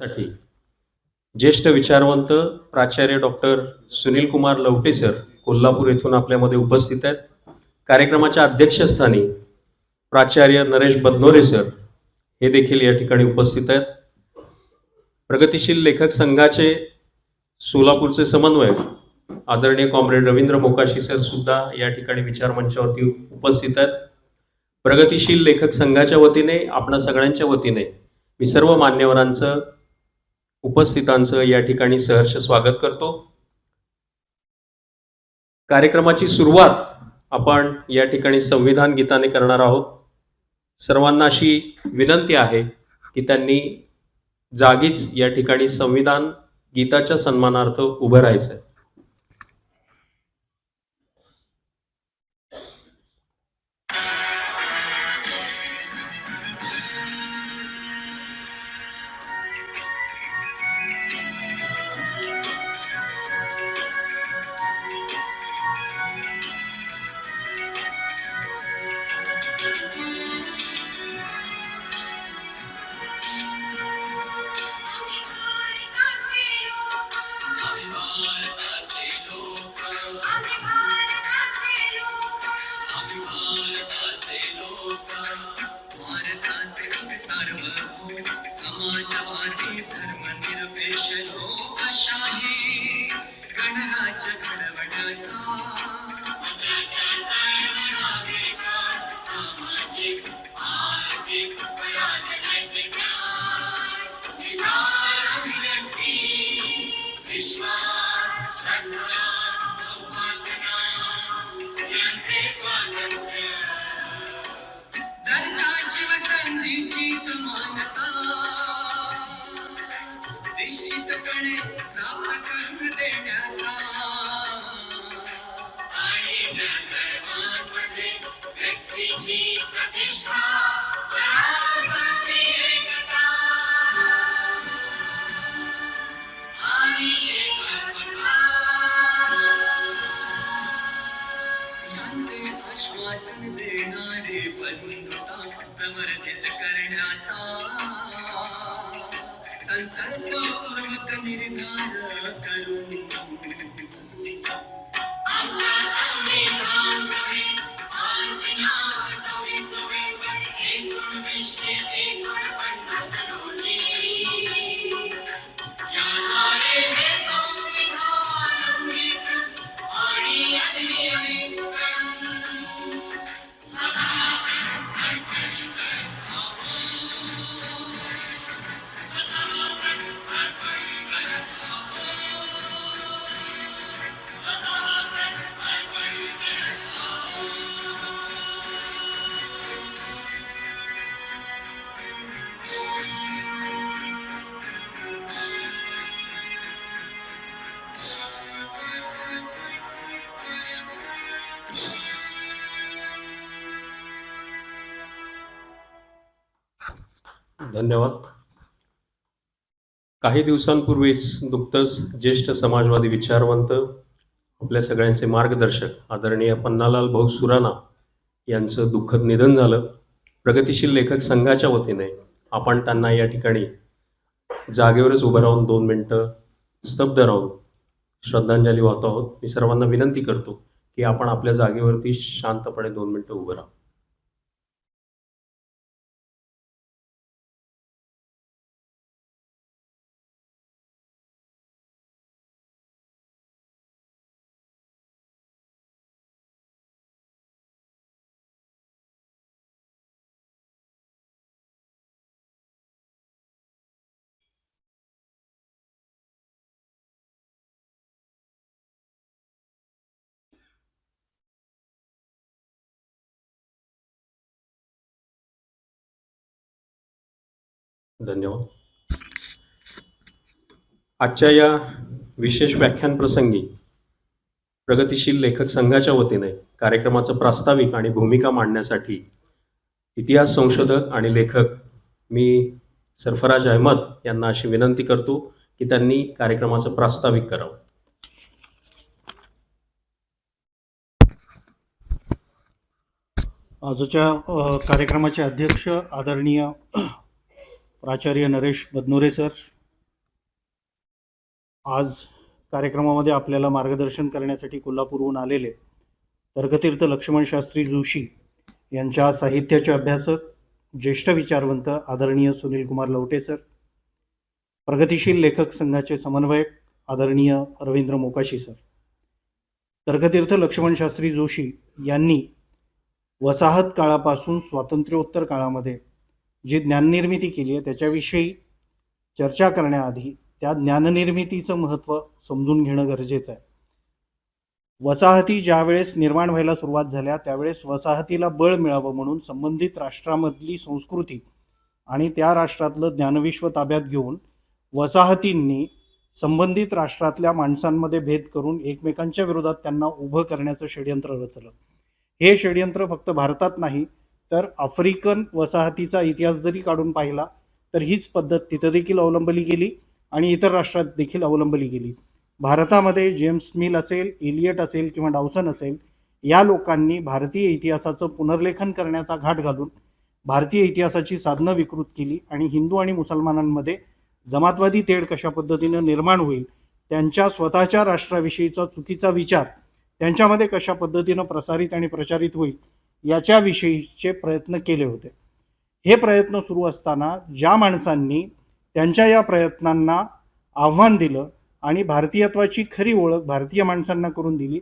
साठी ज्येष्ठ विचारवंत प्राचार्य डॉक्टर सुनील कुमार लवटे सर कोल्हापूर येथून आपल्यामध्ये उपस्थित आहेत. कार्यक्रमाच्या अध्यक्षस्थानी प्राचार्य नरेश बदनोरे सर हे देखील या ठिकाणी उपस्थित आहेत. प्रगतिशील लेखक संघाचे सोलापूरचे समन्वयक आदरणीय कॉम्रेड रवींद्र मोकाशी सर सुद्धा या ठिकाणी विचार मंचावरती उपस्थित आहेत. प्रगतिशील लेखक संघाच्या वतीने आपणा सगळ्यांच्या वतीने मी सर्व मान्यवरांचं उपस्थितांचं या ठिकाणी सहर्ष स्वागत करतो. कार्यक्रमाची सुरुवात आपण या ठिकाणी संविधान गीताने करणार आहोत. सर्वांना अशी विनंती आहे की त्यांनी जागीच या ठिकाणी संविधान गीताच्या सन्मानार्थ उभं राहायचं. धन्यवाद. काही दिवसांपूर्वीच नुकतंच ज्येष्ठ समाजवादी विचारवंत आपल्या सगळ्यांचे मार्गदर्शक आदरणीय पन्नालाल भाऊ सुराणा यांचं दुःखद निधन झालं. प्रगतिशील लेखक संघाच्या वतीने आपण त्यांना या ठिकाणी जागेवरच उभं राहून 2 मिनिटं स्तब्ध राहून श्रद्धांजली वाहतो आहोत. मी सर्वांना विनंती करतो की आपण आपल्या जागेवरती शांतपणे 2 मिनिटं उभं राहू. धन्यवाद. आजच्या या विशेष व्याख्यान प्रसंगी प्रगतिशील लेखक संघाच्या वतीने कार्यक्रमाचं प्रास्ताविक आणि भूमिका मांडण्यासाठी इतिहास संशोधक आणि लेखक मी सरफराज अहमद यांना अशी विनंती करतो की त्यांनी कार्यक्रमाचं प्रास्ताविक करावं. आजच्या कार्यक्रमाचे अध्यक्ष आदरणीय प्राचार्य नरेश बदनोरे सर, आज कार्यक्रमामध्ये आपल्याला मार्गदर्शन करण्यासाठी कोल्हापूरहून आलेले तर्कतीर्थ लक्ष्मण शास्त्री जोशी यांच्या साहित्याचे अभ्यासक, ज्येष्ठ विचारवंत आदरणीय सुनील कुमार लवटे सर, प्रगतिशील लेखक संघाचे समन्वयक आदरणीय रवींद्र मोकाशी सर. तर्कतीर्थ लक्ष्मण शास्त्री जोशी यांनी वसाहत काळापासून स्वातंत्र्योत्तर काळामध्ये जी ज्ञाननिर्मिती केली आहे त्याच्याविषयी चर्चा करण्याआधी त्या ज्ञाननिर्मितीचं महत्त्व समजून घेणं गरजेचं आहे. वसाहती ज्यावेळेस निर्माण व्हायला सुरुवात झाल्या त्यावेळेस वसाहतीला बळ मिळावं म्हणून संबंधित राष्ट्रामधली संस्कृती आणि त्या राष्ट्रातलं ज्ञानविश्व ताब्यात घेऊन वसाहतींनी संबंधित राष्ट्रातल्या माणसांमध्ये भेद करून एकमेकांच्या विरोधात त्यांना उभं करण्याचं षड्यंत्र रचलं. हे षड्यंत्र फक्त भारतात नाही तर आफ्रिकन वसाहतीचा इतिहास जरी काढून पाहिला तर हीच पद्धत तिथं देखील अवलंबली गेली आणि इतर राष्ट्रात देखील अवलंबली गेली. भारतामध्ये जेम्स मिल असेल, एलियट असेल किंवा डावसन असेल, या लोकांनी भारतीय इतिहासाचं पुनर्लेखन करण्याचा घाट घालून भारतीय इतिहासाची साधनं विकृत केली आणि हिंदू आणि मुसलमानांमध्ये जमातवादी तेढ कशा पद्धतीनं निर्माण होईल, त्यांच्या स्वतःच्या राष्ट्राविषयीचा चुकीचा विचार त्यांच्यामध्ये कशा पद्धतीनं प्रसारित आणि प्रचारित होईल याच्याविषयीचे प्रयत्न केले होते. हे प्रयत्न सुरू असताना ज्या माणसांनी त्यांच्या या प्रयत्नांना आव्हान दिलं आणि भारतीयत्वाची खरी ओळख भारतीय माणसांना करून दिली,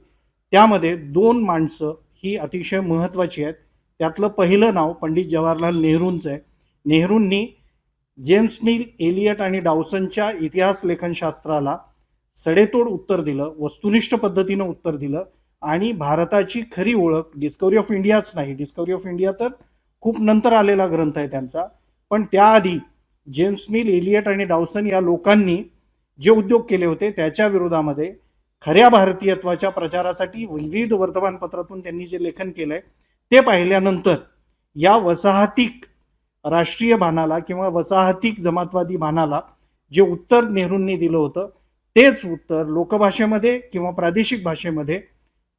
त्यामध्ये दोन माणसं ही अतिशय महत्त्वाची आहेत. त्यातलं पहिलं नाव पंडित जवाहरलाल नेहरूंचं आहे. नेहरूंनी जेम्स मिल, एलियट आणि डावसनच्या इतिहास लेखनशास्त्राला सडेतोड उत्तर दिलं, वस्तुनिष्ठ पद्धतीनं उत्तर दिलं आणि भारताची खरी ओळख डिस्कवरी ऑफ इंडियाच नाही, डिस्कवरी ऑफ इंडिया तर खूप नंतर आलेला ग्रंथ आहे त्यांचा, पण त्याआधी जेम्स मिल, एलियट आणि डावसन या लोकांनी जे उद्योग केले होते त्याच्या विरोधामध्ये खऱ्या भारतीयत्वाच्या प्रचारासाठी विविध वर्तमानपत्रातून त्यांनी जे लेखन केलंय ते पाहिल्यानंतर या वसाहतिक राष्ट्रीय भानाला किंवा वसाहतिक जमातवादी भानाला जे उत्तर नेहरूंनी दिलं होतं तेच उत्तर लोकभाषेमध्ये किंवा प्रादेशिक भाषेमध्ये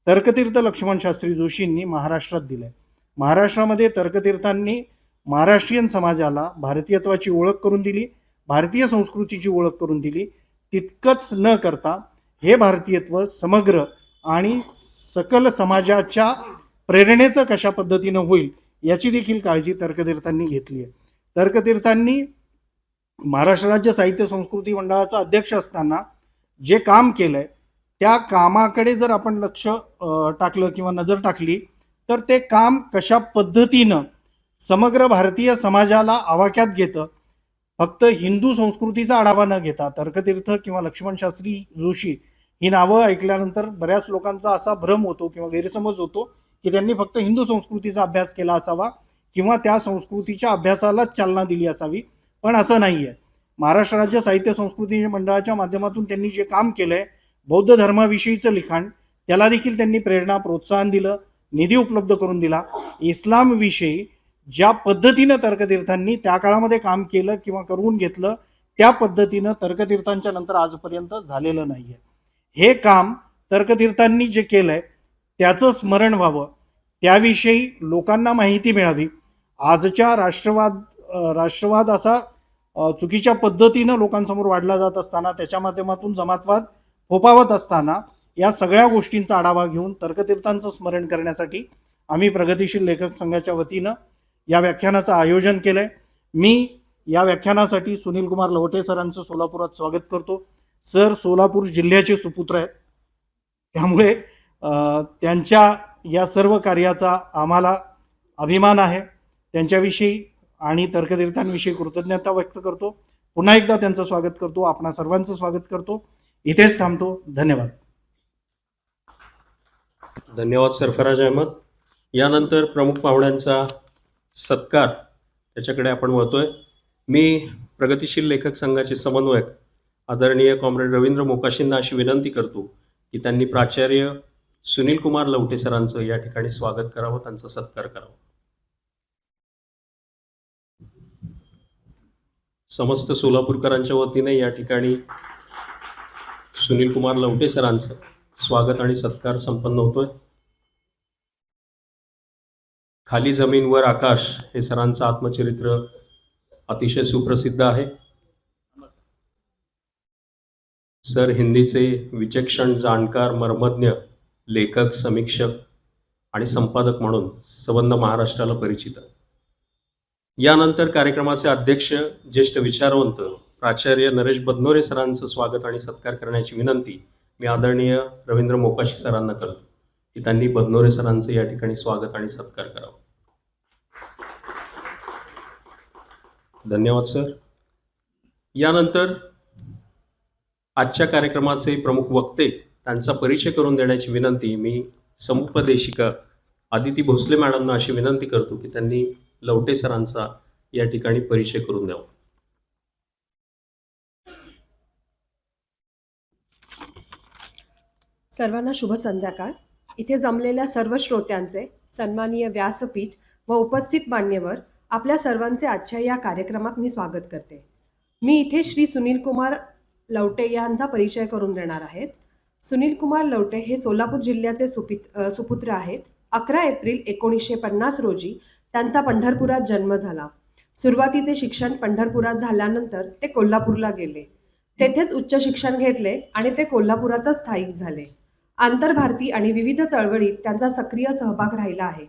तर्कतीर्थ लक्ष्मण शास्त्री जोशींनी महाराष्ट्रात दिलंय. महाराष्ट्रामध्ये तर्कतीर्थांनी महाराष्ट्रीयन समाजाला भारतीयत्वाची ओळख करून दिली, भारतीय संस्कृतीची ओळख करून दिली. तितकंच न करता हे भारतीयत्व समग्र आणि सकल समाजाच्या प्रेरणेचं कशा पद्धतीनं होईल याची देखील काळजी तर्कतीर्थांनी घेतली आहे. तर्कतीर्थांनी महाराष्ट्र राज्य साहित्य संस्कृती मंडळाचा अध्यक्ष असताना जे काम केलंय त्या कामाकडे जर आपण लक्ष टाकलं किंवा नजर टाकली तर ते काम कशा पद्धतीनं समग्र भारतीय समाजाला आवाक्यात घेतं. फक्त हिंदू संस्कृतीचा आढावा न घेता तर्कतीर्थ किंवा लक्ष्मण शास्त्री जोशी ही नावं ऐकल्यानंतर बऱ्याच लोकांचा असा भ्रम होतो किंवा गैरसमज होतो की त्यांनी फक्त हिंदू संस्कृतीचा अभ्यास केला असावा किंवा त्या संस्कृतीच्या अभ्यासालाच चालना दिली असावी, पण असं नाही आहे. महाराष्ट्र राज्य साहित्य संस्कृती मंडळाच्या माध्यमातून त्यांनी जे काम केलंय बौद्ध धर्माविषयीचं लिखाण त्याला देखील त्यांनी प्रेरणा, प्रोत्साहन दिलं, निधी उपलब्ध करून दिला. इस्लामविषयी ज्या पद्धतीनं तर्कतीर्थांनी त्या काळामध्ये काम केलं किंवा करून घेतलं त्या पद्धतीनं तर्कतीर्थांच्या नंतर आजपर्यंत झालेलं नाही आहे. हे काम तर्कतीर्थांनी जे केलंय त्याचं स्मरण व्हावं, त्याविषयी लोकांना माहिती मिळावी. आजच्या राष्ट्रवाद असा चुकीच्या पद्धतीनं लोकांसमोर वाढला जात असताना, त्याच्या माध्यमातून जमातवाद फोफावत असताना या सगळ्या गोष्टींचा आढावा घेऊन तर्कतीर्थांचं स्मरण करण्यासाठी आम्ही प्रगतिशील लेखक संघाच्या वतीनं या व्याख्यानाचं आयोजन केलंय. मी या व्याख्यानासाठी सुनील कुमार लवटे सरांचं सोलापुरात स्वागत करतो. सर सोलापूर जिल्ह्याचे सुपुत्र आहेत, त्यामुळे त्यांच्या या सर्व कार्याचा आम्हाला अभिमान आहे. त्यांच्याविषयी आणि तर्कतीर्थांविषयी कृतज्ञता व्यक्त करतो. पुन्हा एकदा त्यांचं स्वागत करतो, आपणा सर्वांचं स्वागत करतो. इथेच थांबतो. धन्यवाद. धन्यवाद सरफराज अहमद. यानंतर प्रमुख पाहुण्यांचा सत्कार त्याच्याकडे आपण वळतोय. मी प्रगतिशील लेखक संघाचे समन्वयक आदरणीय कॉम्रेड रवींद्र मोकाशींना अशी विनंती करतो की त्यांनी प्राचार्य सुनील कुमार लवटे सरांचं या ठिकाणी स्वागत करावं, त्यांचा सत्कार करावा. समस्त सोलापूरकरांच्या वतीने या ठिकाणी सुनील कुमार लवटे सरांचं स्वागत आणि सत्कार संपन्न होतोय. खाली जमीन वर आकाश हे सरांचं आत्मचरित्र अतिशय सुप्रसिद्ध आहे. सर हिंदीचे विचक्षण, जाणकार, मर्मज्ञ, लेखक, समीक्षक आणि संपादक म्हणून संबंध महाराष्ट्राला परिचित आहे. यानंतर कार्यक्रमाचे अध्यक्ष, ज्येष्ठ विचारवंत प्राचार्य नरेश बदनोरे सरांचं स्वागत आणि सत्कार करण्याची विनंती मी आदरणीय रवींद्र मोकाशी सरांना करतो की त्यांनी बदनोरे सरांचं या ठिकाणी स्वागत आणि सत्कार करावा. धन्यवाद सर. यानंतर आजच्या कार्यक्रमाचे प्रमुख वक्ते त्यांचा परिचय करून देण्याची विनंती मी समुपदेशिका आदिती भोसले मॅडमना अशी विनंती करतो की त्यांनी लवटे सरांचा या ठिकाणी परिचय करून द्यावा. सर्वांना शुभ संध्याकाळ. इथे जमलेल्या सर्व श्रोत्यांचे, सन्माननीय व्यासपीठ व उपस्थित मान्यवर, आपल्या सर्वांचे आजच्या या कार्यक्रमात मी स्वागत करते. मी इथे श्री सुनील कुमार लवटे यांचा परिचय करून देणार आहेत. सुनील कुमार लवटे हे सोलापूर जिल्ह्याचे सुपुत्र आहेत. 11 एप्रिल 1950 रोजी त्यांचा पंढरपुरात जन्म झाला. सुरुवातीचे शिक्षण पंढरपुरात झाल्यानंतर ते कोल्हापूरला गेले. तेथेच उच्च शिक्षण घेतले आणि ते कोल्हापुरातच स्थायिक झाले. आंतरभारती आणि विविध चळवळीत त्यांचा सक्रिय सहभाग राहिला आहे.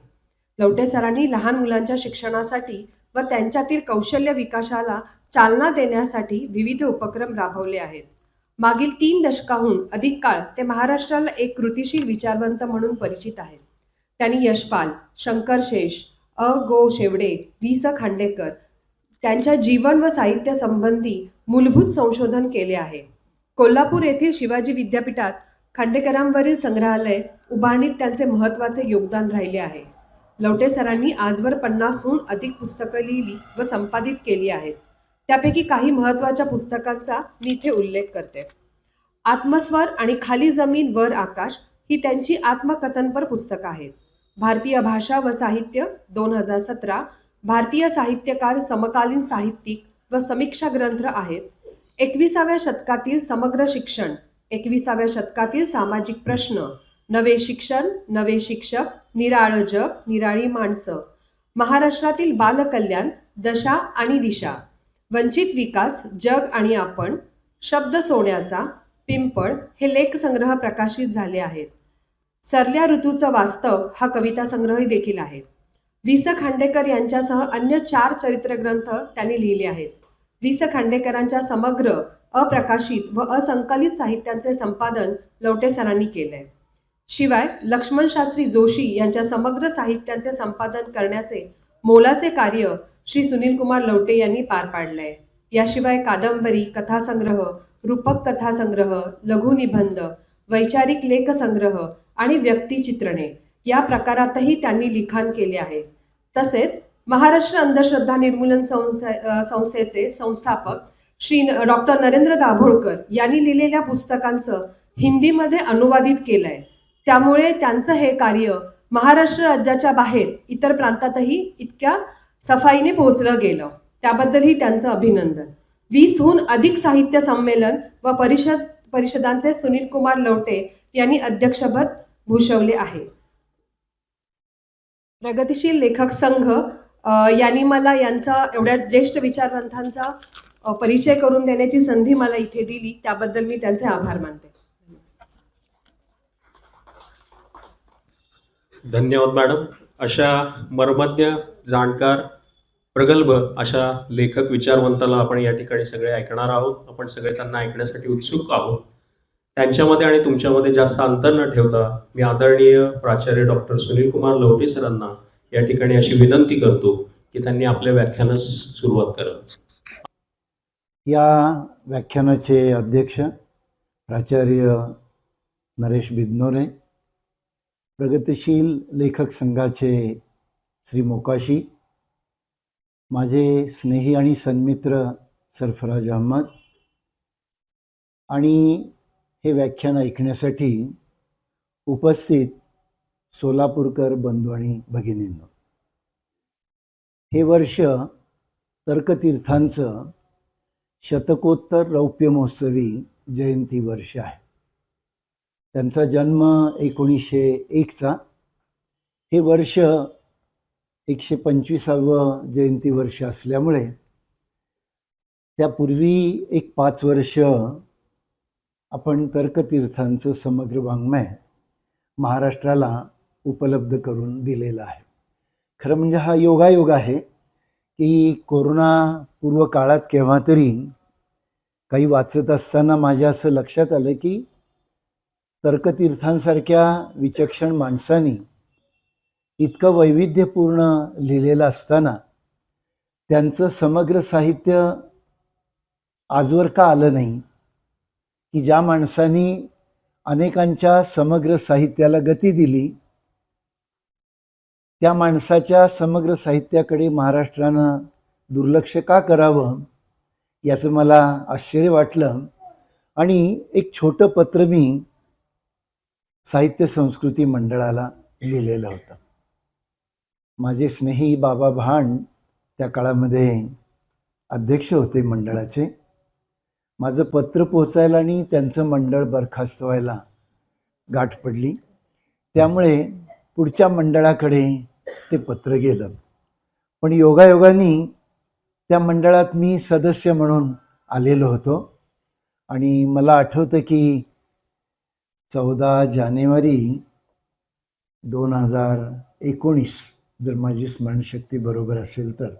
लवटे सरांनी लहान मुलांच्या शिक्षणासाठी व त्यांच्यातील कौशल्य विकासाला चालना देण्यासाठी विविध उपक्रम राबवले आहेत. मागील 3 दशकाहून अधिक काळ ते महाराष्ट्राला एक कृतिशील विचारवंत म्हणून परिचित आहेत. त्यांनी यशपाल, शंकरशेष, गो शेवडे, वि. स. खांडेकर त्यांच्या जीवन व साहित्य संबंधी मूलभूत संशोधन केले आहे. कोल्हापूर येथील शिवाजी विद्यापीठात खांडेकरांवरील संग्रहालय उभारणीत त्यांचे महत्त्वाचे योगदान राहिले आहे. लवटे सरांनी आजवर 50हून अधिक पुस्तकं लिहिली व संपादित केली आहेत. त्यापैकी काही महत्त्वाच्या पुस्तकांचा मी इथे उल्लेख करते. आत्मस्वर आणि खाली जमीन वर आकाश ही त्यांची आत्मकथनपर पुस्तकं आहेत. भारतीय भाषा व साहित्य 2017, भारतीय साहित्यकार, समकालीन साहित्यिक व समीक्षा ग्रंथ आहेत. 21व्या शतकातील समग्र शिक्षण, 21व्या शतकातील सामाजिक प्रश्न, नवे शिक्षण, नवे शिक्षक, निराळं जग, निराळी माणसं, महाराष्ट्रातील बालकल्याण, दशा आणि दिशा, वंचित विकास, जग आणि आपण, शब्द सोन्याचा, पिंपळ हे लेखसंग्रह प्रकाशित झाले आहेत. सरल्या ऋतूचं वास्तव हा कविता संग्रह देखील आहे. वि. स. खांडेकर यांच्यासह अन्य 4 चरित्रग्रंथ त्यांनी लिहिले आहेत. वि. स. खांडेकरांच्या समग्र अप्रकाशित व असंकलित साहित्याचे संपादन लवटे सरांनी केले. शिवाय लक्ष्मणशास्त्री जोशी यांच्या समग्र साहित्याचे संपादन करण्याचे मोलाचे कार्य श्री सुनील कुमार लवटे यांनी पार पाडले. याशिवाय कादंबरी, कथासंग्रह, रूपक कथासंग्रह, लघुनिबंध, वैचारिक लेखसंग्रह आणि व्यक्तिचित्रणे या प्रकारातही त्यांनी लिखाण केले आहे. तसेच महाराष्ट्र अंधश्रद्धा निर्मूलन संस्थेचे संस्थापक श्री डॉक्टर नरेंद्र दाभोळकर यांनी लिहिलेल्या पुस्तकांचं हिंदीमध्ये अनुवादित केलं आहे. त्यामुळे त्यांचं हे कार्य महाराष्ट्र राज्याच्या बाहेर इतर प्रांतातही इतक्या सफाईने पोहोचलं गेलं. त्याबद्दलही त्यांचं अभिनंदन. 20हून अधिक साहित्य संमेलन व परिषदांचे सुनील कुमार लवटे यांनी अध्यक्षपद भूषवले आहे. प्रगतिशील लेखक संघ यांनी मला यांचा एवढ्या ज्येष्ठ विचारवंतांचा परिचय करून देण्याची संधी मला इथे दिली, त्याबद्दल मी त्यांचे आभार मानते. धन्यवाद मॅडम. अशा मर्मज्ञ, जाणकार, प्रगल्भ अशा लेखक विचारवंताला आपण या ठिकाणी सगळे ऐकणार आहोत. आपण सगळे त्यांना ऐकण्यासाठी उत्सुक आहोत. त्यांच्यामध्ये आणि तुमच्यामध्ये जास्त अंतर न ठेवता मी आदरणीय प्राचार्य डॉक्टर सुनील कुमार लवटे सरांना या ठिकाणी अशी विनंती करतो की त्यांनी आपल्या व्याख्यानास सुरुवात करावी. या व्याख्यानाचे अध्यक्ष प्राचार्य नरेश बदनोरे, प्रगतिशील लेखक संघाचे श्री मोकाशी, माझे स्नेही आणि सन्मित्र सरफराज अहमद आणि हे व्याख्यान ऐकण्यासाठी उपस्थित सोलापूरकर बंधू आणि भगिनींनो, हे वर्ष तर्कतीर्थांचं शतकोत्तर रौप्य महोत्सवी जयंती वर्ष आहे. त्यांचा जन्म 1901चा. हे वर्ष 125वं जयंती वर्ष असल्यामुळे त्यापूर्वी एक 5 वर्ष आपण तर्कतीर्थांचं समग्र वाङ्मय महाराष्ट्राला उपलब्ध करून दिलेलं आहे. खरं म्हणजे हा योगायोग आहे की कोरोनापूर्व काळात केव्हा तरी काही वाचत असताना माझ्या असं लक्षात आलं की तर्कतीर्थांसारख्या विचक्षण माणसांनी इतकं वैविध्यपूर्ण लिहिलेलं असताना त्यांचं समग्र साहित्य आजवर का आलं नाही, की ज्या माणसांनी अनेकांच्या समग्र साहित्याला गती दिली त्या माणसाच्या समग्र साहित्याकडे महाराष्ट्रानं दुर्लक्ष का करावं याचं मला आश्चर्य वाटलं. आणि एक छोटं पत्र मी साहित्य संस्कृती मंडळाला लिहिलेलं होतं. माझे स्नेही बाबा भांड त्या काळामध्ये अध्यक्ष होते मंडळाचे. माझं पत्र पोचायला आणि त्यांचं मंडळ बरखास्त व्हायला गाठ पडली. त्यामुळे पुढच्या मंडळाकडे ते पत्र गेलं. पण योगायोगाने त्या मंडळात मी सदस्य म्हणून आलेलो होतो. आणि मला आठवतं की 14 जानेवारी 2019 जर माझी स्मरणशक्ती बरोबर असेल तर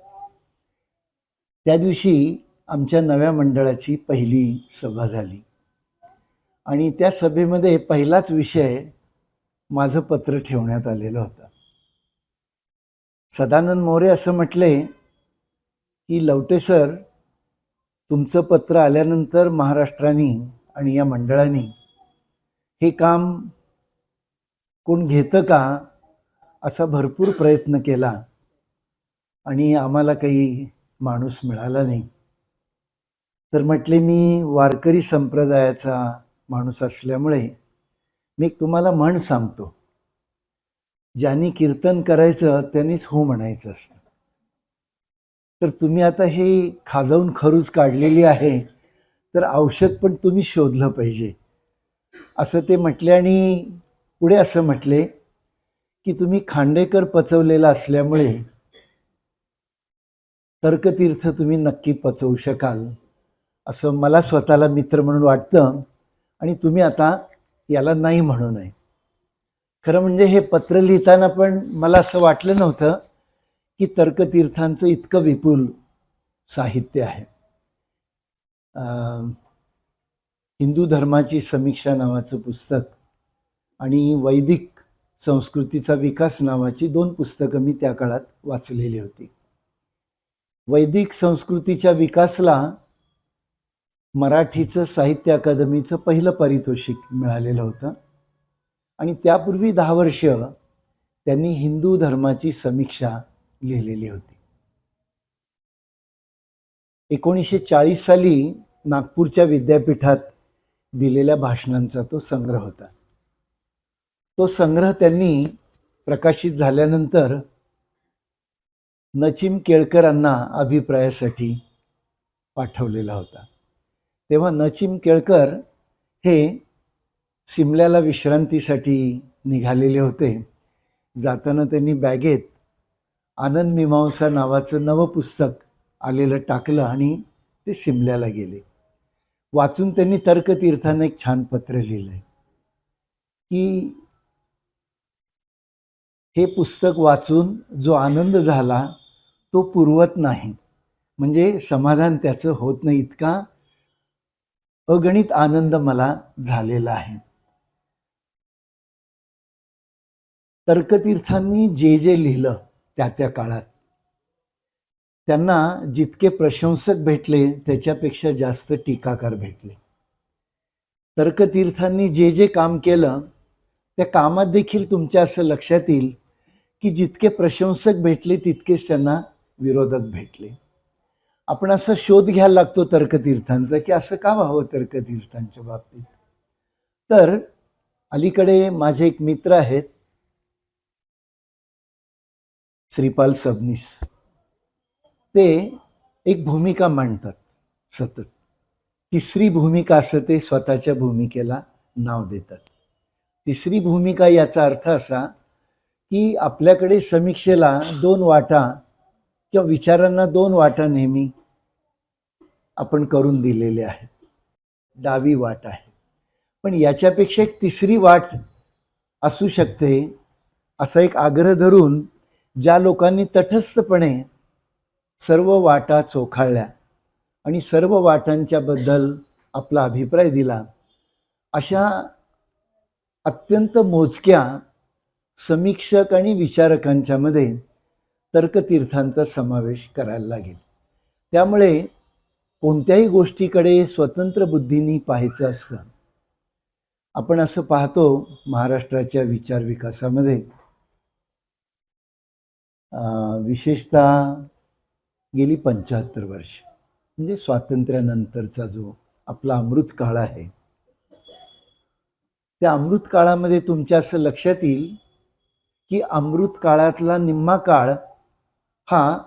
त्या दिवशी आमच्या नव्या मंडळाची पहिली सभा झाली. आणि त्या सभेमध्ये पहिलाच विषय माझं पत्र ठेवण्यात आलेलं होतं. सदानंद मोरे असं म्हटले की लवटे सर, तुमचं पत्र आल्यानंतर महाराष्ट्राने आणि या मंडळाने हे काम कोण घेतं का असा भरपूर प्रयत्न केला आणि आम्हाला काही माणूस मिळाला नाही. तर म्हटले मी वारकरी संप्रदायाचा माणूस असल्यामुळे मी तुम्हाला म्हण सांगतो, ज्यांनी कीर्तन करायचं त्यांनीच हो म्हणायचं असतं. तर तुम्ही आता हे खाजावून खरूज काढलेली आहे तर औषध पण तुम्ही शोधलं पाहिजे असं ते म्हटले. आणि पुढे असं म्हटले की तुम्ही खांडेकर पचवलेला असल्यामुळे तर्कतीर्थ तुम्ही नक्की पचवू शकाल असं मला स्वतःला मित्र म्हणून वाटतं आणि तुम्ही आता याला नाही म्हणू नये. खरं म्हणजे हे पत्र लिहिताना पण मला असं वाटलं नव्हतं की तर्कतीर्थांचं इतकं विपुल साहित्य आहे. हिंदू धर्माची समीक्षा नावाचं पुस्तक आणि वैदिक संस्कृतीचा विकास नावाची 2 पुस्तकं मी त्या काळात वाचलेली होती. वैदिक संस्कृतीच्या विकासला मराठीचं साहित्य अकादमीचं पहिलं पारितोषिक मिळालेलं होतं आणि त्यापूर्वी 10 वर्ष त्यांनी हिंदू धर्माची समीक्षा लिहिलेली होती. 1940 साली नागपूरच्या विद्यापीठात दिलेल्या भाषणांचा तो संग्रह होता. तो संग्रह त्यांनी प्रकाशित झाल्यानंतर नचिम केळकरांना अभिप्रायासाठी पाठवलेला होता. तेव्हा नचिम केळकर हे सिमल्याला विश्रांतीसाठी निघालेले होते. जाताना त्यांनी बॅगेत आनंद मीमांसा नावाचं नवं पुस्तक आलेलं टाकलं आणि ते सिमल्याला गेले. वाचून त्यांनी तर्कतीर्थानं एक छान पत्र लिहिलंय की हे पुस्तक वाचून जो आनंद झाला तो पुरवत नाही, म्हणजे समाधान त्याचं होत नाही, इतका अगणित आनंद मला झालेला आहे. तर्कतीर्थांनी जे जे लिहिलं त्या काळात त्यांना जितके प्रशंसक भेटले त्याच्यापेक्षा जास्त टीकाकार भेटले. तर्कतीर्थांनी जे जे काम केलं त्या कामात देखील तुमच्या असं लक्षात येईल की जितके प्रशंसक भेटले तितकेच त्यांना विरोधक भेटले. आपण असा शोध घ्यायला लागतो तर्कतीर्थांचा की असं का व्हावं तर्कतीर्थांच्या बाबतीत. तर अलीकडे माझे एक मित्र आहेत श्रीपाल सबनीस. ते एक भूमिका मांडतात सतत. तिसरी भूमिका असं ते स्वतःच्या भूमिकेला नाव देतात. तिसरी भूमिका याचा अर्थ असा की आपल्याकडे समीक्षेला 2 वाटा किंवा विचारांना 2 वाटा नेहमी आपण करून दिलेले आहेत. डावी वाट आहे पण याच्यापेक्षा एक तिसरी वाट असू शकते असा एक आग्रह धरून ज्या लोकांनी तटस्थपणे सर्व वाटा चोखाळल्या आणि सर्व वाटांच्या बद्दल आपला अभिप्राय दिला, अशा अत्यंत मोजक्या समीक्षक आणि विचारकांच्या मध्ये तर्कतीर्थांचा समावेश करायला लागेल. त्यामुळे कोणत्याही गोष्टीकडे स्वतंत्र बुद्धीने पाहायचं असतं. आपण असं पाहतो महाराष्ट्राच्या विचार विकासामध्ये विशेषतः गेली 75 वर्ष म्हणजे स्वातंत्र्यानंतरचा जो आपला अमृत काळ आहे, त्या अमृत काळामध्ये तुमच्या असं लक्षात येईल की अमृत काळातला निम्मा काळ हा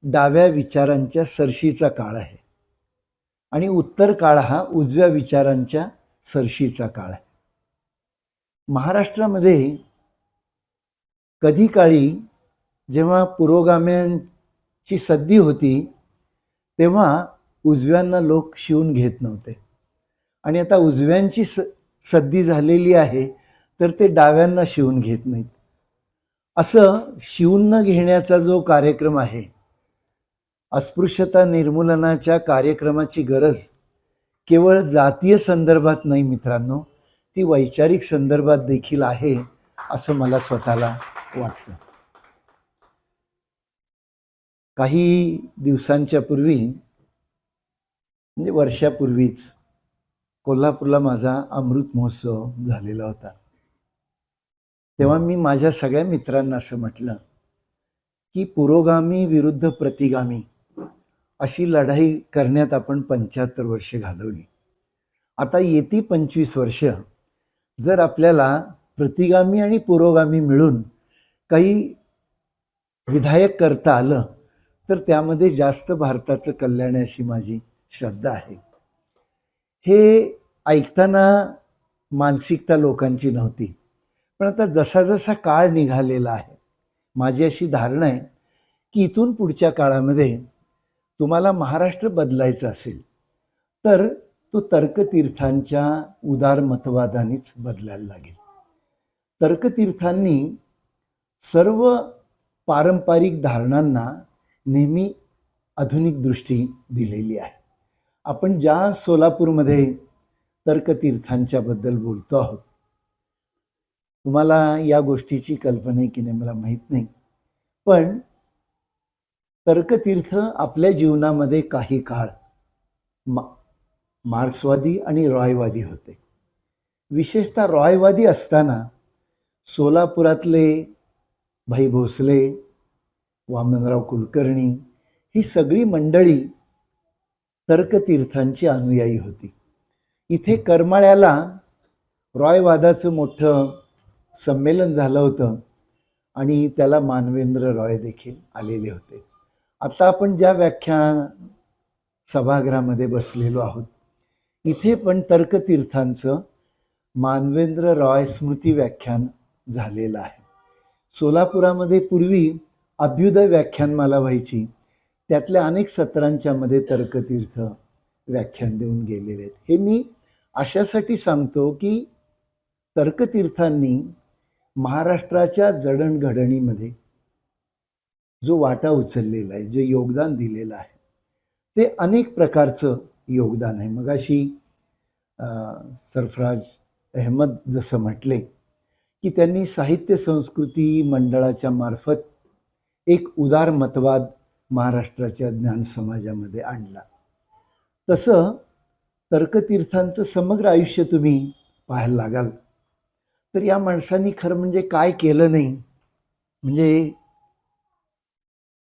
डाव्या विचारांच्या सरशीचा काळ आहे आणि उत्तर काळ हा उजव्या विचारांच्या सरशीचा काळ आहे. महाराष्ट्रामध्ये कधी काळी जेव्हा पुरोगाम्यांची सद्दी होती तेव्हा उजव्यांना लोक शिवून घेत नव्हते आणि आता उजव्यांची सद्दी झालेली आहे तर ते डाव्यांना शिवून घेत नाहीत. असं शिवून न घेण्याचा जो कार्यक्रम आहे, अस्पृश्यता निर्मूलनाच्या कार्यक्रमाची गरज केवळ जातीय संदर्भात नाही मित्रांनो, ती वैचारिक संदर्भात देखील आहे असं मला स्वतःला वाटतं. काही दिवसांच्या पूर्वी म्हणजे वर्षापूर्वीच कोल्हापूरला माझा अमृत महोत्सव झालेला होता. तेव्हा मी माझ्या सगळ्या मित्रांना असं म्हटलं की पुरोगामी विरुद्ध प्रतिगामी अशी लढाई करण्यात आपण 75 वर्षे घालवली. आता येती 25 वर्ष जर आपल्याला प्रतिगामी आणि पुरोगामी मिळून काही विधायक करता आलं तर त्यामध्ये जास्त भारताचं कल्याण आहे अशी माझी श्रद्धा आहे. हे ऐकताना मानसिकता लोकांची नव्हती, पण आता जसा जसा काळ निघालेला आहे माझी अशी धारणा आहे की इथून पुढच्या काळामध्ये तुम्हाला महाराष्ट्र बदलायचं असेल तर तो तर्कतीर्थांच्या उदार मतवादानेच बदलायला लागेल. तर्कतीर्थांनी सर्व पारंपरिक धारणांना नेहमी आधुनिक दृष्टी दिलेली आहे. आपण ज्या सोलापूरमध्ये तर्कतीर्थांच्या बद्दल बोलतो आहोत, तुम्हाला या गोष्टीची कल्पना आहे की नाही मला माहीत नाही, पण तर्कतीर्थ आपल्या जीवनामध्ये काही काळ मार्क्सवादी आणि रॉयवादी होते. विशेषतः रॉयवादी असताना सोलापुरातले भाई भोसले, वामनराव कुलकर्णी ही सगळी मंडळी तर्कतीर्थांची अनुयायी होती. इथे करमाळ्याला रॉयवादाचं मोठं संमेलन झालं होतं आणि त्याला मानवेंद्र रॉय देखील आलेले होते. आता आपण ज्या व्याख्यान सभागृहामध्ये बसलेलो आहोत इथे पण तर्कतीर्थांचं मानवेंद्र रॉय स्मृती व्याख्यान झालेलं आहे. सोलापुरामध्ये पूर्वी अभ्युदय व्याख्यानमाला व्हायची, त्यातल्या अनेक सत्रांच्या मध्ये तर्कतीर्थ व्याख्यान देऊन गेलेले आहेत. हे मी अशासाठी सांगतो की तर्कतीर्थांनी महाराष्ट्राच्या जडणघडणीमध्ये जो वाटा उचललेला आहे, जे योगदान दिलेलं आहे ते अनेक प्रकारचं योगदान आहे. मगाशी सरफराज अहमद जसं म्हटले की त्यांनी साहित्य संस्कृती मंडळाच्या मार्फत एक उदार मतवाद महाराष्ट्राच्या ज्ञान समाजामध्ये आणला. तसं तर्कतीर्थांचं समग्र आयुष्य तुम्ही पाहायला लागाल तर या माणसांनी खरं म्हणजे काय केलं नाही. म्हणजे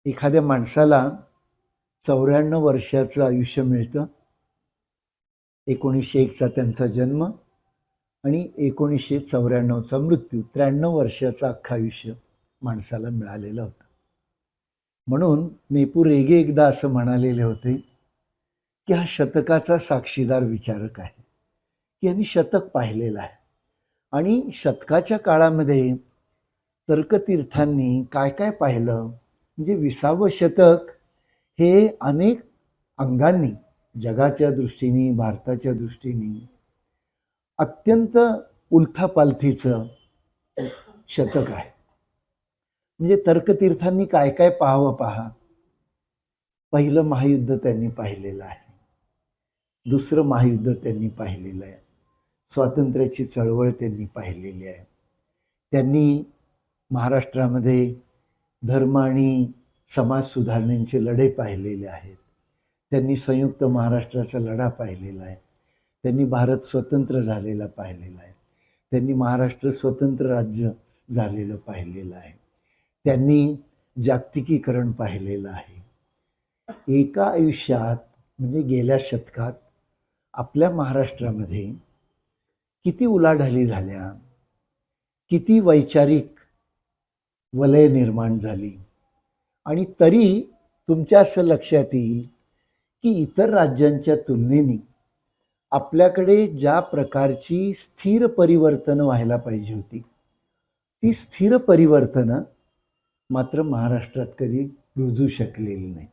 एखाद्या माणसाला 94 वर्षाचं आयुष्य मिळतं. 1901चा त्यांचा जन्म आणि 1994चा मृत्यू, 93 वर्षाचं अख्खं आयुष्य माणसाला मिळालेलं होतं. म्हणून मेपू रेगे एकदा असं म्हणालेले होते की हा शतकाचा साक्षीदार विचारक आहे, की यांनी शतक पाहिलेलं आहे आणि शतकाच्या काळामध्ये तर्कतीर्थांनी काय काय पाहिलं. म्हणजे 20वे शतक हे अनेक अंगांनी जगाच्या दृष्टीने भारताच्या दृष्टीने अत्यंत उलथापालथीचं शतक आहे. म्हणजे तर्कतीर्थांनी काय काय पाहावं पहा. पहिलं महायुद्ध त्यांनी पाहिलेलं आहे, दुसरं महायुद्ध त्यांनी पाहिलेलं आहे, स्वातंत्र्याची चळवळ त्यांनी पाहिलेली आहे. त्यांनी महाराष्ट्रामध्ये धर्म आणि समाज सुधारणेचे लढे पाहिलेले आहेत. त्यांनी संयुक्त महाराष्ट्राचा लढा पाहिलेला आहे. त्यांनी भारत स्वतंत्र झालेला पाहिलेला आहे. त्यांनी महाराष्ट्र स्वतंत्र राज्य झालेलं पाहिलेलं आहे. त्यांनी जागतिकीकरण पाहिलेलं आहे. एका आयुष्यात म्हणजे गेल्या शतकात आपल्या महाराष्ट्रामध्ये किती उलाढाली झाल्या, किती वैचारिक वलय निर्माण झाली, आणि तरी तुमच्या असं लक्षात येईल की इतर राज्यांच्या तुलनेने आपल्याकडे ज्या प्रकारची स्थिर परिवर्तनं व्हायला पाहिजे होती, ती स्थिर परिवर्तनं मात्र महाराष्ट्रात कधी रुजू शकलेली नाहीत.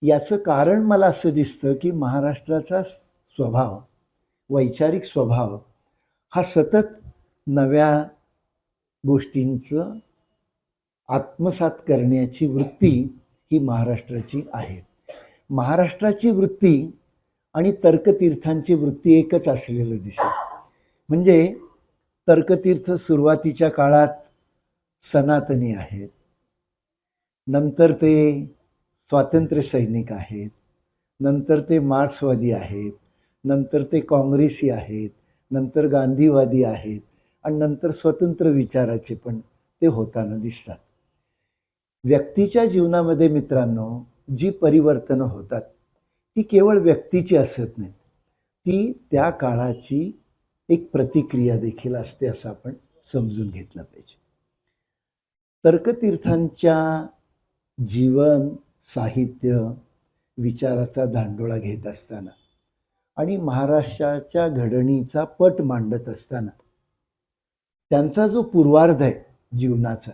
याचं कारण मला असं दिसतं की महाराष्ट्राचा स्वभाव, वैचारिक स्वभाव हा सतत नव्या गोष्टींचं आत्मसात करण्याची वृत्ती ही महाराष्ट्राची आहे. महाराष्ट्राची वृत्ती आणि तर्कतीर्थांची वृत्ती एकच असलेलं दिसतं. म्हणजे तर्कतीर्थ सुरुवातीच्या काळात सनातनी आहेत, नंतर ते स्वातंत्र्य सैनिक आहेत, नंतर ते मार्क्सवादी आहेत, नंतर ते काँग्रेसी आहेत, नंतर गांधीवादी आहेत, आणि नंतर स्वतंत्र विचाराचे पण ते होताना दिसतात. व्यक्तीच्या जीवनामध्ये मित्रांनो जी परिवर्तनं होतात ती केवळ व्यक्तीची असत नाहीत, ती त्या काळाची एक प्रतिक्रिया देखील असते असं आपण समजून घेतलं पाहिजे. तर्कतीर्थांच्या जीवन, साहित्य, विचाराचा धांडोळा घेत असताना आणि महाराष्ट्राच्या घडणीचा पट मांडत असताना त्यांचा जो पूर्वार्ध आहे जीवनाचा,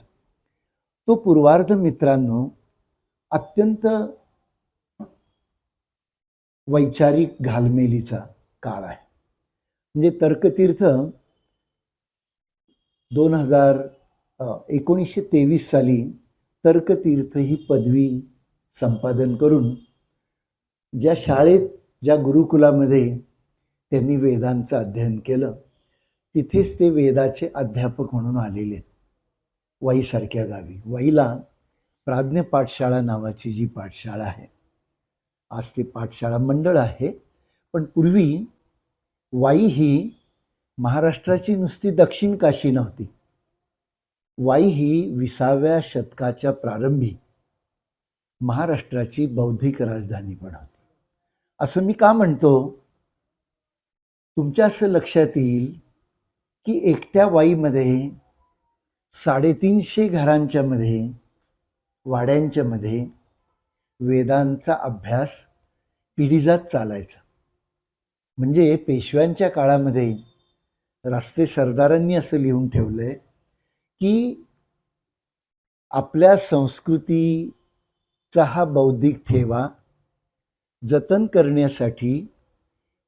तो पूर्वार्ध मित्रांनो अत्यंत वैचारिक घालमेलीचा काळ आहे. म्हणजे तर्कतीर्थ 1923 साली तर्कतीर्थ ही पदवी संपादन करून ज्या शाळेत, ज्या गुरुकुलामध्ये त्यांनी वेदांचं अध्ययन केलं, तिथेच ते वेदाचे अध्यापक म्हणून आलेले आहेत. वाईसारख्या गावी, वाईला प्राज्ञ पाठशाळा नावाची जी पाठशाळा आहे, आज ते पाठशाळा मंडळ आहे, पण पूर्वी वाई ही महाराष्ट्राची नुसती दक्षिण काशी नव्हती. वाई ही 20व्या शतकाच्या प्रारंभी महाराष्ट्राची बौद्धिक राजधानी पण होती. असं मी का म्हणतो, तुमच्या असं लक्षात येईल की एकट्या वाईमध्ये 350 घरांच्या मध्ये, वाड्यांच्या मध्ये वेदांचा अभ्यास पिढीजात चालायचा. म्हणजे पेशव्यांच्या काळामध्ये रास्ते सरदारांनी असं लिहून ठेवलंय की आपल्या संस्कृतीचा हा बौद्धिक ठेवा जतन करण्यासाठी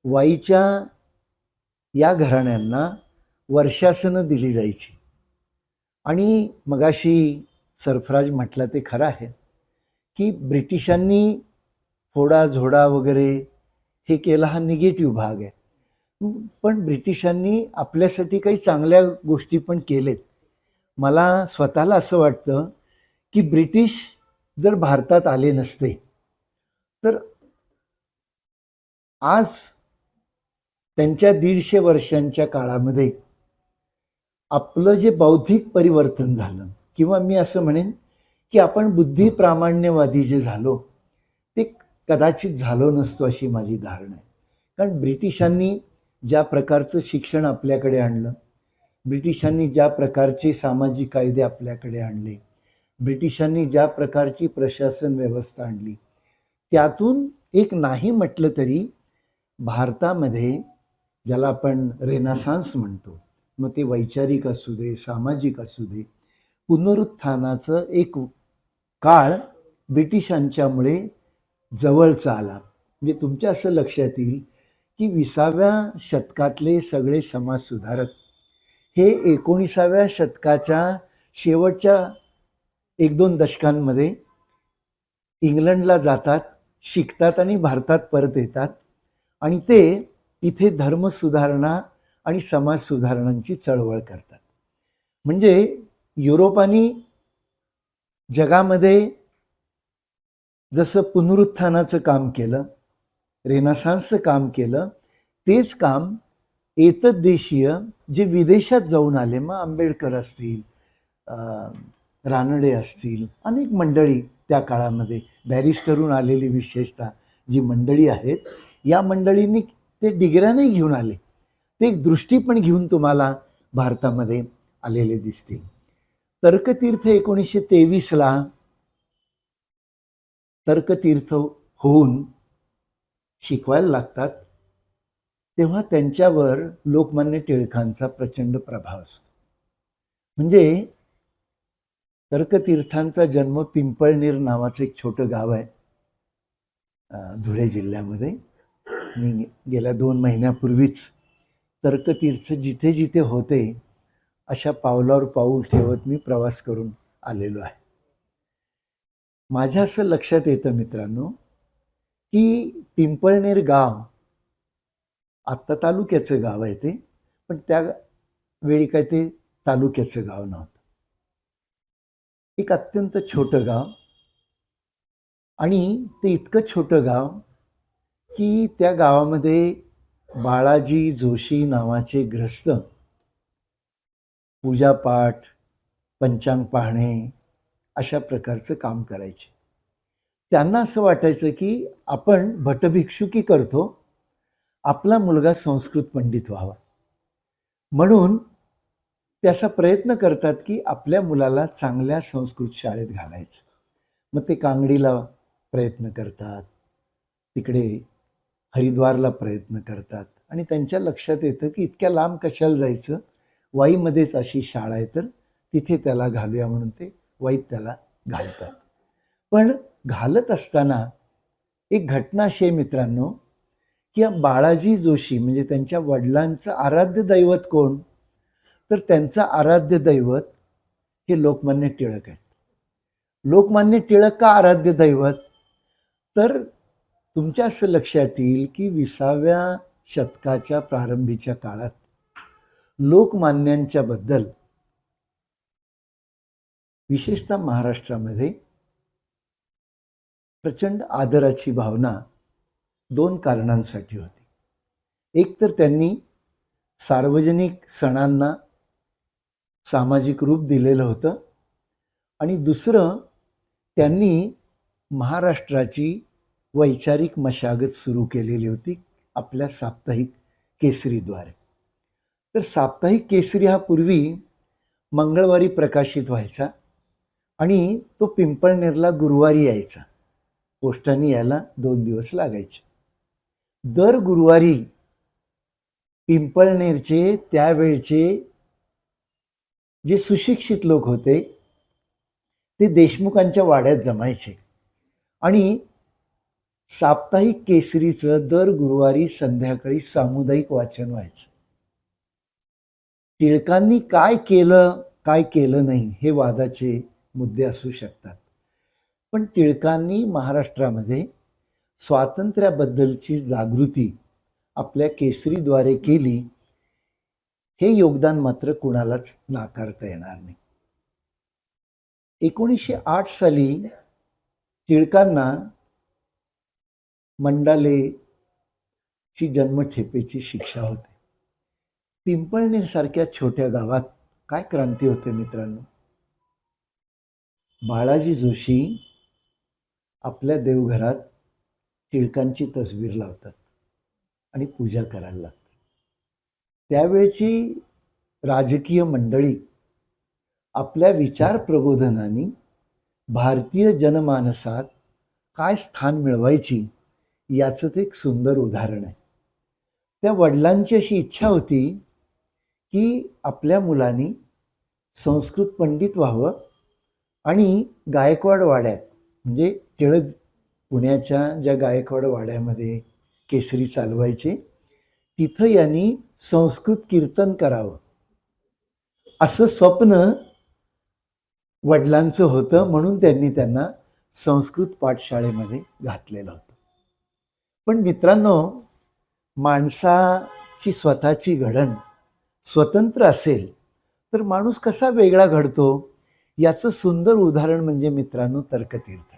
वाईच्या या घराण्यांना वर्षासनं दिली जायची. आणि मगाशी सरफराज म्हटलं ते खरं आहे की ब्रिटिशांनी फोडा झोडा वगैरे हे केला, हा निगेटिव्ह भाग आहे. पण ब्रिटिशांनी आपल्यासाठी काही चांगल्या गोष्टी पण केलेत. मला स्वतःला असं वाटतं की ब्रिटिश जर भारतात आले नसते तर आज त्यांच्या 150 वर्षांच्या काळामध्ये आपलं जे बौद्धिक परिवर्तन झालं, किंवा मी असं म्हणेन की आपण बुद्धी प्रामाण्यवादी जे झालो ते कदाचित झालो नसतो अशी माझी धारणा आहे. कारण ब्रिटिशांनी ज्या प्रकारचं शिक्षण आपल्याकडे आणलं, ब्रिटिशांनी ज्या प्रकारचे सामाजिक कायदे आपल्याकडे आणले, ब्रिटिशांनी ज्या प्रकारची प्रशासन व्यवस्था आणली, त्यातून एक नाही म्हटलं तरी भारतामध्ये ज्याला आपण रेनेसान्स म्हणतो, मग ते वैचारिक असू दे, सामाजिक असू दे, पुनरुत्थानाचं एक काळ ब्रिटिशांच्यामुळे जवळचा आला. म्हणजे तुमच्या असं लक्षात येईल की 20व्या शतकातले सगळे समाजसुधारक हे 19व्या शतकाच्या शेवटच्या 1-2 दशकांमध्ये इंग्लंडला जातात, शिकतात आणि भारतात परत येतात आणि ते इथे धर्मसुधारणा आणि समाजसुधारणांची चळवळ करतात. म्हणजे युरोपानी जगामध्ये जसं पुनरुत्थानाचं काम केलं, रेनेसान्सचं काम केलं, तेच काम एतद्देशीय जे विदेशात जाऊन आले, मग आंबेडकर असतील, रानडे असतील, अनेक मंडळी त्या काळामध्ये बॅरिस्टरहून आलेली विशेषतः जी मंडळी आहेत, या मंडळींनी ते डिग्र्या नाही घेऊन आले, ते एक दृष्टी पण घेऊन तुम्हाला भारतामध्ये आलेले दिसतील. तर्कतीर्थ 1923ला तर्कतीर्थ होऊन शिकवायला लागतात, तेव्हा त्यांच्यावर लोकमान्य टिळकांचा प्रचंड प्रभाव असतो. म्हणजे तर्कतीर्थांचा जन्म पिंपळनेर नावाचं एक छोटं गाव आहे धुळे जिल्ह्यामध्ये. मी गेल्या 2 महिन्यापूर्वीच तर्कतीर्थ जिथे जिथे होते अशा पावलावर पाऊल ठेवत मी प्रवास करून आलेलो आहे. माझ्या असं लक्षात येतं मित्रांनो की पिंपळनेर गाव आत्ता तालुक्याचं गाव आहे ते, पण त्या वेळी काय ते तालुक्याचं गाव नव्हतं. एक अत्यंत छोटं गाव आणि ते इतकं छोटं गाव की त्या गावामध्ये बाळाजी जोशी नावाचे गृहस्थ पूजापाठ, पंचांग पाहणे अशा प्रकारचं काम करायचे. त्यांना असं वाटायचं की आपण भटभिक्षुकी करतो, आपला मुलगा संस्कृत पंडित व्हावा, म्हणून ते असा प्रयत्न करतात की आपल्या मुलाला चांगल्या संस्कृत शाळेत घालायचं. मग ते कांगडीला प्रयत्न करतात, तिकडे हरिद्वारला प्रयत्न करतात आणि त्यांच्या लक्षात येतं की इतक्या लांब कशाला जायचं, वाईमध्येच अशी शाळा आहे तर तिथे त्याला घालूया, म्हणून ते वाईत त्याला घालतात. पण घालत असताना एक घटना अशी आहे मित्रांनो की बाळाजी जोशी म्हणजे त्यांच्या वडिलांचं आराध्य दैवत कोण, तर त्यांचं आराध्य दैवत हे लोकमान्य टिळक आहेत. लोकमान्य टिळक का आराध्य दैवत, तर तुमच्या असं लक्षात येईल की 20व्या शतकाच्या प्रारंभीच्या काळात लोकमान्यांच्या बद्दल विशेषतः महाराष्ट्रामध्ये प्रचंड आदराची भावना 2 कारणांसाठी होती. एक तर त्यांनी सार्वजनिक सणांना सामाजिक रूप दिलेलं होतं आणि दुसरं त्यांनी महाराष्ट्राची वैचारिक मशागत सुरू केलेली होती आपल्या साप्ताहिक केसरीद्वारे. तर साप्ताहिक केसरी हा पूर्वी मंगळवारी प्रकाशित व्हायचा आणि तो पिंपळनेरला गुरुवारी यायचा. पोस्टाने यायला 2 दिवस लागायचे. दर गुरुवारी पिंपळनेरचे त्यावेळचे जे सुशिक्षित लोक होते ते देशमुखांच्या वाड्यात जमायचे आणि साप्ताहिक केसरीचं दर गुरुवारी संध्याकाळी सामुदायिक वाचन व्हायचं. टिळकांनी काय केलं काय केलं नाही हे वादाचे मुद्दे असू शकतात, पण टिळकांनी महाराष्ट्रामध्ये स्वातंत्र्याबद्दलची जागृती आपल्या केसरीद्वारे केली, हे योगदान मात्र कुणालाच नाकारता येणार नाही. 1908 साली टिळकांना मंडालेची जन्मठेपेची शिक्षा होते. पिंपळनेर सारख्या छोट्या गावात काय क्रांती होते मित्रांनो. बाळाजी जोशी आपल्या देवघरात टिळकांची तसबीर लावतात आणि पूजा करायला लागतात. त्यावेळची राजकीय मंडळी आपल्या विचार प्रबोधनाने भारतीय जनमानसात काय स्थान मिळवायची याचं ते एक सुंदर उदाहरण आहे. त्या वडिलांची अशी इच्छा होती की आपल्या मुलांनी संस्कृत पंडित व्हावं आणि गायकवाड वाड्यात, म्हणजे टिळक पुण्याच्या ज्या गायकवाड वाड्यामध्ये केसरी चालवायचे तिथं यांनी संस्कृत कीर्तन करावं असं स्वप्न वडिलांचं होतं, म्हणून त्यांनी त्यांना संस्कृत पाठशाळेमध्ये घातलेलं होतं. पण मित्रांनो, माणसाची स्वतःची घडण स्वतंत्र असेल तर माणूस कसा वेगळा घडतो याचं सुंदर उदाहरण म्हणजे मित्रांनो तर्कतीर्थ,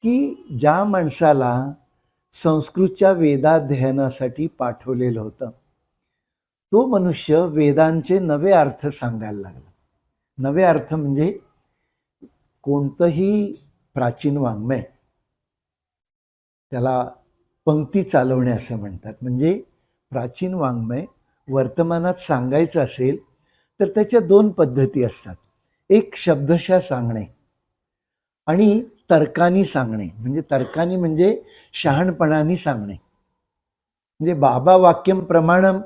की ज्या माणसाला संस्कृतच्या वेदाध्ययनासाठी पाठवलेलं होतं तो मनुष्य वेदांचे नवे अर्थ सांगायला लागला. नवे अर्थ म्हणजे कोणतंही प्राचीन वाङ्मय, त्याला पंक्ती चालवणे असं म्हणतात. म्हणजे प्राचीन वाङ्मय वर्तमानात सांगायचं असेल तर त्याच्या दोन पद्धती असतात. एक शब्दशः सांगणे आणि तर्कानी सांगणे. म्हणजे तर्कानी म्हणजे शहाणपणाने सांगणे. म्हणजे बाबा वाक्यम प्रमाणम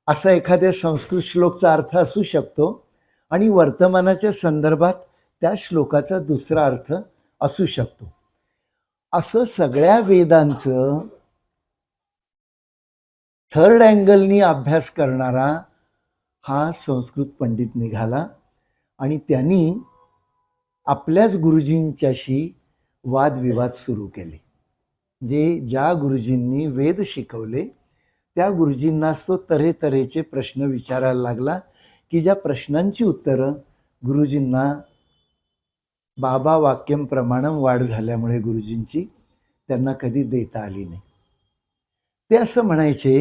असा एखाद्या संस्कृत श्लोकचा अर्थ असू शकतो आणि वर्तमानाच्या संदर्भात त्या श्लोकाचा दुसरा अर्थ असू शकतो. असं सगळ्या वेदांचं थर्ड अँगलनी अभ्यास करणारा हा संस्कृत पंडित निघाला आणि त्यांनी आपल्याच गुरुजींच्याशी वादविवाद सुरू केले. ज्या गुरुजींनी वेद शिकवले त्या गुरुजींनाच तो तऱ्हेतऱ्हेचे प्रश्न विचारायला लागला, की ज्या प्रश्नांची उत्तरं गुरुजींना बाबा वाक्यम प्रमाणम वाढ झाल्यामुळे गुरुजींची त्यांना कधी देता आली नाही. ते असं म्हणायचे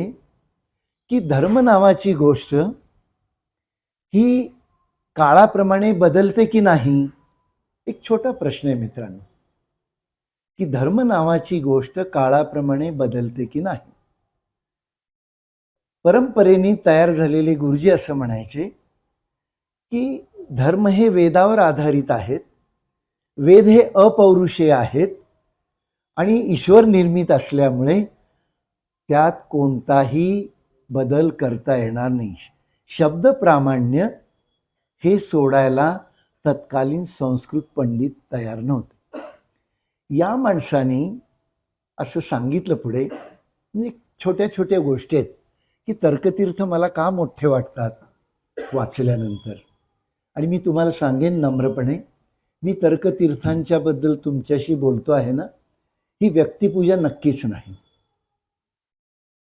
की धर्म नावाची गोष्ट ही काळाप्रमाणे बदलते की नाही. एक छोटा प्रश्न आहे मित्रांनो, की धर्म नावाची गोष्ट काळाप्रमाणे बदलते की नाही. परंपरेने तयार झालेले गुरुजी असं म्हणायचे की धर्म हे वेदावर आधारित आहेत, वेद हे अपौरुषेय आहेत आणि ईश्वर निर्मित असल्यामुळे त्यात कोणताही बदल करता येणार नाही. शब्द प्रामाण्य हे सोडायला तत्कालीन संस्कृत पंडित तयार नव्हते. या माणसाने असं सांगितलं पुढे, म्हणजे छोट्या छोट्या गोष्टी आहेत की तर्कतीर्थ मला का मोठे वाटतात वाचल्यानंतर. आणि मी तुम्हाला सांगेन नम्रपणे, मी तर्कतीर्थांच्या बद्दल तुमच्याशी बोलतो आहे ना, ही व्यक्तिपूजा नक्कीच नाही.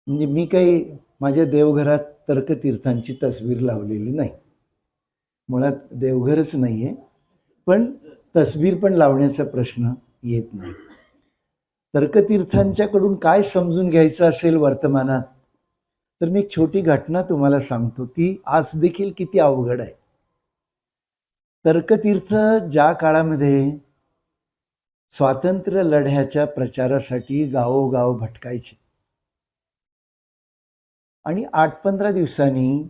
म्हणजे मी काही माझ्या देवघरात तर्कतीर्थांची तस्वीर लावलेली नाही. मुळात देवघरच नाही आहे, पण तस्वीर पण लावण्याचा प्रश्न येत नाही. तर्कतीर्थांच्याकडून काय समजून घ्यायचं असेल वर्तमानात, तर मी एक छोटी घटना तुम्हाला सांगतो, ती आज देखील किती अवघड आहे. तर्कतीर्थ ज्या काळामध्ये स्वातंत्र्य लढ्याच्या प्रचारासाठी गावोगाव भटकायचे आणि 8-15 दिवसांनी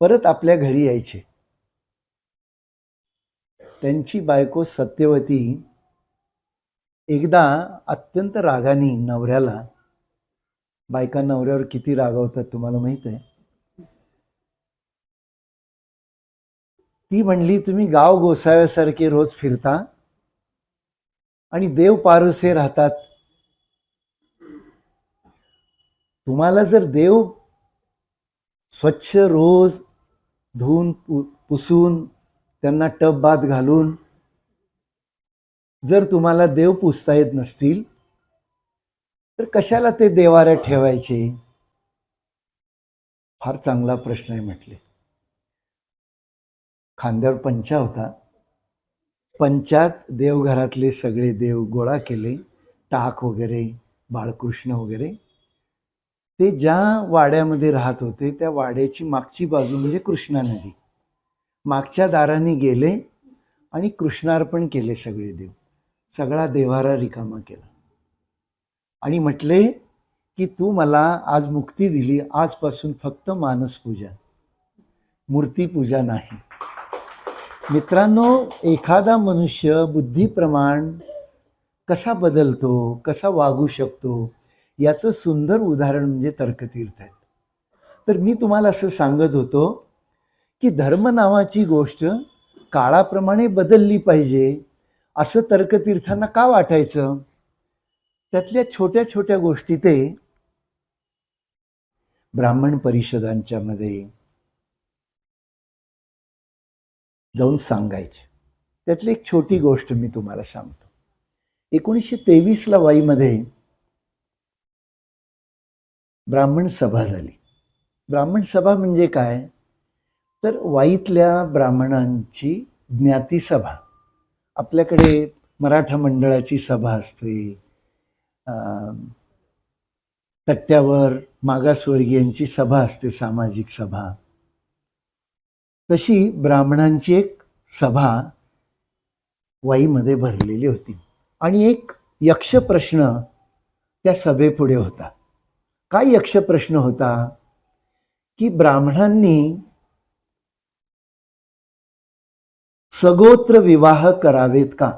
परत आपल्या घरी यायचे. त्यांची बायको सत्यवती एकदा अत्यंत रागाने नवऱ्याला, बायका नवऱ्यावर किती रागावतात तुम्हाला माहित आहे, ती म्हणली तुम्ही गाव गोसाव्यासारखे रोज फिरता आणि देव पारुसे राहतात. तुम्हाला जर देव स्वच्छ रोज धुवून पुसून त्यांना टब बाथ घालून जर तुम्हाला देव पुसता येत नसतील तर कशाला ते देवाऱ्यात ठेवायचे. फार चांगला प्रश्न आहे म्हटले. खांद्यावर पंचा होता. पंचात देवघरातले सगळे देव गोळा केले, टाक वगैरे, बाळकृष्ण वगैरे. ते ज्या वाड्यामध्ये राहत होते त्या वाड्याची मागची बाजू म्हणजे कृष्णा नदी. मागच्या दाराने गेले आणि कृष्णार्पण केले सगळे देव. सगळा देव्हारा रिकामा केला आणि म्हटले की तू मला आज मुक्ती दिली, आजपासून फक्त मानसपूजा, मूर्तीपूजा नाही. मित्रांनो, एखादा मनुष्य बुद्धीप्रमाण कसा बदलतो, कसा वागू शकतो याचं सुंदर उदाहरण म्हणजे तर्कतीर्थ आहेत. तर मी तुम्हाला असं सांगत होतो की धर्म नावाची गोष्ट काळाप्रमाणे बदलली पाहिजे असं तर्कतीर्थांना का वाटायचं. त्यातल्या छोट्या छोट्या गोष्टी ते ब्राह्मण परिषदांच्या मध्ये जाऊन सांगायचे. त्यातली एक छोटी गोष्ट मी तुम्हाला सांगतो. 1923ला वाईमध्ये ब्राह्मण सभा झाली. ब्राह्मण सभा म्हणजे काय, तर वाईतल्या ब्राह्मणांची ज्ञाती सभा. आपल्याकडे मराठा मंडळाची सभा असते, तट्ट्यावर मागासवर्गीयांची सभा असते, सामाजिक सभा. तशी ब्राह्मणांची एक सभा वाईमध्ये भरलेली होती आणि एक यक्ष प्रश्न त्या सभेपुढे होता. काय यक्ष प्रश्न होता की ब्राह्मणांनी सगोत्र विवाह करावेत का?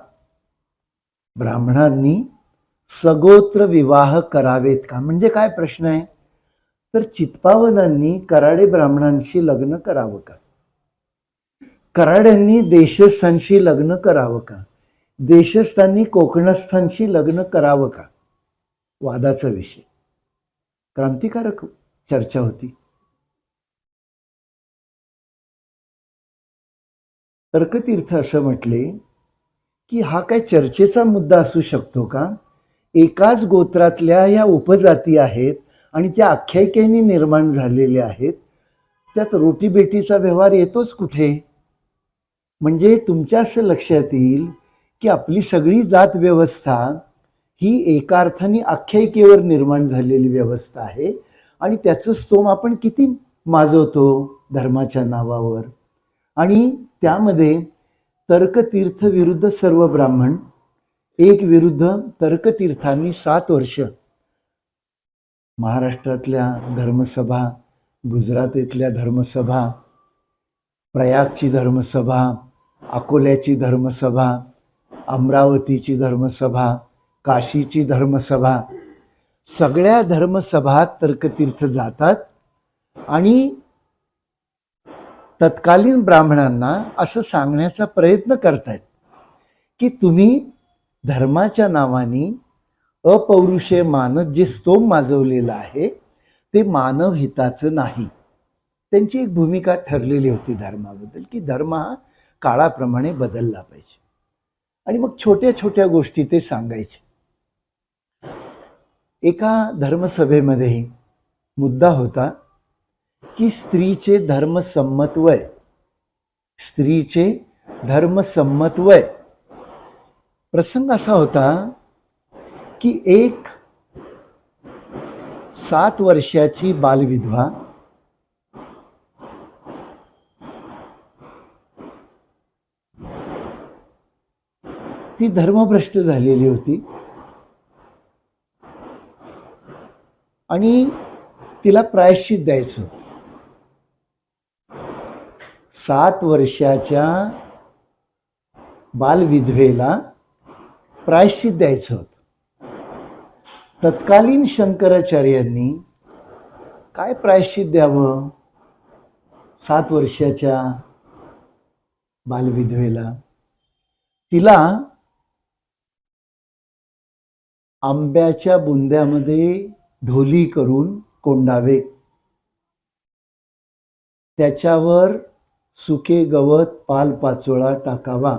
ब्राह्मणांनी सगोत्र विवाह करावेत का म्हणजे काय प्रश्न आहे, तर चित्पावनांनी कराडे ब्राह्मणांशी लग्न करावं का? कराड्यांनी देशस्थांशी लग्न करावं का? देशस्थांनी कोकणस्थांशी लग्न करावं का? वादाचा विषय, क्रांतिकारक चर्चा होती. तर्कतीर्थ असं म्हटले की हा काय चर्चेचा मुद्दा असू शकतो का? एकाच गोत्रातल्या या उपजाती आहेत आणि त्या आख्यायिकेने निर्माण झालेल्या आहेत, त्यात रोटीबेटीचा व्यवहार येतोच कुठे? म्हणजे तुमच्या असं लक्षात येईल की आपली सगळी जात व्यवस्था ही एका अर्थाने आख्यायिकेवर निर्माण झालेली व्यवस्था आहे आणि त्याचं स्तोम आपण किती माजवतो धर्माच्या नावावर. आणि त्यामध्ये तर्कतीर्थ विरुद्ध सर्व ब्राह्मण एक विरुद्ध तर्कतीर्थांनी 7 वर्ष महाराष्ट्रातल्या धर्मसभा, गुजरातेतल्या धर्मसभा, प्रयागची धर्मसभा, अकोल्याची धर्मसभा, अमरावतीची धर्मसभा, काशीची धर्मसभा, सगळ्या धर्मसभा तर्कतीर्थ जातात आणि तत्कालीन ब्राह्मणांना असं सांगण्याचा प्रयत्न करतायत की तुम्ही धर्माच्या नावाने अपौरुषे मानत जे स्तोम माजवलेलं आहे ते मानव हिताचं नाही. त्यांची एक भूमिका ठरलेली होती धर्माबद्दल की धर्म हा काळाप्रमाणे बदलला पाहिजे. आणि मग छोट्या छोट्या गोष्टी ते सांगायचे. एका धर्मसभेमध्ये मुद्दा होता की स्त्रीचे धर्मसंमत वय, स्त्रीचे धर्मसंमत वय. प्रसंग असा होता की एक 7 वर्षाची बालविधवा ती धर्मभ्रष्ट झालेली होती आणि तिला प्रायश्चित द्यायचं होतं. 7 वर्षाच्या बालविधवेला प्रायश्चित द्यायचं होतं. तत्कालीन शंकराचार्यांनी काय प्रायश्चित द्यावं 7 वर्षाच्या बालविधवेला? तिला आंब्याच्या बुंद्यामध्ये ढोली करून कोंडावे, त्याच्यावर सुके गवत पालपाचोळा टाकावा,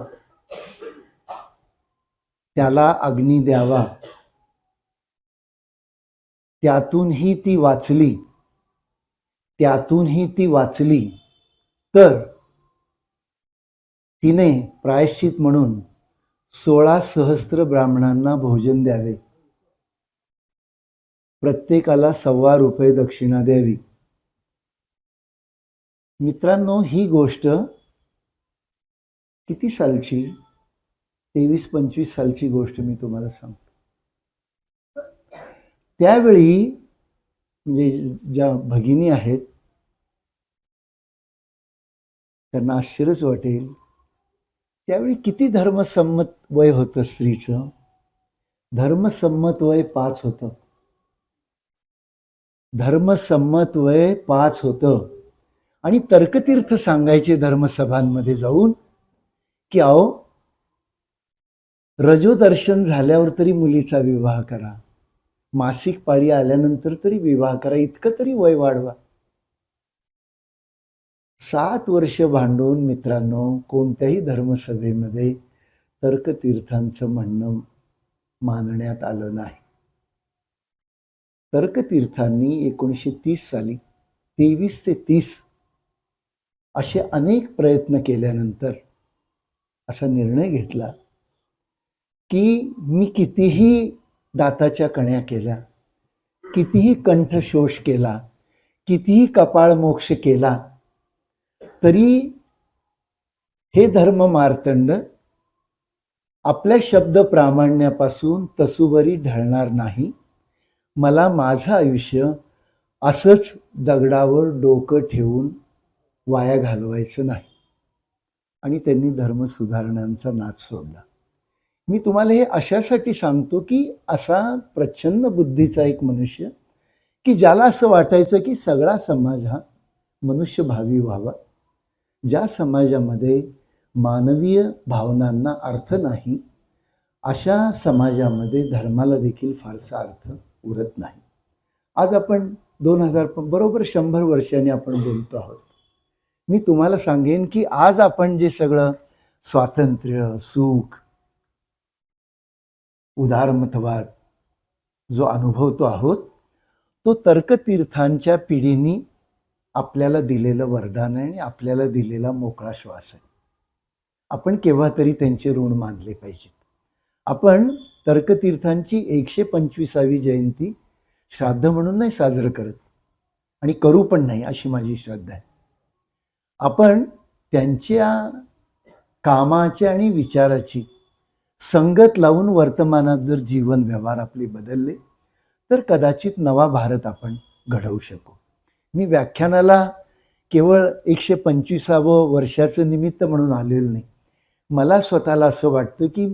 त्याला अग्नी द्यावा. त्यातूनही ती वाचली तर तिने प्रायश्चित म्हणून 16 सहस्त्र ब्राह्मणांना भोजन द्यावे, प्रत्येकाला ₹1.25 दक्षिणा द्यावी. मित्रांनो, ही गोष्ट किती सालची? 23-25 सालची गोष्ट मी तुम्हाला सांगतो. त्यावेळी म्हणजे ज्या भगिनी आहेत त्यांना आश्चर्यच वाटेल, त्यावेळी किती धर्मसंमत वय होतं स्त्रीचं? धर्मसंमत वय 5 होतं. धर्मसंमत वय 5 होतं. आणि तर्कतीर्थ सांगायचे धर्मसभांमध्ये जाऊन की अहो, रजोदर्शन झाल्यावर तरी मुलीचा विवाह करा. मासिक पाळी आल्यानंतर तरी विवाह करा, इतकं तरी वय वाढवा. 7 वर्ष भांडून मित्रांनो कोणत्याही धर्मसभेमध्ये तर्कतीर्थांचं म्हणणं मानण्यात आलं नाही. तर्कतीर्थांनी 1930 साली 23 ते 30 असे अनेक प्रयत्न केल्यानंतर असा निर्णय घेतला की मी कितीही दाताच्या कण्या केल्या, कितीही कंठशोष केला, कितीही कपाळ मोक्ष केला, तरी हे धर्म मार्तंड आपल्या शब्द प्रामाण्यापासून तसूभरी ढळणार नाही. मला माझं आयुष्य असंच दगडावर डोकं ठेवून वाया घालवायचं नाही. आणि त्यांनी धर्म सुधारणांचा नाद सोडला. मी तुम्हाला हे अशासाठी सांगतो की असा प्रचंड बुद्धीचा एक मनुष्य की ज्याला असं वाटायचं की सगळा समाज हा मनुष्यभावी व्हावा, ज्या समाजामध्ये मानवीय भावनांना अर्थ नाही अशा समाजामध्ये धर्माला देखील फारसा अर्थ उरत नाही. आज आपण 2000 बरोबर 100 वर्षांनी आपण बोलतो आहोत. मी तुम्हाला सांगेन की आज आपण जे सगळं स्वातंत्र्य, सुख, उदारमतवाद जो अनुभवतो आहोत तो तर्कतीर्थांच्या पिढीने आपल्याला दिलेलं वरदान आहे आणि आपल्याला दिलेला मोकळा श्वास आहे. आपण केव्हा तरी त्यांचे ऋण मानले पाहिजेत. आपण तर्कतीर्थांची 125वी जयंती श्राद्ध म्हणून नाही साजरं करत आणि करू पण नाही अशी माझी श्रद्धा आहे. आपण त्यांच्या कामाच्या आणि विचाराची संगत लावून वर्तमानात जर जीवन व्यवहार आपले बदलले तर कदाचित नवा भारत आपण घडवू शकू. मी व्याख्यानाला केवळ 125वं वर्षाचं निमित्त म्हणून आलेलं नाही. मला स्वतःला असं वाटतं की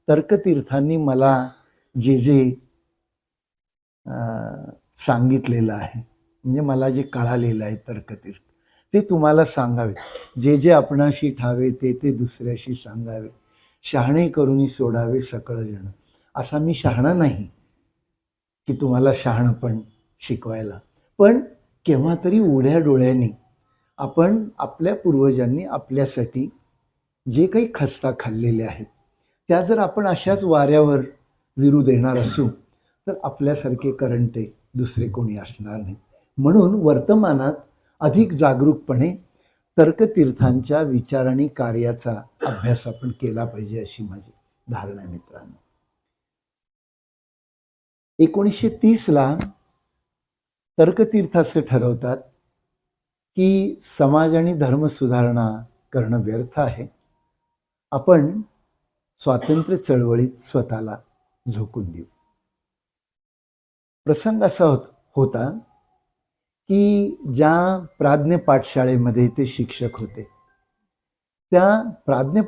तर्कतीर्थांनी मला जे जे सांगितलेलं आहे, म्हणजे मला जे कळालेलं आहे तर्कतीर्थ, ते तुम्हाला सांगावे. जे जे आपणाशी ठावे ते ते दुसऱ्याशी सांगावे. शहाणे करूनी सोडावे सकळ जण. असा मी शहाणा नाही की तुम्हाला शहाणपण शिकवायला, पण केव्हा तरी उघड्या डोळ्यांनी आपण आपल्या पूर्वजांनी आपल्यासाठी जे काही खस्ता खाल्लेले आहेत त्या जर आपण अशाच वाऱ्यावर विरू देणार असू तर आपल्यासारखे करंटे दुसरे कोणी असणार नाही. म्हणून वर्तमानात अधिक जागरूकपणे तर्कतीर्थांच्या विचार आणि कार्याचा अभ्यास आपण केला पाहिजे अशी माझी धारणा आहे. मित्रांनो, 1930ला तर्कतीर्थ असे ठरवतात की समाज आणि धर्म सुधारणा करणं व्यर्थ आहे. आपण स्वातंत्र्य चळवळीत स्वतःला झोकून देऊ. प्रसंग असा होता की ज्या प्राज्ञ पाठशाळेमध्ये ते शिक्षक होते त्या प्राज्ञ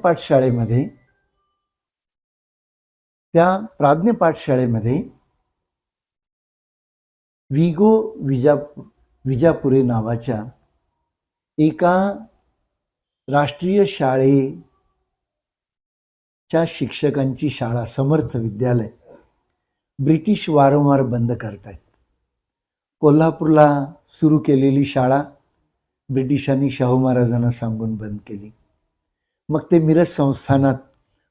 पाठशाळेमध्ये विगो विजापुरे नावाच्या एका राष्ट्रीय शाळेच्या शिक्षकांची शाळा, समर्थ विद्यालय, ब्रिटिश वारंवार बंद करतायत. कोल्हापूरला सुरू केलेली शाळा ब्रिटिशांनी शाहू महाराजांना सांगून बंद केली. मग ते मिरज संस्थानात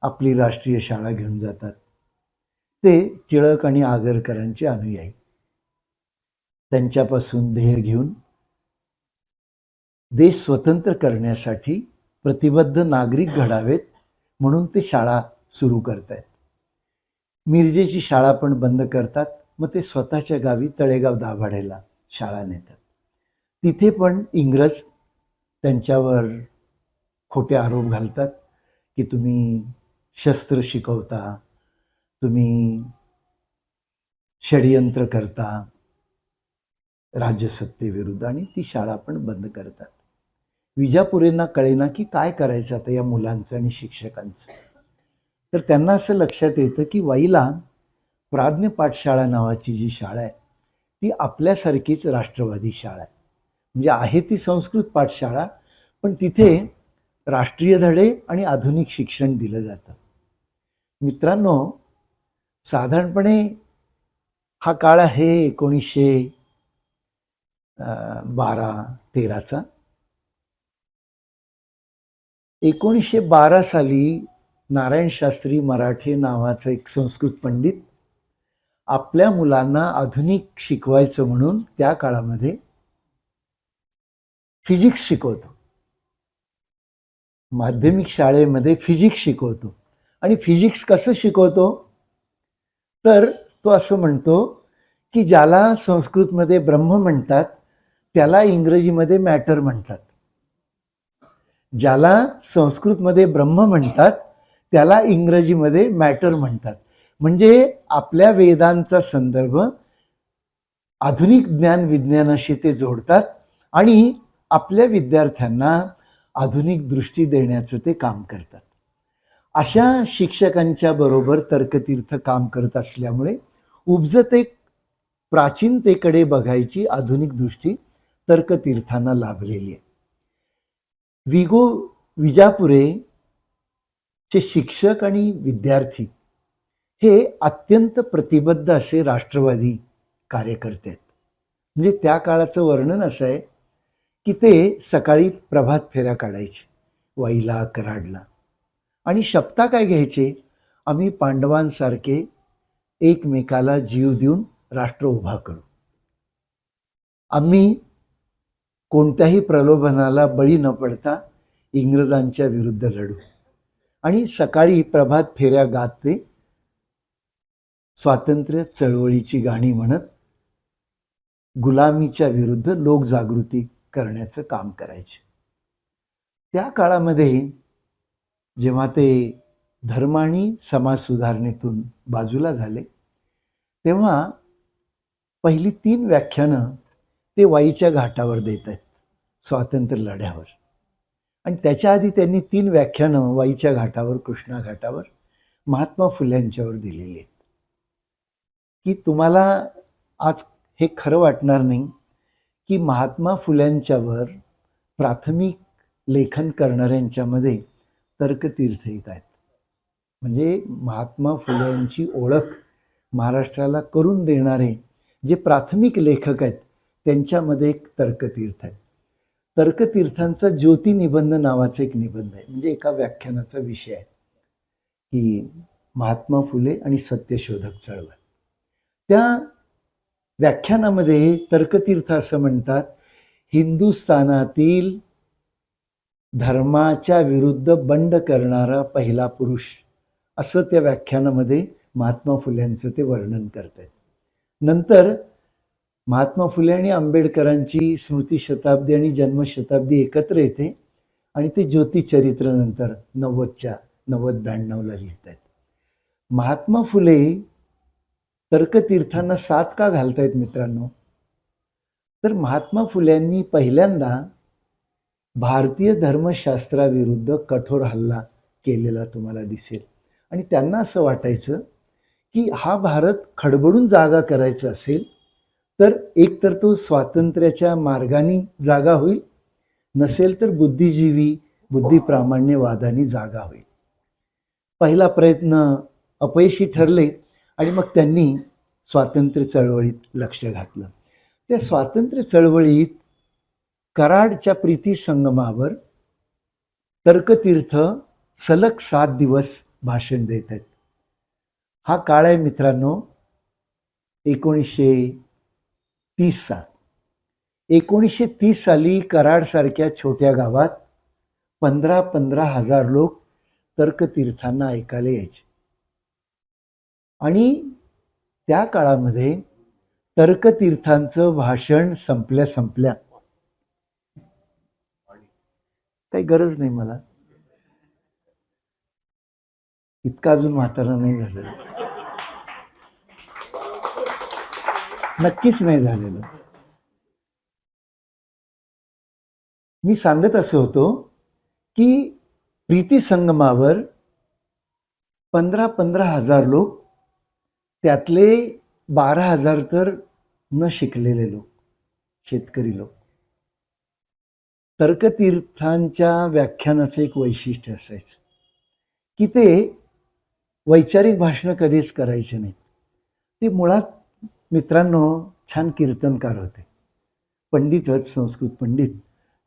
आपली राष्ट्रीय शाळा घेऊन जातात. ते टिळक आणि आगरकरांचे अनुयायी. त्यांच्यापासून ध्येय घेऊन देश स्वतंत्र करण्यासाठी प्रतिबद्ध नागरिक घडावेत म्हणून ते शाळा सुरू करतायत. मिरजेची शाळा पण बंद करतात. मग ते स्वतःच्या गावी तळेगाव दाभाडेला शाळा नेतात. तिथे पण इंग्रज त्यांच्यावर खोटे आरोप घालतात की तुम्ही शस्त्र शिकवता, तुम्ही षडयंत्र करता राज्यसत्तेविरुद्ध, आणि ती शाळा पण बंद करतात. विजापुरेंना कळेना की काय करायचं आता या मुलांचं आणि शिक्षकांचं. तर त्यांना असं लक्षात येतं की वाईला प्राज्ञ पाठशाळा नावाची जी शाळा आहे ती आपल्यासारखीच राष्ट्रवादी शाळा आहे. म्हणजे आहे ती संस्कृत पाठशाळा, पण तिथे राष्ट्रीय धडे आणि आधुनिक शिक्षण दिलं जातं. मित्रांनो, साधारणपणे हा काळ आहे 1912-13चा. 1912 साली नारायण शास्त्री मराठे नावाचा एक संस्कृत पंडित आपल्या मुलांना आधुनिक शिकवायचं म्हणून त्या काळामध्ये फिजिक्स शिकवतो. माध्यमिक शाळेमध्ये फिजिक्स शिकवतो. आणि फिजिक्स कसं शिकवतो, तर तो असं म्हणतो की ज्याला संस्कृतमध्ये ब्रह्म म्हणतात त्याला इंग्रजीमध्ये मॅटर म्हणतात. ज्याला संस्कृतमध्ये ब्रह्म म्हणतात त्याला इंग्रजीमध्ये मॅटर म्हणतात. म्हणजे आपल्या वेदांचा संदर्भ आधुनिक ज्ञान विज्ञानाशी ते जोडतात आणि आपल्या विद्यार्थ्यांना आधुनिक दृष्टी देण्याचं ते काम करतात. अशा शिक्षकांच्या बरोबर तर्कतीर्थ काम करत असल्यामुळे उपजते प्राचीनतेकडे बघायची आधुनिक दृष्टी तर्कतीर्थांना लाभलेली आहे. विजापुरे चे शिक्षक आणि विद्यार्थी हे अत्यंत प्रतिबद्ध असे राष्ट्रवादी कार्यकर्ते आहेत. म्हणजे त्या काळाचं वर्णन असं आहे की ते सकाळी प्रभात फेऱ्या काढायचे वाईला कराडला आणि शपथा काय घ्यायचे, आम्ही पांडवांसारखे एकमेकाला जीव देऊन राष्ट्र उभा करू, आम्ही कोणत्याही प्रलोभनाला बळी न पडता इंग्रजांच्या विरुद्ध लढू. आणि सकाळी प्रभात फेऱ्या गात ते स्वातंत्र्य चळवळीची गाणी म्हणत गुलामीच्या विरुद्ध लोकजागृती करण्याचं काम करायचे. त्या काळामध्ये जेव्हा ते धर्म आणि समाज सुधारणेतून बाजूला झाले तेव्हा पहिली 3 व्याख्यानं ते वाईच्या घाटावर देत आहेत स्वातंत्र्य लढ्यावर. आणि त्याच्या आधी त्यांनी 3 व्याख्यानं वाईच्या घाटावर, कृष्णा घाटावर महात्मा फुल्यांच्यावर दिलेली आहेत. की तुम्हाला आज हे खरं वाटणार नाही की महात्मा फुल्यांच्यावर प्राथमिक लेखन करणाऱ्यांच्यामध्ये तर्कतीर्थ एक आहेत. म्हणजे महात्मा फुल्यांची ओळख महाराष्ट्राला करून देणारे जे प्राथमिक लेखक आहेत त्यांच्यामध्ये एक तर्कतीर्थ आहे. तर्कतीर्थांचा ज्योतिनिबंध नावाचा एक निबंध आहे. म्हणजे एका व्याख्यानाचा विषय आहे की महात्मा फुले आणि सत्यशोधक चळवळ. त्या व्याख्यानामध्ये तर्कतीर्थ असं म्हणतात, हिंदुस्थानातील धर्माच्या विरुद्ध बंड करणारा पहिला पुरुष, असं त्या व्याख्यानामध्ये महात्मा फुल्यांचं ते वर्णन करतात. नंतर महात्मा फुले आणि आंबेडकरांची स्मृती शताब्दी आणि जन्मशताब्दी एकत्र येते आणि ते ज्योतिचरित्र नंतर 90-92ला लिहित आहेत. महात्मा फुले तर्कतीर्थांना साथ का घालतायत मित्रांनो, तर महात्मा फुल्यांनी पहिल्यांदा भारतीय धर्मशास्त्राविरुद्ध कठोर हल्ला केलेला तुम्हाला दिसेल. आणि त्यांना असं वाटायचं की हा भारत खडबडून जागा करायचा असेल तर एकतर तो स्वातंत्र्याच्या मार्गाने जागा होईल, नसेल तर बुद्धिजीवी बुद्धिप्रामाण्यवादाने जागा होईल. पहिला प्रयत्न अपयशी ठरले आणि मग त्यांनी स्वातंत्र्य चळवळीत लक्ष घातलं. त्या स्वातंत्र्य चळवळीत कराडच्या प्रीती संगमावर तर्कतीर्थ सलग 7 दिवस भाषण देत आहेत. हा काळ आहे मित्रांनो 1930चा. 1930 साली कराडसारख्या छोट्या गावात 15-15 हजार लोक तर्कतीर्थांना ऐकायला यायचे. आणि त्या काळामध्ये तर्कतीर्थांचं भाषण संपल्या काही गरज नाही, मला इतका अजून म्हातारा नाही झालेलं, नक्कीच नाही झालेलं. मी सांगत असं होतो की प्रीती संगमावर 15-15 हजार लोक, त्यातले 12,000 तर न शिकलेले लोक, शेतकरी लोक. तर्कतीर्थांच्या व्याख्यानाचं एक वैशिष्ट्य असायचं की ते वैचारिक भाषणं कधीच करायचे नाहीत. ते मुळात मित्रांनो, छान कीर्तनकार होते, पंडितच, संस्कृत पंडित,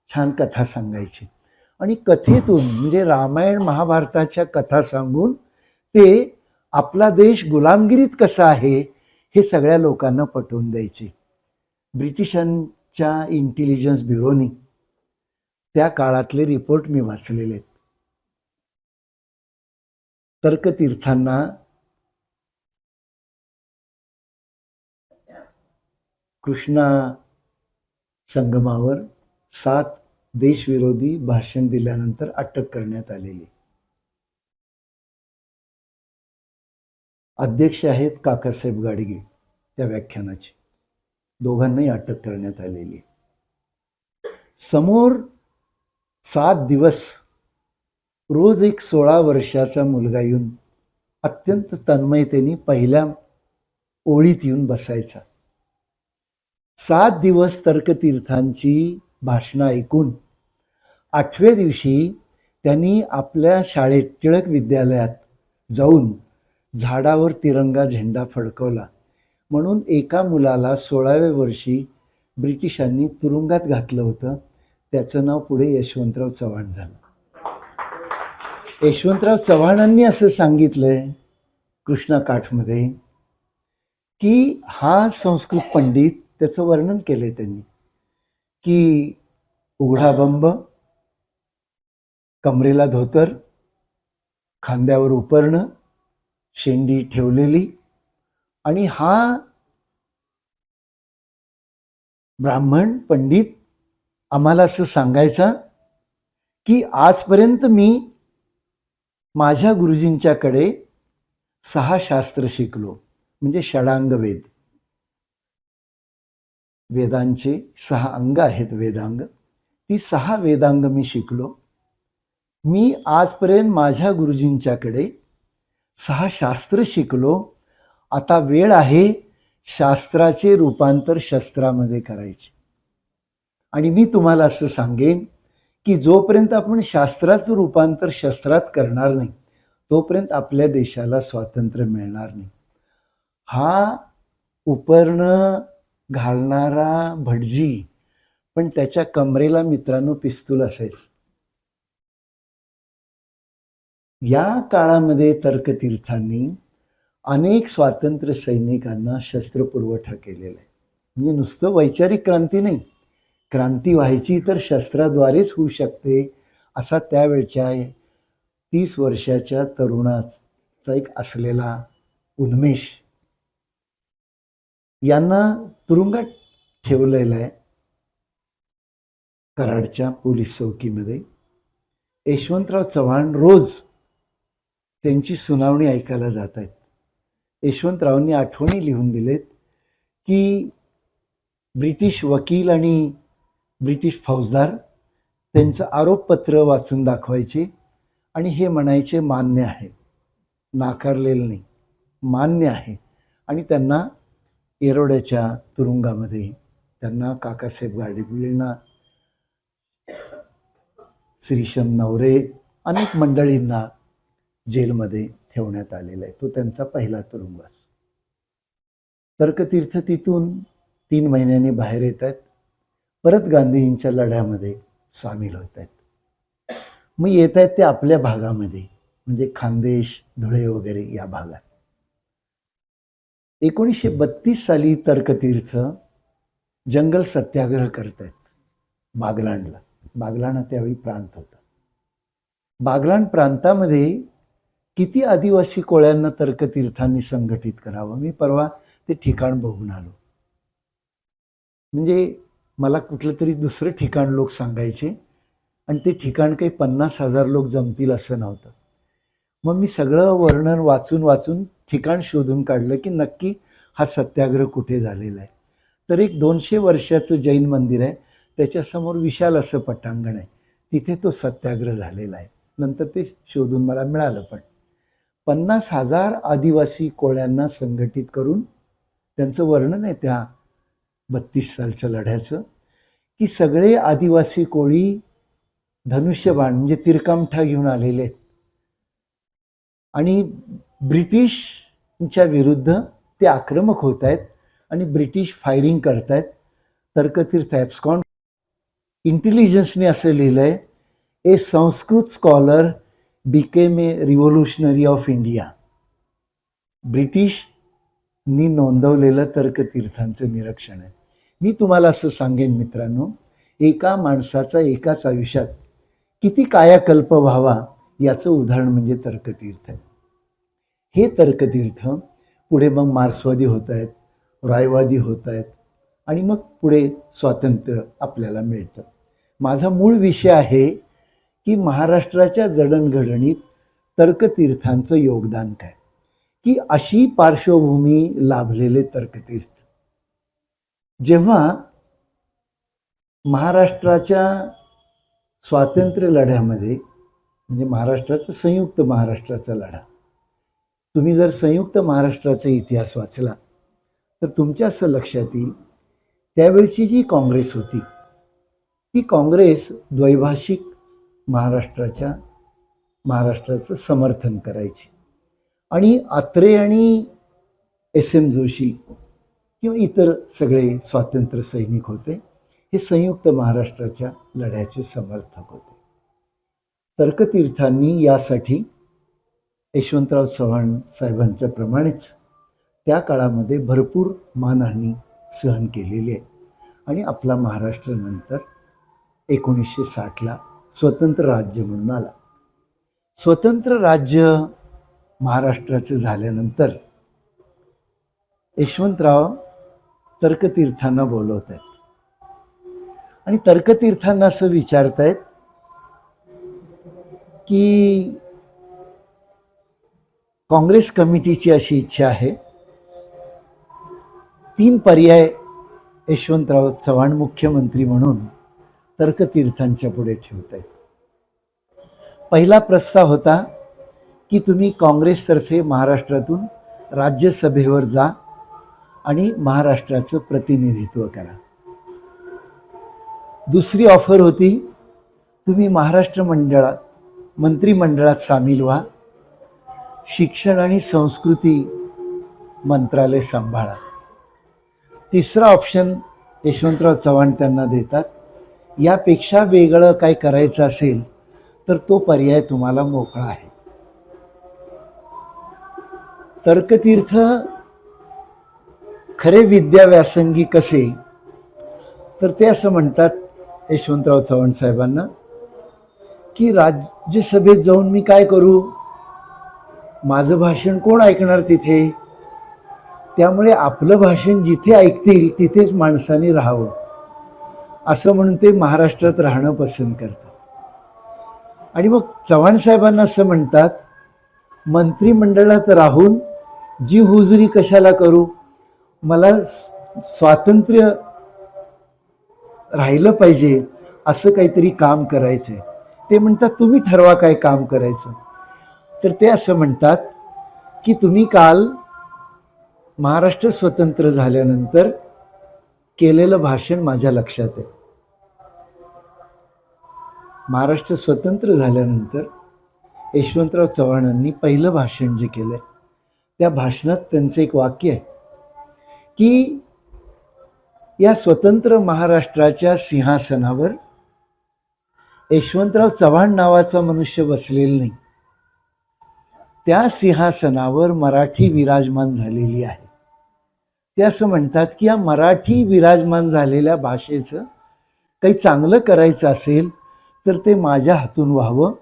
छान कथा सांगायचे. आणि कथेतून म्हणजे रामायण महाभारताच्या कथा सांगून ते आपला देश गुलामगिरीत कसा आहे हे सगळ्या लोकांना पटवून द्यायचे. ब्रिटिशांच्या इंटेलिजन्स ब्युरोनी त्या काळातले रिपोर्ट मी वाचलेले आहेत. तर्कतीर्थांना कृष्णा संगमावर 7 देशविरोधी भाषण दिल्यानंतर अटक करण्यात आलेली. अध्यक्ष आहेत काकासाहेब गाडगे त्या व्याख्यानाचे, दोघांनाही अटक करण्यात आलेली. समोर 7 दिवस रोज एक 16 वर्षाचा मुलगा येऊन अत्यंत तन्मयतेने पहिल्या ओळीत येऊन बसायचा. 7 दिवस तर्कतीर्थांची भाषणं ऐकून 8व्या दिवशी त्यांनी आपल्या शाळेत टिळक विद्यालयात जाऊन झाडावर तिरंगा झेंडा फडकवला. म्हणून एका मुलाला 16व्या वर्षी ब्रिटिशांनी तुरुंगात घातलं होतं. त्याचं नाव पुढे यशवंतराव चव्हाण झालं. यशवंतराव चव्हाणांनी असं सांगितलंय कृष्णा काठमध्ये की हा संस्कृत पंडित, त्याचं वर्णन केलंय त्यांनी की उघडा बंब, कमरेला धोतर, खांद्यावर उपरणं, शेंडी ठेवलेली, आणि हा ब्राह्मण पंडित आम्हाला असं सांगायचा की आजपर्यंत मी माझ्या गुरुजींच्याकडे 6 शास्त्र शिकलो, म्हणजे षडांग वेद, वेदांचे 6 अंग आहेत वेदांग, ती 6 वेदांग मी शिकलो. मी आजपर्यंत माझ्या गुरुजींच्याकडे 6 शास्त्र शिकलो. आता वेळ आहे शास्त्राचे रूपांतर शस्त्रामध्ये करायचे. आणि मी तुम्हाला असं सांगेन की जोपर्यंत आपण शास्त्राचं रूपांतर शस्त्रात करणार नाही तोपर्यंत आपल्या देशाला स्वातंत्र्य मिळणार नाही. हा उपरणं घालणारा भटजी, पण त्याच्या कमरेला मित्रांनो पिस्तूल असायचं. या काळामध्ये तर्कतीर्थांनी अनेक स्वातंत्र्य सैनिकांना शस्त्रपुरवठा केलेला आहे. म्हणजे नुसतं वैचारिक क्रांती नाही, क्रांती व्हायची तर शस्त्राद्वारेच होऊ शकते, असा त्यावेळच्या 30 वर्षाच्या तरुणाचा एक असलेला उन्मेष. यांना तुरुंगात ठेवलेलं आहे कराडच्या पोलीस चौकीमध्ये. यशवंतराव चव्हाण रोज त्यांची सुनावणी ऐकायला जात आहेत. यशवंतरावांनी आठवणी लिहून दिलेत की ब्रिटिश वकील आणि ब्रिटिश फौजदार त्यांचं आरोपपत्र वाचून दाखवायचे आणि हे म्हणायचे मान्य आहे, नाकारलेलं नाही, मान्य आहे. आणि त्यांना येरोड्याच्या तुरुंगामध्ये, त्यांना काकासाहेब गाडगेंना, श्रीशम नवरे, अनेक मंडळींना जेलमध्ये ठेवण्यात आलेला आहे. तो त्यांचा पहिला तुरुंगवास. तर्कतीर्थ तिथून 3 महिन्यांनी बाहेर येत आहेत, परत गांधींच्या लढ्यामध्ये सामील होत आहेत. मग येत आहेत ते आपल्या भागामध्ये, म्हणजे खानदेश, धुळे वगैरे या भागात. 1932 साली तर्कतीर्थ जंगल सत्याग्रह करत आहेत बागलाणला. बागलाण त्यावेळी प्रांत होता. बागलाण प्रांतामध्ये किती आदिवासी कोळ्यांना तर्कतीर्थांनी संघटित करावं. मी परवा ते ठिकाण बघून आलो. म्हणजे मला कुठलं तरी दुसरं ठिकाण लोक सांगायचे आणि ते ठिकाण काही 50,000 लोक जमतील असं नव्हतं. मग मी सगळं वर्णन वाचून ठिकाण शोधून काढलं की नक्की हा सत्याग्रह कुठे झालेला आहे. तर एक 200 वर्षाचं जैन मंदिर आहे, त्याच्यासमोर विशाल असं पटांगण आहे, तिथे तो सत्याग्रह झालेला आहे. नंतर ते शोधून मला मिळालं. पण 50,000 आदिवासी कोळ्यांना संघटित करून त्यांचं वर्णन आहे त्या 32 सालच्या लढ्याचं की सगळे आदिवासी कोळी धनुष्यबाण म्हणजे तिरकामठा घेऊन आलेले आहेत आणि ब्रिटिशच्या विरुद्ध ते आक्रमक होत आहेत. आणि ब्रिटिश फायरिंग करतायत. तर्कतीर्थ ॲब्स्कॉन. इंटेलिजन्सने असं लिहिलंय, a Sanskrit scholar became a revolutionary of India. ब्रिटिशनी नोंदवलेलं तर्कतीर्थांचं निरीक्षण आहे. मी तुम्हाला असं सांगेन मित्रांनो, एका माणसाचा एकाच आयुष्यात किती कायाकल्प व्हावा याचं उदाहरण म्हणजे तर्कतीर्थ आहे. हे तर्कतीर्थ पुढे मग मार्क्सवादी होत आहेत, रायवादी होत आहेत आणि मग पुढे स्वातंत्र्य आपल्याला मिळतं. माझा मूळ विषय आहे की महाराष्ट्राच्या जडणघडणीत तर्कतीर्थांचं योगदान काय, की अशी पार्श्वभूमी लाभलेले तर्कतीर्थ जेव्हा महाराष्ट्राच्या स्वातंत्र्य लढ्यामध्ये, म्हणजे महाराष्ट्राचा संयुक्त महाराष्ट्राचा लढा, तुम्ही जर संयुक्त महाराष्ट्राचा इतिहास वाचला तर तुमच्या असं लक्षात येईल, त्यावेळची जी काँग्रेस होती ती काँग्रेस द्वैभाषिक महाराष्ट्राचं समर्थन करायची आणि अत्रे आणि एस.एम. जोशी किंवा इतर सगळे स्वातंत्र्य सैनिक होते, हे संयुक्त महाराष्ट्राच्या लढ्याचे समर्थक होते. तर्कतीर्थांनी यासाठी यशवंतराव चव्हाण साहेबांच्या प्रमाणेच त्या काळामध्ये भरपूर मानहानी सहन केलेली आहे आणि आपला महाराष्ट्र नंतर 1960ला स्वतंत्र राज्य म्हणून आला. स्वतंत्र राज्य महाराष्ट्राचं झाल्यानंतर यशवंतराव तर्कतीर्थांना बोलवत आहेत आणि तर्कतीर्थांना असं विचारतायत की काँग्रेस कमिटीची अशी इच्छा आहे, 3 पर्याय यशवंतराव चव्हाण मुख्यमंत्री म्हणून तर्कतीर्थांच्या पुढे ठेवत आहेत. पहिला प्रस्ताव होता की तुम्ही काँग्रेसतर्फे महाराष्ट्रातून राज्यसभेवर जा आणि महाराष्ट्राचं प्रतिनिधित्व करा. दुसरी ऑफर होती, तुम्ही महाराष्ट्र मंत्रिमंडळात सामील व्हा, शिक्षण आणि संस्कृती मंत्रालय सांभाळा. तिसरा ऑप्शन यशवंतराव चव्हाण त्यांना देतात, यापेक्षा वेगळं काय करायचं असेल तर तो पर्याय तुम्हाला मोकळा आहे. तर्कतीर्थ खरे विद्याव्यासंगी कसे, तर ते असं म्हणतात यशवंतराव चव्हाण साहेबांना की राज्यसभेत जाऊन मी काय करू, माझं भाषण कोण ऐकणार तिथे, त्यामुळे आपलं भाषण जिथे ऐकतील तिथेच माणसांनी राहावं, असं म्हणून ते महाराष्ट्रात राहणं पसंत करतात. आणि मग चव्हाण साहेबांना असं म्हणतात, मंत्रिमंडळात राहून जी हुजुरी कशाला करू, मला स्वातंत्र्य राहिलं पाहिजे, असं काहीतरी काम करायचं आहे. ते म्हणतात तुम्ही ठरवा काय काम करायचं. तर ते असं म्हणतात की तुम्ही काल महाराष्ट्र स्वतंत्र झाल्यानंतर केलेलं भाषण माझ्या लक्षात आहे. महाराष्ट्र स्वतंत्र झाल्यानंतर यशवंतराव चव्हाणांनी पहिलं भाषण जे केलं त्या भाषणात त्यांचं एक वाक्य आहे की या स्वतंत्र महाराष्ट्राच्या सिंहासनावर यशवंतराव चव्हाण नावाचा मनुष्य बसलेला नाही, त्या सिंहासनावर मराठी विराजमान झालेली आहे. ते असं म्हणतात की या मराठी विराजमान झालेल्या भाषेचं काही चांगलं करायचं असेल तर ते माझ्या हातून व्हावं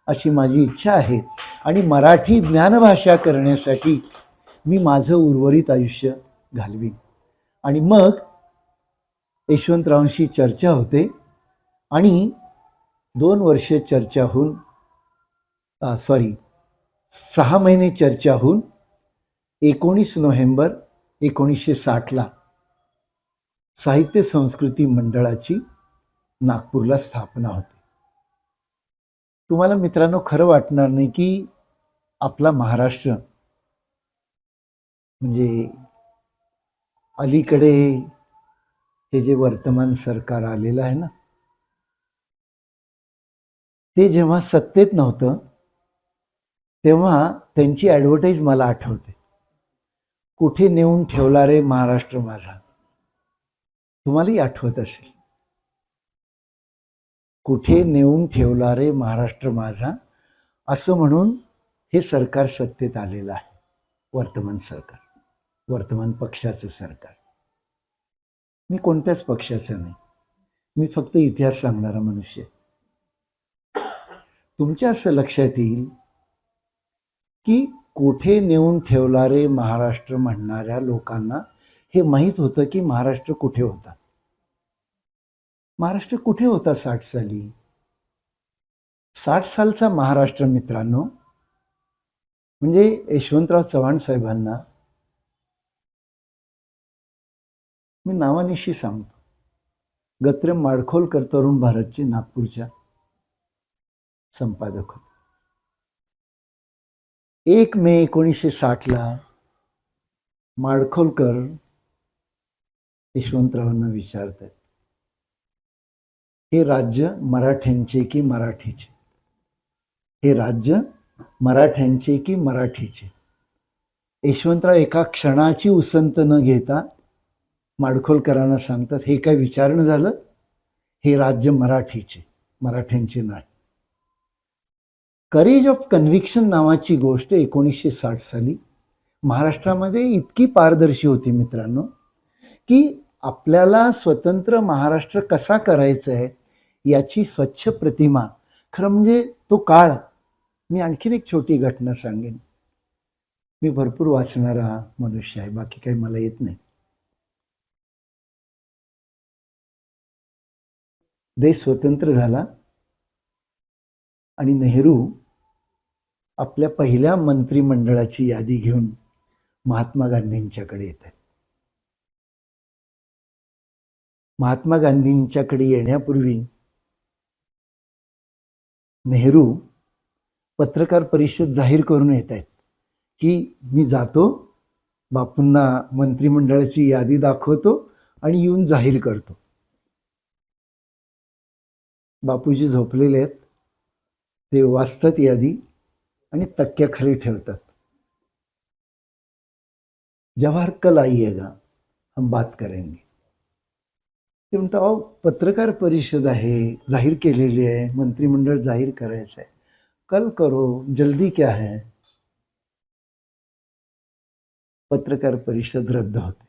अशी माझी इच्छा आहे आणि मराठी ज्ञानभाषा करण्यासाठी मी माझं उर्वरित आयुष्य घालवीन. आणि मग यशवंतरावांशी चर्चा होते आणि 2 वर्ष चर्चा होऊन 6 महिने चर्चा होऊन 19 नोव्हेंबर 1960ला साहित्य संस्कृती मंडळाची नागपूरला स्थापना होते. तुम्हाला मित्रांनो खरं वाटणार नाही की आपला महाराष्ट्र म्हणजे अलीकडे हे जे वर्तमान सरकार आलेलं आहे ना, ते जेव्हा सत्तेत नव्हतं तेव्हा त्यांची ॲडव्हर्टाईज मला आठवते. कुठे नेऊन ठेवला रे महाराष्ट्र माझा, तुम्हालाही आठवत असेल. कुठे नेऊन ठेवला रे महाराष्ट्र माझा, असं म्हणून हे सरकार सत्तेत आलेलं आहे. वर्तमान सरकार, वर्तमान पक्षाचं सरकार. मी कोणत्याच पक्षाचं नाही, मी फक्त इतिहास सांगणारा मनुष्य. तुमच्या असं लक्षात येईल की कुठे नेऊन ठेवला रे महाराष्ट्र म्हणणाऱ्या लोकांना हे माहीत होतं की महाराष्ट्र कुठे होता. महाराष्ट्र कुठे होता 60 साली? 60 सालचा महाराष्ट्र मित्रांनो, म्हणजे यशवंतराव चव्हाण साहेबांना मी नावानिशी सांगतो. गत्रम माडखोलकर तरुण भारतचे नागपूरच्या संपादक होते. 1 मे 1960ला माडखोलकर यशवंतरावांना विचारतात, हे राज्य मराठ्यांचे की मराठीचे? हे राज्य मराठ्यांचे की मराठीचे? यशवंतराव एका क्षणाची उसंत न घेता माडखोलकरांना सांगतात, हे काय विचारणं झालं? हे राज्य मराठीचे, मराठ्यांचे नाही. करेज ऑफ कन्व्हिक्शन नावाची गोष्ट 1960 साली महाराष्ट्रामध्ये इतकी पारदर्शी होती मित्रांनो, की आपल्याला स्वतंत्र महाराष्ट्र कसा करायचा आहे याची स्वच्छ प्रतिमा. खरं म्हणजे तो काळ. मी आणखीन एक छोटी घटना सांगेन. मी भरपूर वाचणारा मनुष्य आहे, बाकी काही मला येत नाही. देश स्वतंत्र झाला आणि नेहरू आपल्या पहिल्या मंत्रिमंडळाची यादी घेऊन महात्मा गांधींच्याकडे येत आहेत. महात्मा गांधींच्याकडे येण्यापूर्वी नेहरू पत्रकार परिषद जाहीर करून येत आहेत की मी जातो, बापूंना मंत्रिमंडळाची यादी दाखवतो आणि येऊन जाहीर करतो. बापूजी झोपलेले आहेत, ते वाचतात यादी आणि तक्क्याखाली ठेवतात. जवाहर कल आइएगा हम बात करेंगे. ते म्हणतात, अहो पत्रकार परिषद आहे, जाहीर केलेली आहे, मंत्रिमंडळ जाहीर करायचं आहे, कल करो, जल्दी क्या है. पत्रकार परिषद रद्द होते.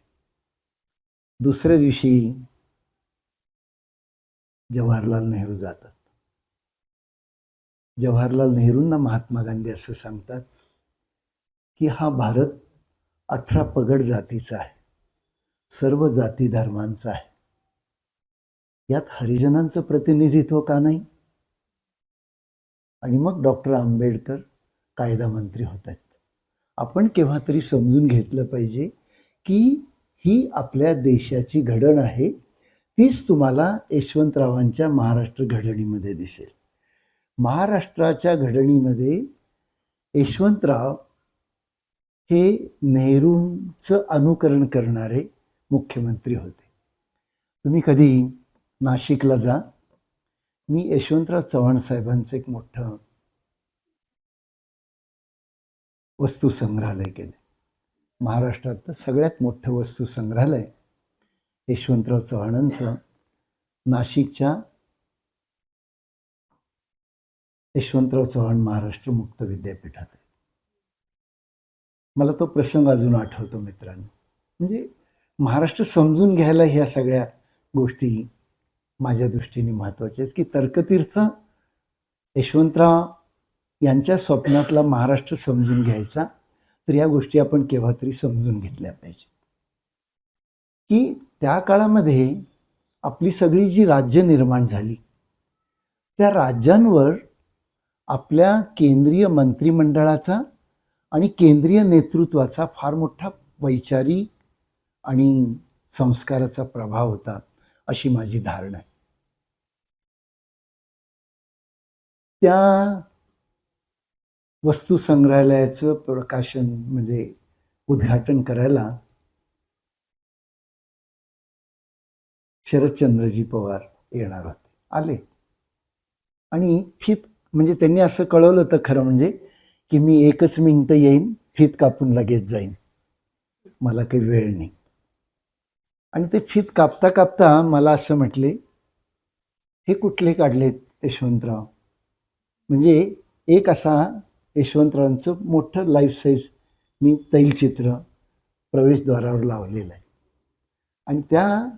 दुसऱ्या दिवशी जवाहरलाल नेहरू जातात. जवाहरलाल नेहरूंना महात्मा गांधी असं सांगतात की हा भारत 18 पगड जातीचा आहे, सर्व जाती धर्मांचा आहे, यात हरिजनांचं प्रतिनिधित्व का नाही? आणि मग डॉक्टर आंबेडकर कायदा मंत्री होत आहेत. आपण केव्हा तरी समजून घेतलं पाहिजे की ही आपल्या देशाची घडण आहे. तीच तुम्हाला यशवंतरावांच्या महाराष्ट्र घडणीमध्ये दिसेल. महाराष्ट्राच्या घडणीमध्ये यशवंतराव हे नेहरूंचं अनुकरण करणारे मुख्यमंत्री होते. तुम्ही कधी नाशिकला जा, मी यशवंतराव चव्हाण साहेबांचं एक मोठं वस्तू संग्रहालय केलं. महाराष्ट्रातलं सगळ्यात मोठं वस्तू संग्रहालय यशवंतराव चव्हाणांचं नाशिकच्या यशवंतराव चव्हाण महाराष्ट्र मुक्त विद्यापीठात आहे. मला तो प्रसंग अजून आठवतो मित्रांनो. म्हणजे महाराष्ट्र समजून घ्यायला ह्या सगळ्या गोष्टी माझ्या दृष्टीने महत्त्वाच्या आहेत. की तर्कतीर्थ यशवंतराव यांच्या स्वप्नातला महाराष्ट्र समजून घ्यायचा, तर या गोष्टी आपण केव्हा तरी समजून घेतल्या पाहिजे. की त्या काळामध्ये आपली सगळी जी राज्य निर्माण झाली, त्या राज्यांवर आपल्या केंद्रीय मंत्रिमंडळाचा आणि केंद्रीय नेतृत्वाचा फार मोठा वैचारिक आणि संस्काराचा प्रभाव होता, अशी माझी धारणा आहे. त्या वस्तू संग्रहालयाचं प्रकाशन म्हणजे उद्घाटन करायला शरदचंद्रजी पवार येणार होते. आले आणि फीत म्हणजे त्यांनी असं कळवलं तर खरं म्हणजे की मी 1 मिनिट येईन, फीत कापून लगेच जाईन. मला काही वेळ नाही. आणि ते फीत कापता कापता मला असं म्हटले, हे कुठले काढलेत यशवंतराव? म्हणजे एक असा यशवंतरावांचं मोठं लाईफ साईज मी तैलचित्र प्रवेशद्वारावर लावलेलं आहे. आणि त्या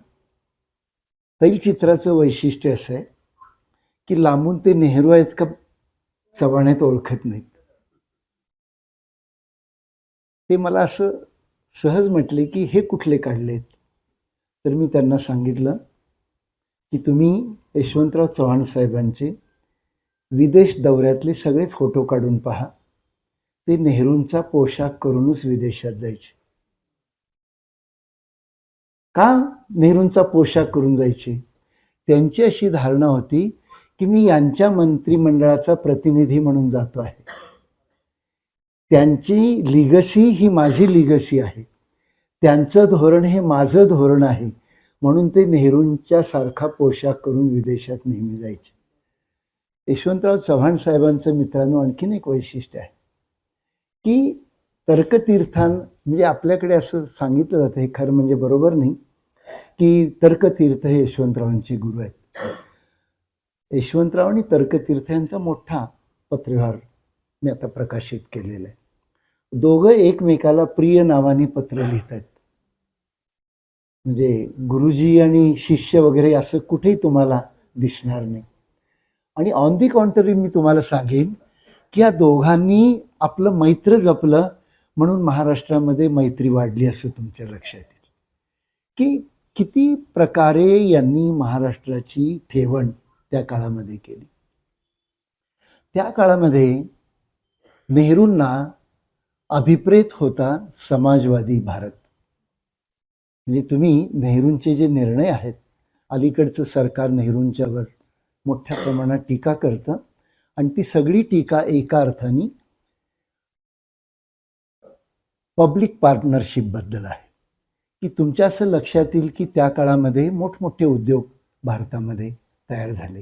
तैलचित्राचं वैशिष्ट्य असं आहे की लांबून ते नेहरू आहेत का चव्हाण आहेत ओळखत नाहीत. ते मला असं सहज म्हटले की हे कुठले काढलेत? तर मी त्यांना सांगितलं की तुम्ही यशवंतराव चव्हाण साहेबांचे विदेश दौऱ्यातले सगळे फोटो काढून पहा. ते नेहरूंचा पोशाख करूनच विदेशात जायचे. का नेहरूंचा पोशाख करून जायचे? त्यांची अशी धारणा होती की मी यांच्या मंत्रिमंडळाचा प्रतिनिधी म्हणून जातो आहे. त्यांची लिगसी ही माझी लिगसी आहे. त्यांचं धोरण हे माझं धोरण आहे. म्हणून ते नेहरूंच्या सारखा पोशाख करून विदेशात नेहमी जायचे. यशवंतराव चव्हाण साहेबांचं मित्रांनो आणखीन एक वैशिष्ट्य आहे की तर्कतीर्थान म्हणजे आपल्याकडे असं सांगितलं जातं, हे खरं म्हणजे बरोबर नाही, की तर्कतीर्थ हे यशवंतरावांचे गुरु आहेत. यशवंतराव आणि तर्कतीर्थ यांचा मोठा पत्रव्यवहार मी आता प्रकाशित केलेला आहे. दोघं एकमेकाला प्रिय नावाने पत्र लिहित आहेत. म्हणजे गुरुजी आणि शिष्य वगैरे असं कुठेही तुम्हाला दिसणार नाही. आणि ऑन दी कॉन्ट्ररी मी तुम्हाला सांगेन की या दोघांनी आपलं मैत्र जपलं म्हणून महाराष्ट्रामध्ये मैत्री वाढली असं तुमच्या लक्षात येईल. की किती प्रकारे यांनी महाराष्ट्राची ठेवण त्या काळामध्ये केली. त्या काळामध्ये नेहरूंना अभिप्रेत होता समाजवादी भारत. म्हणजे तुम्ही नेहरूंचे जे निर्णय आहेत, अलीकडचं सरकार नेहरूंच्यावर मोठ्या प्रमाणात टीका करतं आणि ती सगळी टीका एका अर्थाने पब्लिक पार्टनरशिपबद्दल आहे. की तुमच्या असं लक्षात येईल की त्या काळामध्ये मोठमोठे उद्योग भारतामध्ये तयार झाले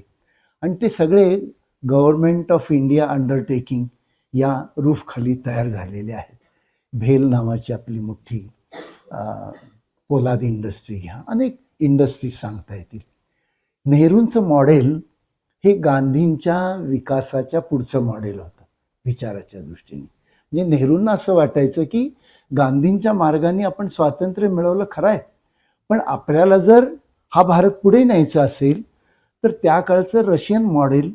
आणि ते सगळे गव्हर्नमेंट ऑफ इंडिया अंडरटेकिंग या रूफखाली तयार झालेले आहेत. भेल नावाची आपली मोठी पोलाद इंडस्ट्री घ्या, अनेक इंडस्ट्रीज सांगता येतील. नेहरूंचं मॉडेल हे गांधींच्या विकासाच्या पुढचं मॉडेल होतं विचाराच्या दृष्टीने. म्हणजे नेहरूंना असं वाटायचं की गांधींच्या मार्गाने आपण स्वातंत्र्य मिळवलं खरं आहे, पण आपल्याला जर हा भारत पुढे न्यायचा असेल तर त्या काळचं रशियन मॉडेल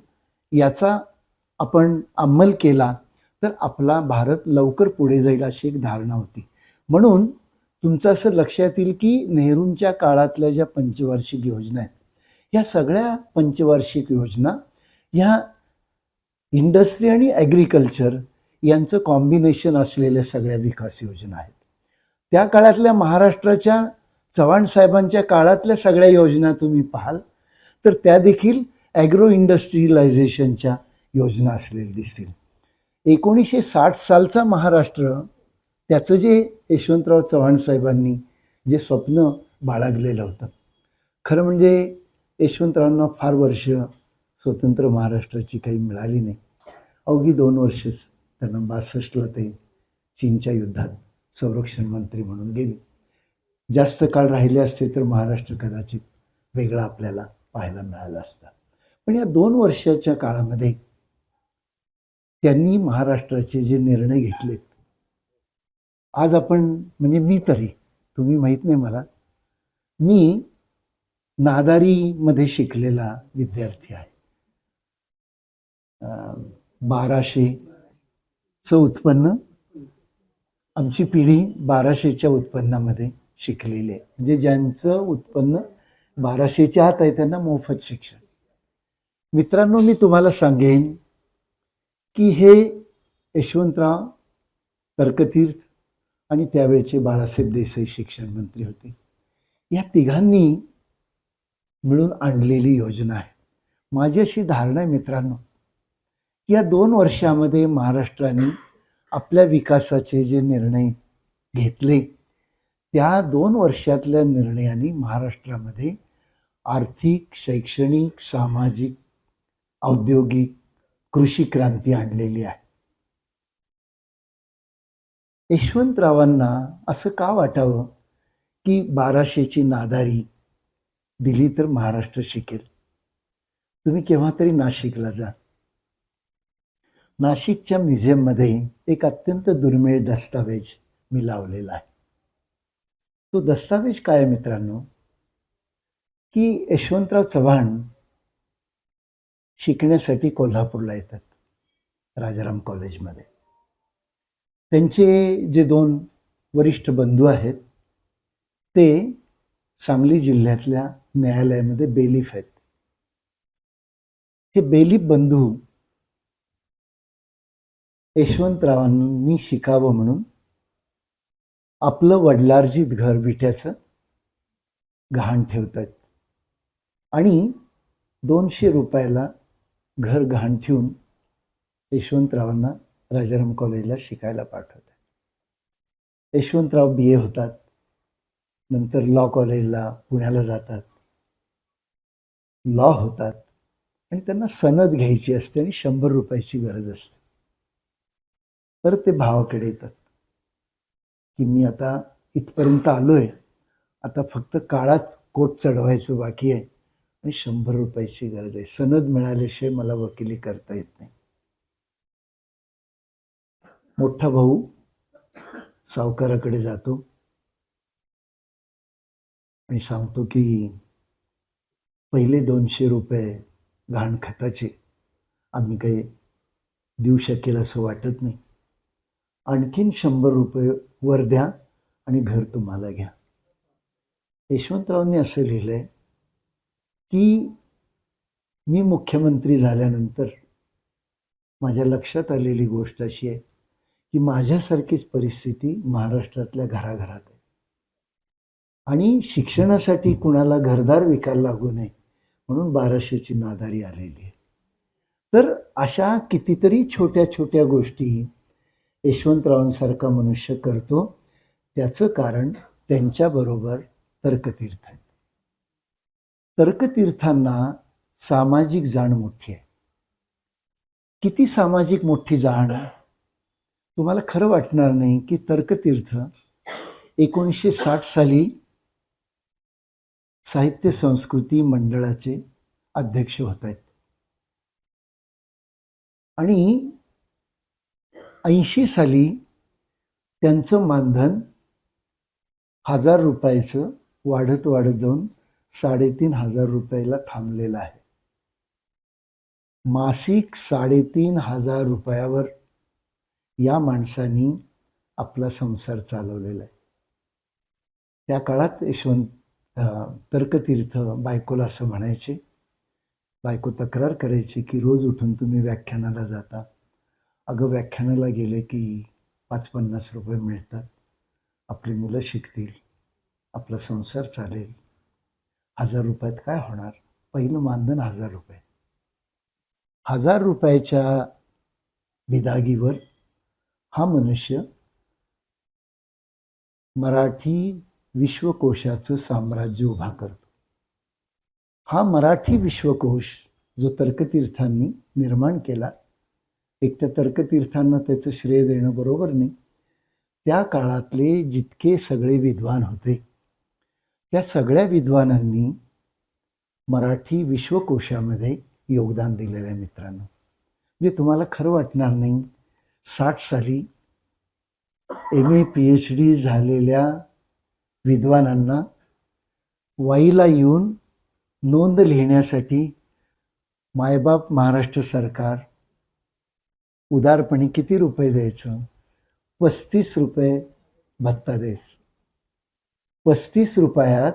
याचा आपण अंमल केला तर आपला भारत लवकर पुढे जाईल अशी एक धारणा होती. म्हणून तुमचं असं लक्षात येईल की नेहरूंच्या काळातल्या ज्या पंचवार्षिक योजना आहेत, ह्या सगळ्या पंचवार्षिक योजना ह्या इंडस्ट्री आणि ॲग्रिकल्चर यांचं कॉम्बिनेशन असलेल्या सगळ्या विकास योजना आहेत. त्या काळातल्या महाराष्ट्राच्या चव्हाण साहेबांच्या काळातल्या सगळ्या योजना तुम्ही पाहाल तर त्या देखील ॲग्रो इंडस्ट्रियलायझेशनच्या योजना असलेल्या दिसतील. 1960 सालचा महाराष्ट्र, त्याचं जे यशवंतराव चव्हाण साहेबांनी जे स्वप्न बाळगलेलं होतं, खरं म्हणजे यशवंतरावांना फार वर्ष स्वतंत्र महाराष्ट्राची काही मिळाली नाही. अवघी 2 वर्षच त्यांना 62ला ते चीनच्या युद्धात संरक्षण मंत्री म्हणून गेले. जास्त काळ राहिले असते तर महाराष्ट्र कदाचित वेगळा आपल्याला पाहायला मिळाला असता. पण या 2 वर्षाच्या काळामध्ये त्यांनी महाराष्ट्राचे जे निर्णय घेतलेत, आज आपण म्हणजे मी तरी, तुम्ही माहीत नाही मला, मी नादारीमध्ये शिकलेला विद्यार्थी आहे. 1200चं उत्पन्न, आमची पिढी 1200च्या उत्पन्नामध्ये शिकलेली आहे. म्हणजे ज्यांचं उत्पन्न 1200च्या आत आहे त्यांना मोफत शिक्षण. मित्रांनो, मी तुम्हाला सांगेन की हे यशवंतराव, तर्कतीर्थ आणि त्यावेळचे बाळासाहेब देसाई शिक्षण मंत्री होते. या तिघांनी मिळून आणलेली योजना आहे. माझी अशी धारणा आहे मित्रांनो, या 2 वर्षामध्ये महाराष्ट्राने आपल्या विकासाचे जे निर्णय घेतले, त्या 2 वर्षातल्या निर्णयांनी महाराष्ट्रामध्ये आर्थिक, शैक्षणिक, सामाजिक, औद्योगिक, कृषी क्रांती आणलेली आहे. यशवंतरावांना असं का वाटावं की 1200ची नादारी दिली तर महाराष्ट्र शिकेल? तुम्ही केव्हा तरी नाशिकला जा. नाशिकच्या म्युझियममध्ये एक अत्यंत दुर्मिळ दस्तावेज मी लावलेला आहे. तो दस्तावेज काय आहे मित्रांनो, की यशवंतराव चव्हाण शिकण्यासाठी कोल्हापूरला येतात राजाराम कॉलेजमध्ये. त्यांचे जे 2 वरिष्ठ बंधू आहेत ते सांगली जिल्ह्यातल्या न्यायालयामध्ये बेलीफ आहेत. हे बेलीफ बंधू यशवंतरावांनी शिकावं म्हणून आपलं वडिलार्जित घर विट्याचं गहाण ठेवतात आणि 200 रुपयाला घर गहाण ठेवून यशवंतरावांना राजाराम कॉलेजला शिकायला पाठवतात. यशवंतराव BA होतात, नंतर लॉ कॉलेजला पुण्याला जातात, लॉ होतात आणि त्यांना सनद घ्यायची असते आणि 100 रुपयाची गरज असते. तर ते भावाकडे येतात की मी आता इथपर्यंत आलोय, आता फक्त काळात कोट चढवायचं बाकी आहे आणि 100 रुपयाची गरज आहे. सनद मिळाल्याशिवाय मला वकिली करता येत नाही. मोठा भाऊ सावकाराकडे जातो आणि सांगतो की पहिले 200 रुपये गहाण खताचे आम्ही काही देऊ शकेल असं वाटत नाही, आणखीन 100 रुपये वर द्या आणि घर तुम्हाला घ्या. यशवंतरावांनी असं लिहिलंय की मी मुख्यमंत्री झाल्यानंतर माझ्या लक्षात आलेली गोष्ट अशी आहे की माझ्यासारखीच परिस्थिती महाराष्ट्रातल्या घराघरात आहे आणि शिक्षणासाठी कुणाला घरदार विकायला लागू नये म्हणून 1200ची नादारी आलेली आहे. तर अशा कितीतरी छोट्या छोट्या गोष्टी यशवंतरावांसारखा मनुष्य करतो. त्याचं कारण त्यांच्याबरोबर तर्कतीर्थ आहेत. तर्कतीर्थांना सामाजिक जाण मोठी आहे. किती सामाजिक मोठी जाण? तुम्हाला खरं वाटणार नाही की तर्कतीर्थ 1960 साली साहित्य संस्कृती मंडळाचे अध्यक्ष होत आहेत आणि 80 साली त्यांचं मानधन 1000 रुपयाचं वाढत वाढत जाऊन 3500 रुपयाला थांबलेलं आहे. मासिक 3500 रुपयावर या माणसांनी आपला संसार चालवलेला आहे. त्या काळात तर्कतीर्थ बायकोला असं म्हणायचे, बायको तक्रार करायची की रोज उठून तुम्ही व्याख्यानाला जाता, अगं व्याख्यानाला गेले की 5-50 रुपये मिळतात, आपली मुलं शिकतील, आपला संसार चालेल, 1000 रुपयात काय होणार? पहिलं मानधन 1000 रुपये. 1000 रुपयाच्या बिदागीवर हा मनुष्य मराठी विश्वकोशाचं साम्राज्य उभा करतो. हा मराठी विश्वकोश जो तर्कतीर्थांनी निर्माण केला, एकट्या तर्कतीर्थांना त्याचं श्रेय देणं बरोबर नाही. त्या काळातले जितके सगळे विद्वान होते त्या सगळ्या विद्वानांनी मराठी विश्वकोशामध्ये योगदान दिलेलं आहे मित्रांनो. म्हणजे तुम्हाला खरं वाटणार नाही, 60 साली MA PhD झालेल्या विद्वानांना वाईला येऊन नोंद लिहिण्यासाठी मायबाप महाराष्ट्र सरकार उदारपणे किती रुपये द्यायचं? 35 रुपये भत्ता द्यायचं. 35 रुपयात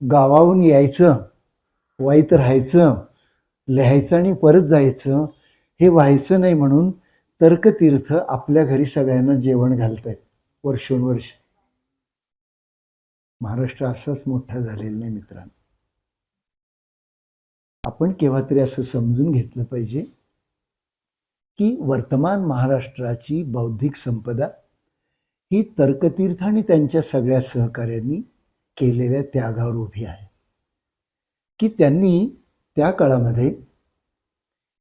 गावाहून यायचं, वाईत राहायचं, लिहायचं आणि परत जायचं. हे व्हायचं नाही म्हणून तर्कतीर्थ आपल्या घरी सगळ्यांना जेवण घालत आहेत वर्षोनवर्ष. महाराष्ट्र असाच मोठा झालेला नाही मित्रांनो. आपण केव्हा तरी असं समजून घेतलं पाहिजे की वर्तमान महाराष्ट्राची बौद्धिक संपदा ही तर्कतीर्थ आणि त्यांच्या सगळ्या सहकार्यांनी केलेल्या त्यागावर उभी आहे. की त्यांनी त्या काळामध्ये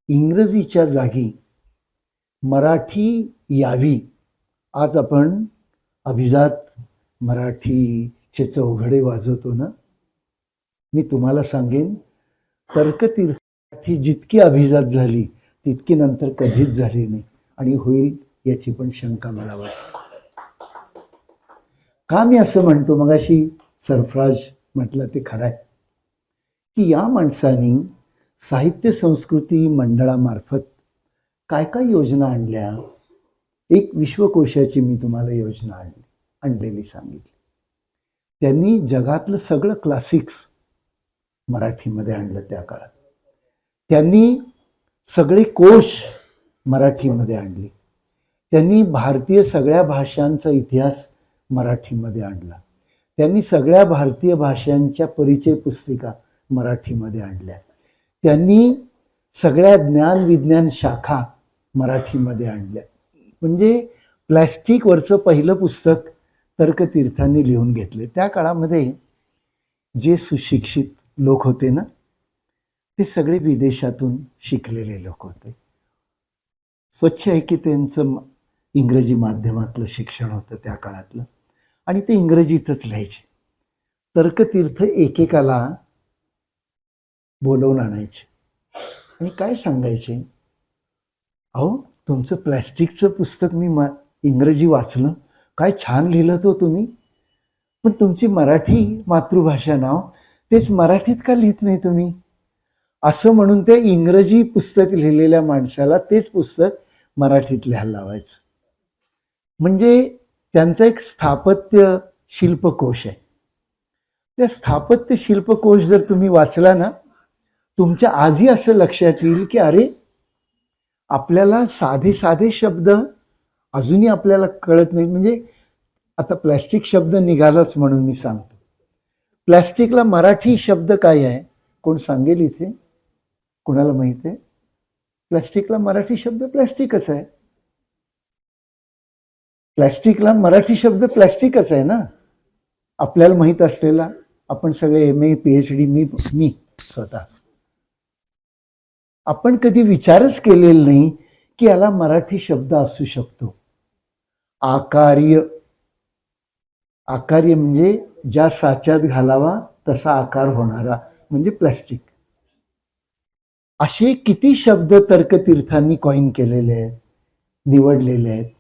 इंग्रजीच्या जागी मराठी यावी. आज आपण अभिजात मराठीचे चौघडे वाजवतो ना, मी तुम्हाला सांगेन तर्कतीर्थी जितकी अभिजात झाली तितकी नंतर कधीच झाली नाही आणि होईल याची पण शंका मला वाटते. का मी असं म्हणतो, मगाशी सरफराज म्हटलं ते खरं आहे की या माणसांनी साहित्य संस्कृती मंडळामार्फत काय काय योजना आणल्या. एक विश्वकोशाची मी तुम्हाला योजना आणलेली सांगितली. त्यांनी जगातलं सगळं क्लासिक्स मराठीमध्ये आणलं त्या काळात. त्यांनी सगळे कोश मराठीमध्ये आणले. त्यांनी भारतीय सगळ्या भाषांचा इतिहास मराठीमध्ये आणला. त्यांनी सगळ्या भारतीय भाषांच्या परिचय पुस्तिका मराठीमध्ये आणल्या. त्यांनी सगळ्या ज्ञान विज्ञान शाखा मराठीमध्ये आणल्या. म्हणजे प्लॅस्टिकवरचं पहिलं पुस्तक तर्कतीर्थांनी लिहून घेतले. त्या काळामध्ये जे सुशिक्षित लोक होते ना, ते सगळे विदेशातून शिकलेले लोक होते. स्वच्छ आहे की त्यांचं इंग्रजी माध्यमातलं शिक्षण होतं त्या काळातलं, आणि ते इंग्रजीतच लिहायचे. तर्कतीर्थ एकेकाला बोलवून आणायचे आणि काय सांगायचे, अहो तुमचं प्लॅस्टिकचं पुस्तक मी इंग्रजी वाचलं, काय छान लिहिलं तो तुम्ही, पण तुमची मराठी मातृभाषा नाव तेच मराठीत का लिहित नाही तुम्ही, असं म्हणून ते इंग्रजी पुस्तक लिहिलेल्या माणसाला तेच पुस्तक मराठीत लिहायला लावायचं. म्हणजे त्यांचा एक स्थापत्य शिल्पकोश आहे. त्या स्थापत्य शिल्पकोश जर तुम्ही वाचला ना, तुमच्या आजही असं लक्षात येईल की अरे आपल्याला साधे साधे शब्द अजूनही आपल्याला कळत नाहीत. म्हणजे आता प्लॅस्टिक शब्द निघालाच म्हणून मी सांगतो, प्लॅस्टिकला मराठी शब्द काय आहे, कोण सांगेल इथे, कोणाला माहिती आहे? प्लॅस्टिकला मराठी शब्द प्लॅस्टिकच आहे. प्लॅस्टिकला मराठी शब्द प्लॅस्टिकच आहे ना, आपल्याला माहीत असलेला. आपण सगळे MA PhD, मी स्वतः, आपण कधी विचारच केलेला नाही की याला मराठी शब्द असू शकतो. आकार्य, आकार्य म्हणजे ज्या साच्यात घालावा तसा आकार होणारा म्हणजे प्लॅस्टिक. असे किती शब्द तर्कतीर्थांनी कॉइन केलेले आहेत, निवडलेले आहेत.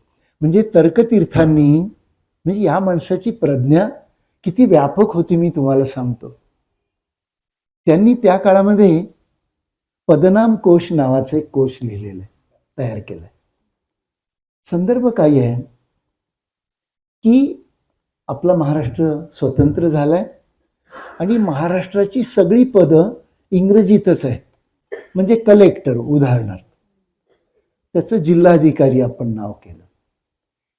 म्हणजे तर्कतीर्थांनी, म्हणजे या माणसाची प्रज्ञा किती व्यापक होती मी तुम्हाला सांगतो. त्यांनी त्या काळामध्ये पदनाम कोश नावाचे एक कोश लिहिलेला आहे, तयार केलाय. संदर्भ काय आहे की आपला महाराष्ट्र स्वतंत्र झालाय आणि महाराष्ट्राची सगळी पदं इंग्रजीतच आहेत. म्हणजे कलेक्टर उदाहरणार्थ, त्याचं जिल्हाधिकारी आपण नाव केलं.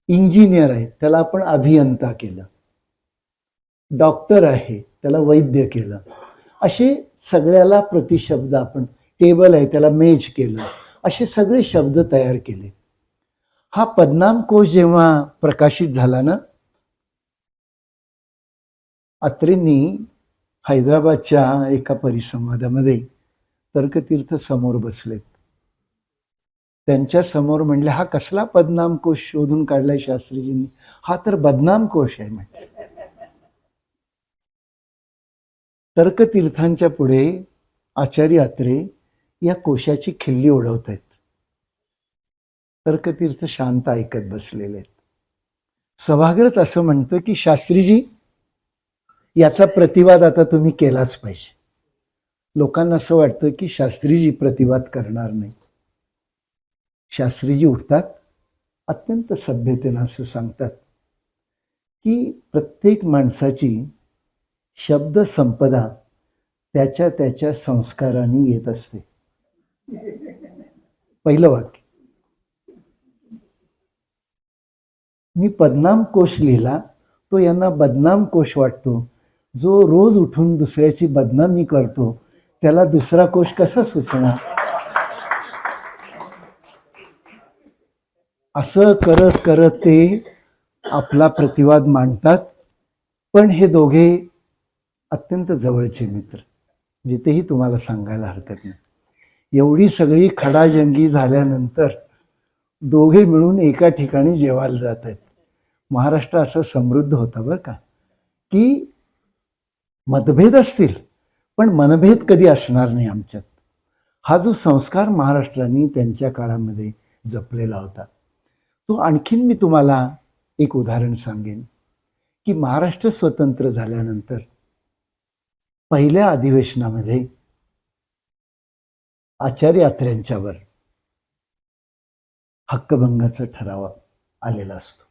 इंजिनियर आहे त्याला आपण अभियंता केलं. डॉक्टर आहे त्याला वैद्य केलं. असे सगळ्याला प्रतिशब्द आपण, टेबल आहे त्याला मेज केलं. असे सगळे शब्द तयार केले. हा पदनाम कोश जेव्हा प्रकाशित झाला ना, अत्रेंनी हैदराबादच्या एका परिसंवादामध्ये तर्कतीर्थ समोर बसलेत. त्यांच्या समोर म्हणले, हा कसला पदनाम कोश शोधून काढलाय शास्त्रीजींनी, हा तर बदनाम कोश आहे म्हटले. तर्कतीर्थांच्या पुढे आचार्य अत्रे या कोशाची खिल्ली उडवत आहेत. तर्कतीर्थ शांत ऐकत बसलेले आहेत. सभागृहच असं म्हणतं की शास्त्रीजी याचा प्रतिवाद आता तुम्ही केलाच पाहिजे. लोकांना असं वाटतं की शास्त्रीजी प्रतिवाद करणार नाही. शास्त्रीजी उठतात, अत्यंत सभ्यतेनं असं सांगतात की प्रत्येक माणसाची शब्द संपदा त्याच्या त्याच्या संस्काराने येत असते. पहिलं वाक्य, मी पदनाम कोश लिहिला, तो यांना बदनाम कोश वाटतो. जो रोज उठून दुसऱ्याची बदनामी करतो त्याला दुसरा कोश कसा सुचणार. असं करत करत ते आपला प्रतिवाद मांडतात. पण हे दोघे अत्यंत जवळचे मित्र, जिथेही तुम्हाला सांगायला हरकत नाही. एवढी सगळी खडाजंगी झाल्यानंतर दोघे मिळून एका ठिकाणी जेवायला जात आहेत. महाराष्ट्र असं समृद्ध होता बरं का, की मतभेद असतील पण मनभेद कधी असणार नाही आमच्यात. हा जो संस्कार महाराष्ट्राने त्यांच्या काळामध्ये जपलेला होता. तो आणखीन मी तुम्हाला एक उदाहरण सांगेन की महाराष्ट्र स्वतंत्र झाल्यानंतर पहिल्या अधिवेशनामध्ये आचार्य अत्र्यांच्यावर हक्कभंगाचा ठराव आलेला असतो.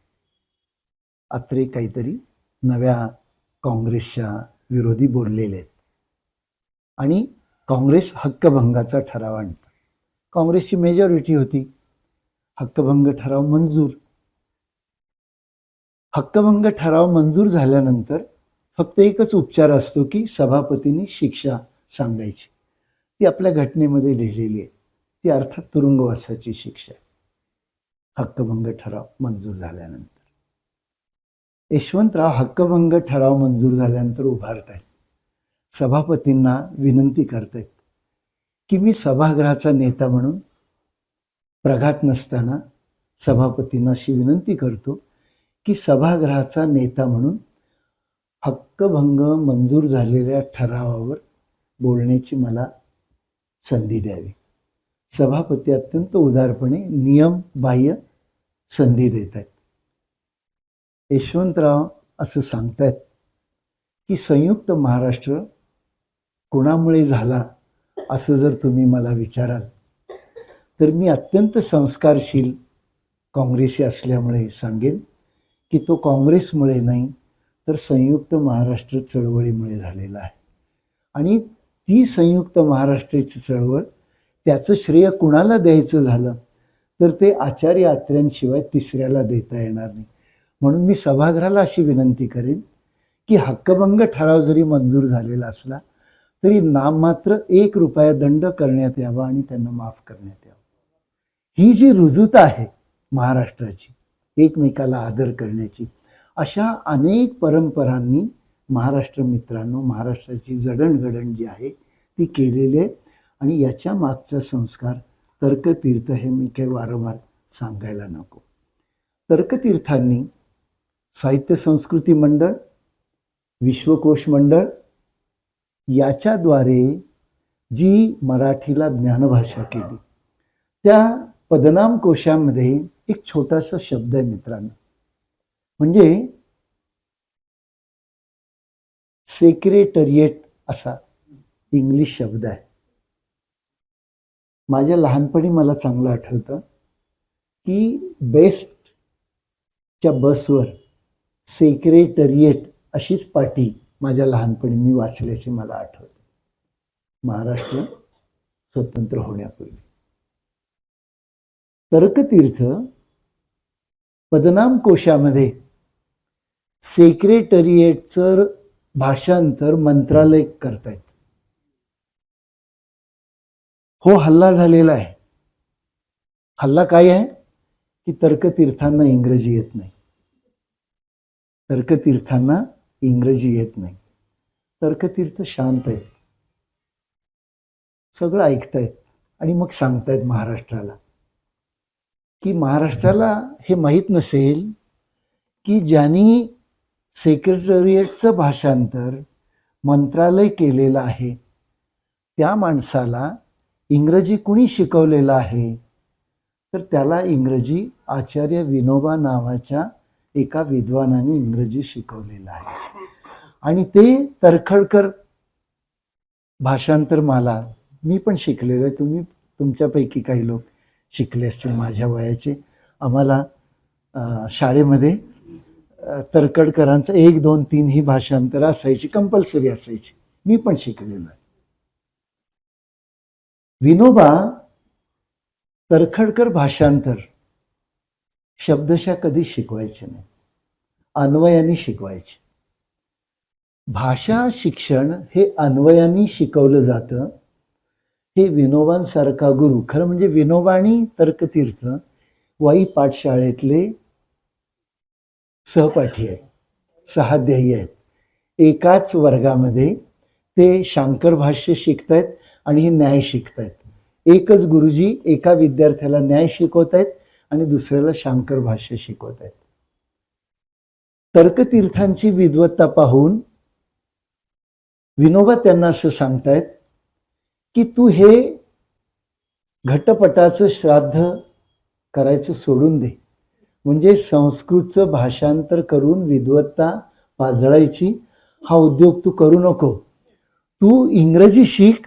अत्रे काहीतरी नव्या काँग्रेसच्या विरोधी बोललेले आहेत आणि काँग्रेस हक्कभंगाचा ठराव आणतं. काँग्रेसची मेजॉरिटी होती. हक्कभंग ठराव मंजूर. हक्कभंग ठराव मंजूर झाल्यानंतर फक्त एकच उपचार असतो की सभापतींनी शिक्षा सांगायची. ती आपल्या घटनेमध्ये लिहिलेली आहे. ती अर्थात तुरुंगवासाची शिक्षा आहे. हक्कभंग ठराव मंजूर झाल्यानंतर यशवंतराव हक्कभंग ठराव मंजूर झाल्यानंतर उभारत आहेत. सभापतींना विनंती करतायत की मी सभागृहाचा नेता म्हणून प्रघात नसताना सभापतींना अशी विनंती करतो की सभागृहाचा नेता म्हणून हक्कभंग मंजूर झालेल्या ठरावावर बोलण्याची मला संधी द्यावी. सभापती अत्यंत उदारपणे नियमबाह्य संधी देत आहेत. यशवंतराव असं सांगतायत की संयुक्त महाराष्ट्र कोणामुळे झाला असं जर तुम्ही मला विचाराल तर मी अत्यंत संस्कारशील काँग्रेसी असल्यामुळे सांगेन की तो काँग्रेसमुळे नाही तर संयुक्त महाराष्ट्र चळवळीमुळे झालेला आहे. आणि ती संयुक्त महाराष्ट्राची चळवळ त्याचं श्रेय कुणाला द्यायचं झालं तर ते आचार्य अत्र्यांशिवाय तिसऱ्याला देता येणार नाही. म्हणून मी सभागृहाला अशी विनंती करेन की हक्कभंग ठराव जरी मंजूर झालेला असला तरी नाममात्र 1 रुपया दंड करण्यात यावा आणि त्यांना माफ करण्यात यावं. ही जी रुजुता आहे महाराष्ट्राची, एकमेकाला आदर करण्याची, अशा अनेक परंपरांनी महाराष्ट्र मित्रांनो महाराष्ट्राची जडणघडण जी आहे ती केलेली आहे. आणि याच्या मागचा संस्कार तर्कतीर्थ हे मी काही वारंवार सांगायला नको. तर्कतीर्थांनी साहित्य संस्कृती मंडळ, विश्वकोश मंडळ याच्याद्वारे जी मराठीला ज्ञानभाषा केली त्या पदनाम कोशामध्ये एक छोटासा शब्द आहे मित्रांनो, म्हणजे सेक्रेटरिएट असा इंग्लिश शब्द आहे. माझ्या लहानपणी मला चांगलं आठवतं की बेस्टच्या बसवर सेक्रेटरिएट अशीच पाटी माझ्या लहानपणी मी वाचल्याची मला आठवतं, महाराष्ट्र स्वतंत्र होण्यापूर्वी. तर्कतीर्थ पदनाम कोशामध्ये सेक्रेटरिएटचं भाषांतर मंत्रालय करतायत. हो, हल्ला झालेला आहे. हल्ला काय आहे की तर्कतीर्थांना इंग्रजी येत नाही. तर्कतीर्थांना इंग्रजी येत नाही. तर्कतीर्थ शांत आहेत, सगळं ऐकतायत आणि मग सांगतायत महाराष्ट्राला की महाराष्ट्राला हे माहीत नसेल की ज्यांनी सेक्रेटरिएटचं भाषांतर मंत्रालय केलेलं आहे त्या माणसाला इंग्रजी कुणी शिकवलेलं आहे तर त्याला इंग्रजी आचार्य विनोबा नावाच्या एका विद्वानाने इंग्रजी शिकवलेलं आहे. आणि ते तर्खडकर भाषांतर मला मी पण शिकलेलो आहे. तुमच्यापैकी काही लोक शिकले असतील माझ्या वयाचे. आम्हाला शाळेमध्ये तर्खडकरांचं 1, 2, 3 ही भाषांतर असायची, कंपल्सरी असायची. मी पण शिकलेलो आहे. विनोबा तर्खडकर भाषांतर शब्दशः कधी शिकवायचे नाही, अन्वयाने शिकवायचे. भाषा शिक्षण हे अन्वयाने शिकवलं जातं. हे विनोबांसारखा गुरु, खरं म्हणजे विनोबा आणि तर्कतीर्थ वाई पाठशाळेतले सहपाठी आहेत, सहाध्यायी आहेत. एकाच वर्गामध्ये ते शांकर भाष्य शिकतायत आणि हे न्याय शिकतायत. एकच गुरुजी एका विद्यार्थ्याला न्याय शिकवतायत आणि दुसऱ्याला शांकर भाष्य शिकवतायत. तर्कतीर्थांची विद्वत्ता पाहून विनोबा त्यांना असं सांगतायत की तू हे घटपटाचं श्राद्ध करायचं सोडून दे, म्हणजे संस्कृतचं भाषांतर करून विद्वत्ता पाजळायची हा उद्योग तू करू नको. तू इंग्रजी शिक,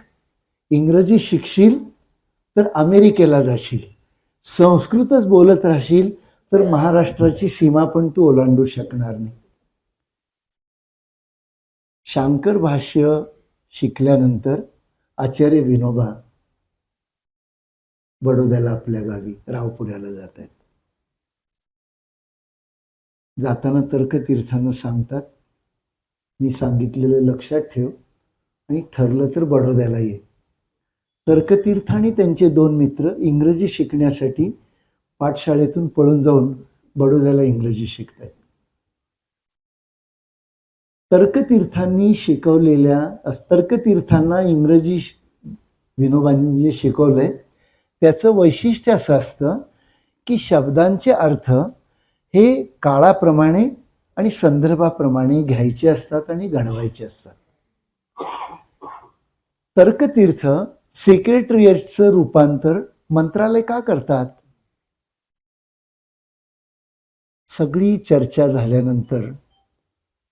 इंग्रजी शिकशील तर अमेरिकेला जाशील, संस्कृतच बोलत राहशील तर महाराष्ट्राची सीमा पण तू ओलांडू शकणार नाही. शांकर भाष्य शिकल्यानंतर आचार्य विनोबा बडोद्याला आपल्या गावी रावपुऱ्याला जात आहेत. जाताना तर्कतीर्थांना सांगतात, मी सांगितलेलं लक्षात ठेव आणि ठरलं तर बडोद्याला ये. तर्कतीर्थ आणि त्यांचे 2 मित्र इंग्रजी शिकण्यासाठी पाठशाळेतून पळून जाऊन बडोद्याला इंग्रजी शिकतात. तर्कतीर्थांना इंग्रजी विनोबांनी जे शिकवलंय त्याचं वैशिष्ट्य असं असतं की शब्दांचे अर्थ हे काळाप्रमाणे आणि संदर्भाप्रमाणे घ्यायचे असतात आणि घडवायचे असतात. तर्कतीर्थ सेक्रेटरिएटचं रूपांतर मंत्रालय का करतात? सगळी चर्चा झाल्यानंतर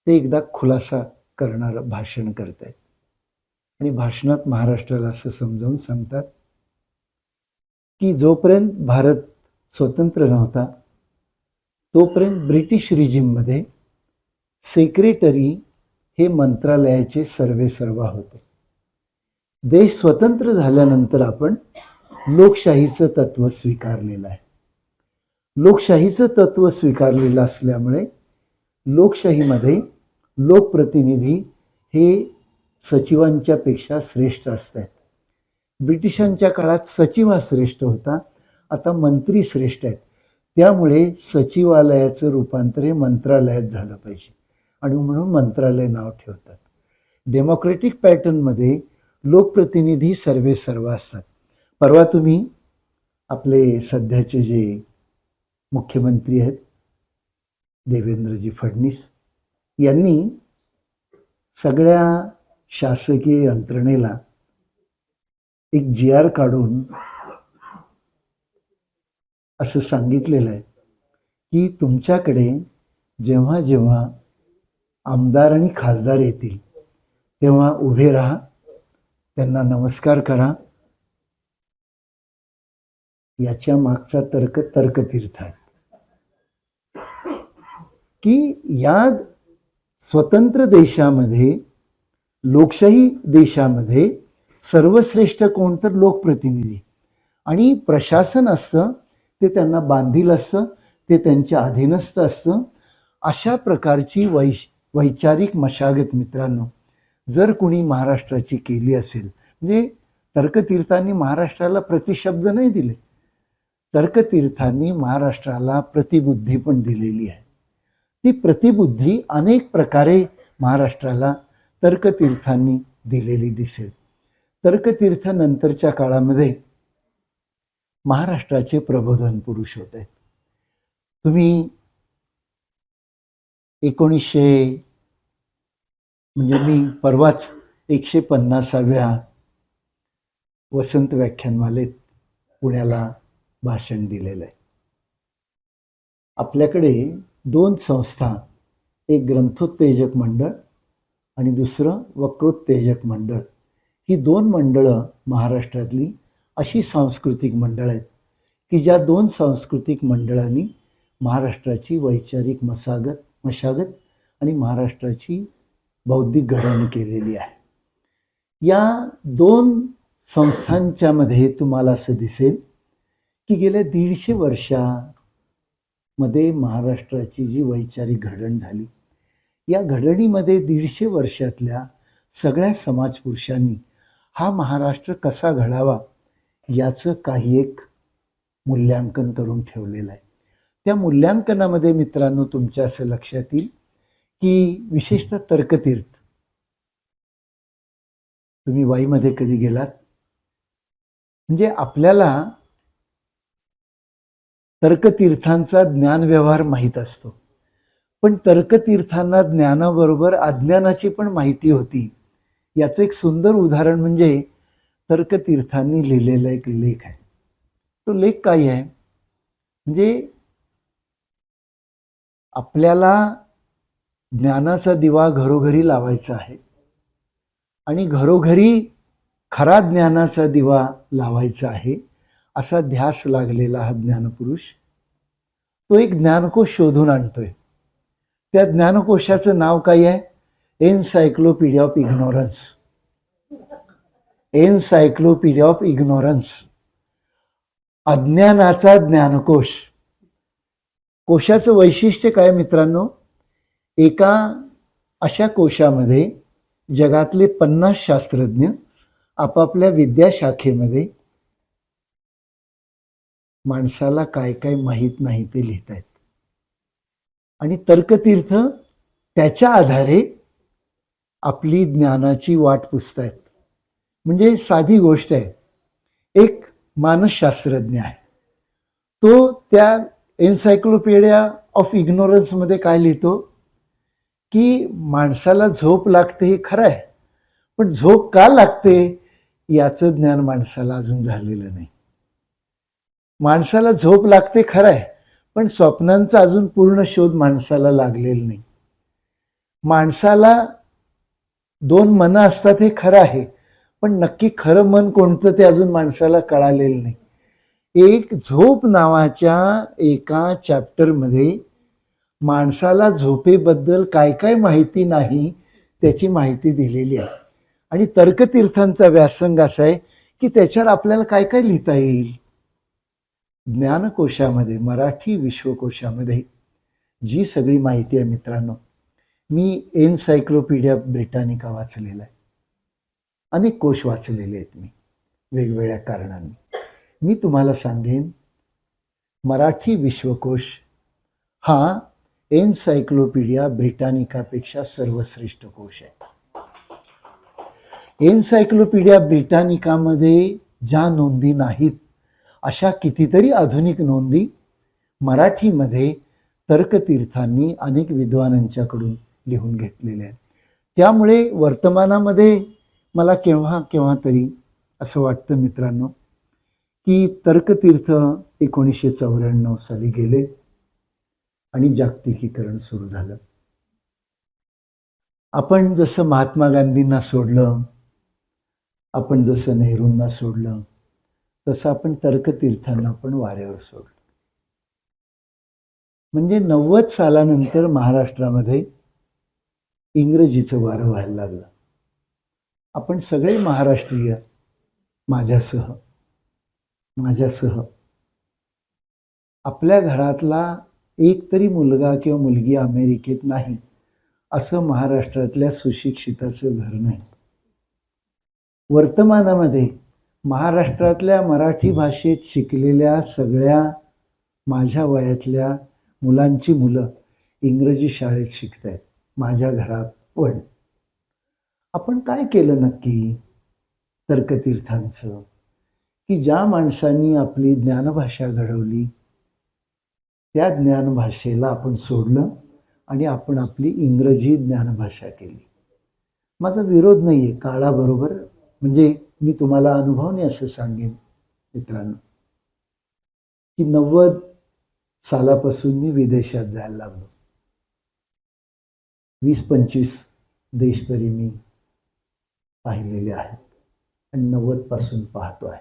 ते एकदा खुलासा करणारं भाषण करतायत आणि भाषणात महाराष्ट्राला असं समजावून सांगतात की जोपर्यंत भारत स्वतंत्र नव्हता तोपर्यंत ब्रिटिश रिजिममध्ये सेक्रेटरी हे मंत्रालयाचे सर्वेसर्वा होते. देश स्वतंत्र झाल्यानंतर आपण लोकशाहीचं तत्व स्वीकारलेलं आहे. लोकशाहीचं तत्व स्वीकारलेलं असल्यामुळे लोकशाहीमध्ये लोकप्रतिनिधी हे सचिवांच्या पेक्षा श्रेष्ठ असतात. ब्रिटिशांच्या काळात सचिव हा श्रेष्ठ होता, आता मंत्री श्रेष्ठ आहेत. त्यामुळे सचिवालयाचं रूपांतर हे मंत्रालयात झालं पाहिजे आणि म्हणून मंत्रालय नाव ठेवतात. डेमोक्रेटिक पॅटर्नमध्ये लोकप्रतिनिधी सर्वेसर्वा असतात. परवा तुम्ही आपले सध्याचे जे मुख्यमंत्री आहेत देवेंद्रजी फडणवीस यांनी सगळ्या शासकीय यंत्रणेला एक GR काढून असं सांगितलेलं आहे की तुमच्याकडे जेव्हा जेव्हा आमदार आणि खासदार येतील तेव्हा उभे राहा, त्यांना नमस्कार करा. याच्या मागचा तर्क तर्कतीर्थ आहे की या स्वतंत्र देशामध्ये, लोकशाही देशामध्ये सर्वश्रेष्ठ कोण तर लोकप्रतिनिधी आणि प्रशासन असतं ते त्यांना बांधील असतं, ते त्यांच्या अधीनस्थ असतं. अशा प्रकारची वैचारिक मशागत मित्रांनो जर कुणी महाराष्ट्राची केली असेल, म्हणजे तर्कतीर्थांनी महाराष्ट्राला प्रतिशब्द नाही दिले, तर्कतीर्थांनी महाराष्ट्राला प्रतिबुद्धी पण दिलेली आहे. ती प्रतिबुद्धी अनेक प्रकारे महाराष्ट्राला तर्कतीर्थांनी दिलेली दिसेल. तर्कतीर्थ नंतरच्या काळामध्ये महाराष्ट्राचे प्रबोधन पुरुष होत आहेत. तुम्ही 1900 म्हणजे मी परवाच 150व्या वसंत व्याख्यानमालेत पुण्याला भाषण दिलेलं आहे. आपल्याकडे 2 संस्था, एक ग्रंथोत्तेजक मंडळ आणि दुसरं वक्रोत्तेजक मंडळ, ही 2 मंडळं महाराष्ट्रातली अशी सांस्कृतिक मंडळ आहेत की ज्या 2 सांस्कृतिक मंडळांनी महाराष्ट्राची वैचारिक मशागत आणि महाराष्ट्राची बौद्धिक घडवणूक केलेली आहे. या 2 संस्थांच्या मध्ये तुम्हाला असं दिसेल की गेल्या 150 वर्षामध्ये महाराष्ट्राची जी वैचारिक घडण झाली, या घडणीमध्ये 150 वर्षातल्या सगळ्या समाजपुरुषांनी हा महाराष्ट्र कसा घडावा याचं काही एक मूल्यांकन करून ठेवलेलं आहे. त्या मूल्यांकनामध्ये मित्रांनो तुमच्या असं लक्षात येईल की विशेषतः तर्कतीर्थ, तुम्ही वाईमध्ये कधी गेलात म्हणजे आपल्याला तर्कतीर्थांचा ज्ञानव्यवहार माहीत असतो, पण तर्कतीर्थांना ज्ञानाबरोबर अज्ञानाची पण माहिती होती. याचं एक सुंदर उदाहरण म्हणजे तर्कतीर्थांनी लिहिलेला एक लेख आहे. तो लेख काय आहे म्हणजे आपल्याला ज्ञानाचा दिवा घरोघरी लावायचा आहे आणि घरोघरी खरा ज्ञानाचा दिवा लावायचा आहे असा ध्यास लागलेला हा ज्ञानपुरुष तो एक ज्ञानकोश शोधून आणतोय. त्या ज्ञानकोशाचं नाव काय आहे? Encyclopedia of ignorance. Encyclopedia of ignorance, अज्ञानाचा ज्ञानकोश. कोशाचं वैशिष्ट्य काय मित्रांनो? एका अशा कोशामध्ये जगातले 50 शास्त्रज्ञ आपापल्या विद्याशाखेमध्ये माणसाला काय काय माहीत नाही ते लिहित आहेत आणि तर्कतीर्थ त्याच्या आधारे आपली ज्ञानाची वाट पुसतायत. म्हणजे साधी गोष्ट आहे, एक मानसशास्त्रज्ञ आहे, तो त्या एन्सायक्लोपीडिया ऑफ इग्नोरन्समध्ये काय लिहितो की माणसाला झोप लागते हे खरं आहे, पण झोप का लागते याचं ज्ञान माणसाला अजून झालेलं नाही. माणसाला झोप लागते खरं आहे, पण स्वप्नांचा अजून पूर्ण शोध माणसाला लागलेला नाही. माणसाला 2 मनं असतात हे खरं आहे, पण नक्की खरं मन कोणतं ते अजून माणसाला कळालेलं नाही. एक झोप नावाच्या एका चॅप्टरमध्ये माणसाला झोपेबद्दल काय काय माहिती नाही त्याची माहिती दिलेली आहे. आणि तर्कतीर्थांचा व्यासंग असा आहे की त्याच्यावर आपल्याला काय काय लिहिता येईल. ज्ञानकोशामध्ये, मराठी विश्वकोशामध्ये जी सगळी माहिती आहे मित्रांनो, मी एनसायक्लोपीडिया ब्रिटानिका वाचलेला आहे, अनेक कोश वाचलेले आहेत मी वेगवेगळ्या कारणांनी. मी तुम्हाला सांगेन मराठी विश्वकोश हा एनसायक्लोपीडिया ब्रिटानिकापेक्षा सर्वश्रेष्ठ कोश आहे. एनसायक्लोपीडिया ब्रिटानिकामध्ये ज्या नोंदी नाहीत अशा कितीतरी आधुनिक नोंदी मराठीमध्ये तर्कतीर्थांनी अनेक विद्वानांच्याकडून लिहून घेतलेल्या आहेत. त्यामुळे वर्तमानामध्ये मला केव्हा केव्हा तरी असं वाटतं मित्रांनो की तर्कतीर्थ 1994 साली गेले आणि जागतिकीकरण सुरू झालं. आपण जसं महात्मा गांधींना सोडलं, आपण जसं नेहरूंना सोडलं, तसं आपण तर्कतीर्थांना पण वाऱ्यावर सोडलं. म्हणजे 90 सालानंतर महाराष्ट्रामध्ये इंग्रजीचं वारं व्हायला लागलं. आपण सगळे महाराष्ट्रीय माझ्यासह आपल्या घरातला एक तरी मुलगा किंवा मुलगी अमेरिकेत नाही असं महाराष्ट्रातल्या सुशिक्षिताचं घर नाही. वर्तमानामध्ये महाराष्ट्रातल्या मराठी भाषेत शिकलेल्या सगळ्या माझ्या वयातल्या मुलांची मुलं इंग्रजी शाळेत शिकत आहेत माझ्या घरात पण. आपण काय केलं नक्की तर्कतीर्थांचं की ज्या माणसांनी आपली ज्ञानभाषा घडवली त्या ज्ञानभाषेला आपण सोडलं आणि आपण आपली इंग्रजी ज्ञानभाषा केली. माझा विरोध नाही आहे काळाबरोबर. म्हणजे मी तुम्हाला अनुभवाने असं सांगेन मित्रांनो की 90 सालापासून मी विदेशात जायला लागलो. 20-25 देश तरी मी पाहिलेले आहेत आणि 90 पासून पाहतो आहे.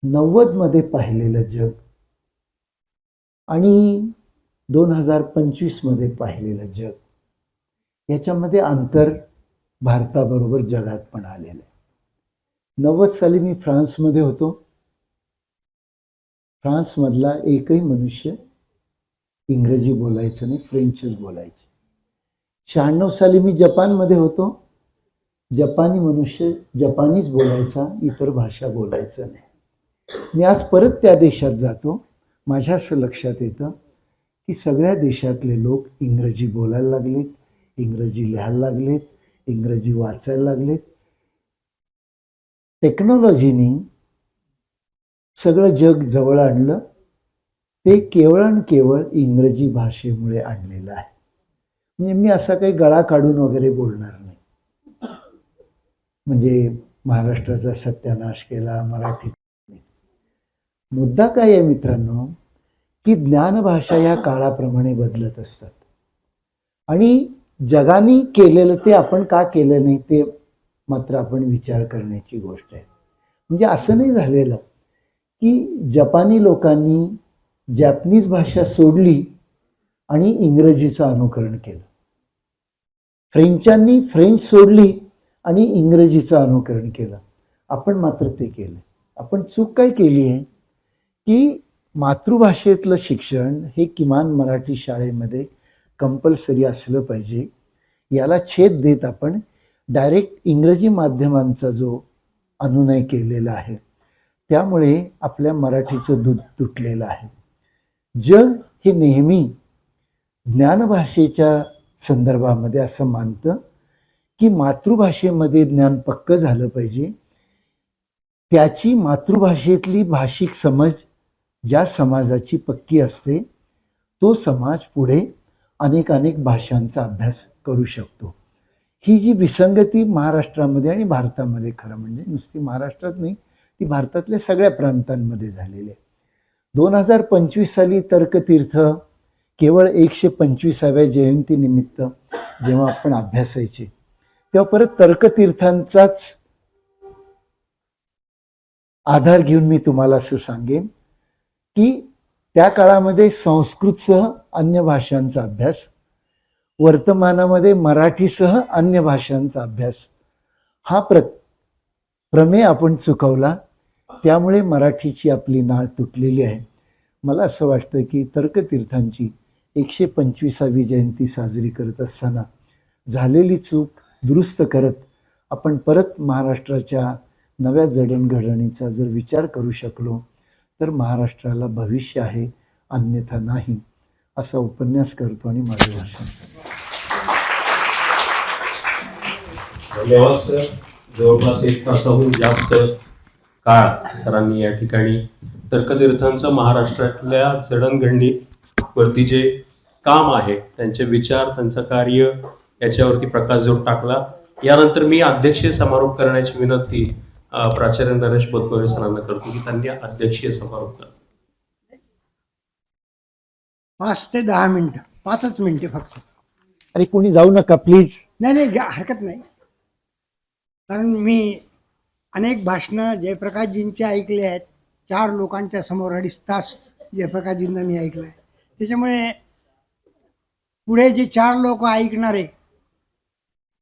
90 मध्ये पाहिलेलं जग आणि 2025 मध्ये पाहिलेलं जग याच्यामध्ये अंतर भारताबरोबर जगात पण आलेलं आहे. 90 साली मी फ्रान्समध्ये होतो. फ्रान्समधला एकही मनुष्य इंग्रजी बोलायचं नाही, फ्रेंचच बोलायचे. 96 साली मी जपानमध्ये होतो. जपानी मनुष्य जपानीच बोलायचा, इतर भाषा बोलायचं नाही. मी आज परत त्या देशात जातो. माझ्या असं लक्षात येतं की सगळ्या देशातले लोक इंग्रजी बोलायला लागलेत, इंग्रजी लिहायला लागलेत, इंग्रजी वाचायला लागलेत. टेक्नॉलॉजीने सगळं जग जवळ आणलं. ते केवळ आणि केवळ इंग्रजी भाषेमुळे आणलेलं आहे. म्हणजे मी असा काही गळा काढून वगैरे बोलणार नाही. म्हणजे महाराष्ट्राचा सत्यानाश केला मराठीत. मुद्दा काय आहे मित्रांनो, की ज्ञानभाषा या काळाप्रमाणे बदलत असतात आणि जगाने केलेलं ते आपण का केलं नाही ते मात्र आपण विचार करण्याची गोष्ट आहे. म्हणजे असं नाही झालेलं की जपानी लोकांनी जॅपनीज भाषा सोडली आणि इंग्रजीचं अनुकरण केलं. फ्रेंचांनी फ्रेंच सोडली आणि इंग्रजीचं अनुकरण केलं. आपण मात्र ते केलं. आपण चूक काय केली आहे की मातृभाषेतलं शिक्षण हे किमान मराठी शाळेमध्ये कंपल्सरी असलं पाहिजे, याला छेद देत आपण डायरेक्ट इंग्रजी माध्यमांचा जो अनुनय केलेला आहे, त्यामुळे आपल्या मराठीचं दूध तुटलेलं आहे. जग हे नेहमी ज्ञानभाषेच्या संदर्भामध्ये असं मानतं की मातृभाषेमध्ये ज्ञान पक्कं झालं पाहिजे. त्याची मातृभाषेतली भाषिक समज ज्या समाजाची पक्की असते तो समाज पुढे अनेक भाषांचा अभ्यास करू शकतो. ही जी विसंगती महाराष्ट्रामध्ये आणि भारतामध्ये, खरं म्हणजे नुसती महाराष्ट्रात नाही, ती भारतातल्या सगळ्या प्रांतांमध्ये झालेली आहे. 2025 साली तर्कतीर्थ केवळ 125व्या जयंतीनिमित्त जेव्हा आपण अभ्यासायचे, तेव्हा परत तर्कतीर्थांचाच आधार घेऊन मी तुम्हाला असं सांगेन की त्या काळामध्ये संस्कृतसह अन्य भाषांचा अभ्यास, वर्तमानामध्ये मराठीसह अन्य भाषांचा अभ्यास, हा प्रमेय आपण चुकवला. त्यामुळे मराठीची आपली नाळ तुटलेली आहे. मला असं वाटतं की तर्कतीर्थांची 125वी जयंती साजरी करत असताना झालेली चूक दुरुस्त करत आपण परत महाराष्ट्राच्या नव्या जडणघडणीचा जर विचार करू शकलो तर महाराष्ट्राला भविष्य आहे, अन्यथा नाही, असा उपन्यास करतो आणि माझं भाषण धन्यवाद सर. जवळपास 1 तासाहून जास्त काळ सरांनी या ठिकाणी तर्कतीर्थांचं महाराष्ट्रातल्या जडणघडणीवरती जे काम आहे, त्यांचे विचार, त्यांचं कार्य याच्यावरती प्रकाशझोत टाकला. यानंतर मी अध्यक्षीय समारोप करण्याची विनंती प्राचार्य नरेश बोधनोरे सरांना करतो की त्यांनी अध्यक्षीय समारोप करा. 5 ते 10 मिनिटं, 5च मिनिटे फक्त. अरे कोणी जाऊ नका प्लीज. नाही हरकत नाही. कारण मी अनेक भाषणं जयप्रकाशजींची ऐकली आहेत. 4 लोकांच्या समोर 2.5 तास जयप्रकाशजींना मी ऐकलं आहे. त्याच्यामुळे पुढे जे 4 लोक ऐकणारे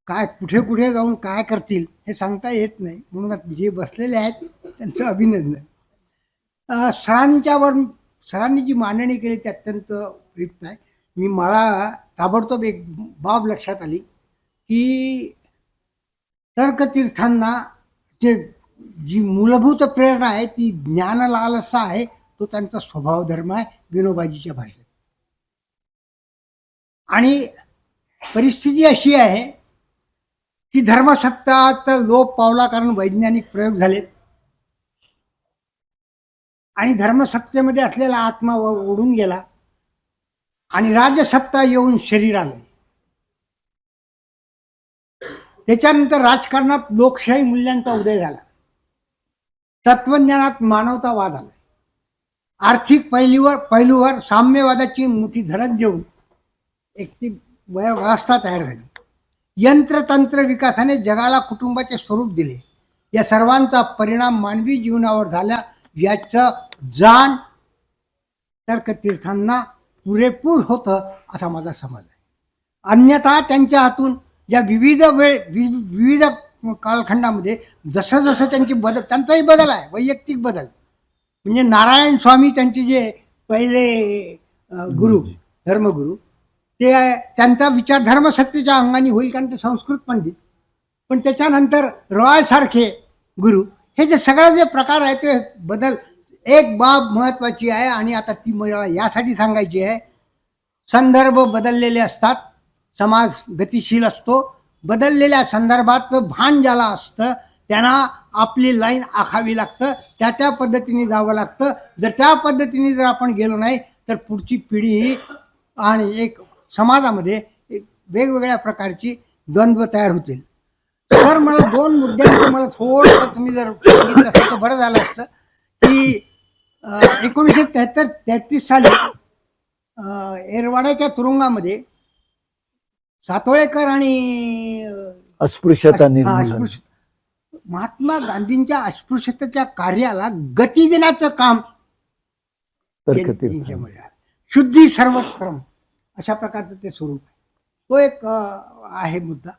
काय कुठे कुठे जाऊन काय करतील हे सांगता येत नाही. म्हणून जे बसलेले आहेत त्यांचं अभिनंदन. सरांनी जी मांडणी केली ती अत्यंत उपयुक्त आहे. मला ताबडतोब एक बाब लक्षात आली की तर्कतीर्थांना जी मूलभूत प्रेरणा आहे ती ज्ञानलालसा आहे. तो त्यांचा स्वभाव धर्म आहे विनोबाजीच्या भाषेत. आणि परिस्थिती अशी आहे की धर्मसत्ताचा लोप पावला कारण वैज्ञानिक प्रयोग झालेत आणि धर्मसत्तेमध्ये असलेला आत्मा उडून गेला आणि राजसत्ता येऊन शरीर आलं. त्याच्यानंतर राजकारणात लोकशाही मूल्यांचा उदय झाला. तत्वज्ञानात मानवतावाद आला. आर्थिक पैलूवर साम्यवादाची मोठी धडक देऊन एक ती व्यवस्था तयार झाली. यंत्रतंत्र विकासाने जगाला कुटुंबाचे स्वरूप दिले. या सर्वांचा परिणाम मानवी जीवनावर झाला याचं जाण तर्कतीर्थांना पुरेपूर होतं असा माझा समज आहे. अन्यथा त्यांच्या हातून या विविध कालखंडामध्ये जसं त्यांची त्यांचाही बदल आहे, वैयक्तिक बदल. म्हणजे नारायण स्वामी त्यांचे जे पहिले गुरु, धर्मगुरू, ते त्यांचा विचार धर्मसत्तेच्या अंगाने होईल कारण ते संस्कृत पंडित. पण त्याच्यानंतर रॉयसारखे गुरु, हे जे सगळे जे प्रकार आहे ते बदल. एक बाब महत्त्वाची आहे आणि आता ती मला यासाठी सांगायची आहे. संदर्भ बदललेले असतात, समाज गतिशील असतो. बदललेल्या संदर्भात भान ज्याला असतं त्यांना आपली लाईन आखावी लागतं, त्या पद्धतीने जावं लागतं. जर त्या पद्धतीने जर आपण गेलो नाही तर पुढची पिढी आणि एक समाजामध्ये एक वेगवेगळ्या प्रकारची द्वंद्व तयार होतील. तर मला दोन मुद्द्यांचं मला थोडंसं तुम्ही जर सांगितलं असतं तर बरं झालं असतं की 1933 साली एरवाड्याच्या तुरुंगामध्ये सातोळेकर आणि अस्पृश्यता निर्मूलन. महात्मा गांधींच्या अस्पृश्यतेच्या कार्याला गती देण्याचं काम तर्कतीर्थ. यांच्यामुळे आहे. शुद्धी सर्वक्रम अशा प्रकारचं ते स्वरूप आहे. तो एक आहे मुद्दा.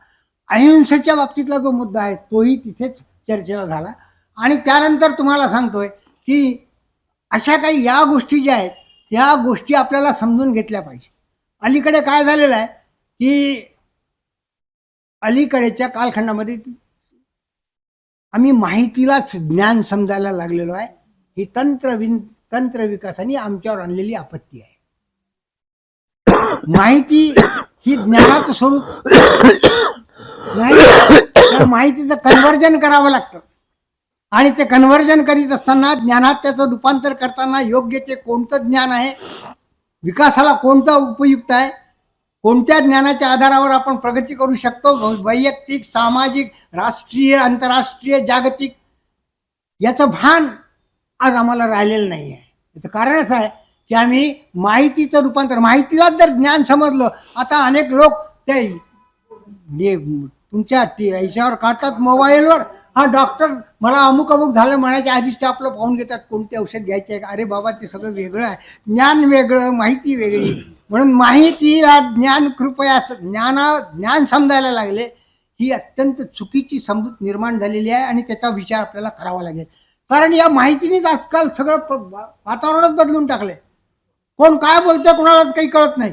अहिंसेच्या बाबतीतला जो मुद्दा आहे तोही तिथेच चर्चेला झाला. आणि त्यानंतर तुम्हाला सांगतोय की अशा काही या गोष्टी ज्या आहेत त्या गोष्टी आपल्याला समजून घेतल्या पाहिजे. अलीकडे काय झालेलं आहे की अलीकडेच्या कालखंडामध्ये आम्ही माहितीलाच ज्ञान समजायला लागलेलो आहे. ही तंत्र विकासाने आमच्यावर आणलेली आपत्ती आहे. माहिती ही ज्ञानाचं स्वरूप नाही, तर माहितीचं कन्व्हर्जन करावं लागतं. आणि ते कन्व्हर्जन करीत असताना ज्ञानात त्याचं रूपांतर करताना योग्य ते कोणतं ज्ञान आहे, विकासाला कोणतं उपयुक्त आहे, कोणत्या ज्ञानाच्या आधारावर आपण प्रगती करू शकतो, वैयक्तिक, सामाजिक, राष्ट्रीय, आंतरराष्ट्रीय, जागतिक, याचं भान आज आम्हाला राहिलेलं नाही आहे. याचं कारण असं आहे की आम्ही माहितीचं रूपांतर, माहितीलाच जर ज्ञान समजलं. आता अनेक लोक ते तुमच्या याच्यावर काढतात मोबाईलवर, हा डॉक्टर मला अमुक झालं म्हणायच्या आधीच ते आपलं पाहून घेतात कोणते औषध घ्यायचे आहे. अरे बाबा, ते सगळं वेगळं आहे. ज्ञान वेगळं, माहिती वेगळी. म्हणून माहिती ज्ञान कृपया ज्ञान समजायला लागले ही अत्यंत चुकीची समजूत निर्माण झालेली आहे. आणि त्याचा विचार आपल्याला करावा लागेल. कारण या माहितीनेच आजकाल सगळं वातावरणच बदलून टाकले. कोण काय बोलतं कोणालाच काही कळत नाही.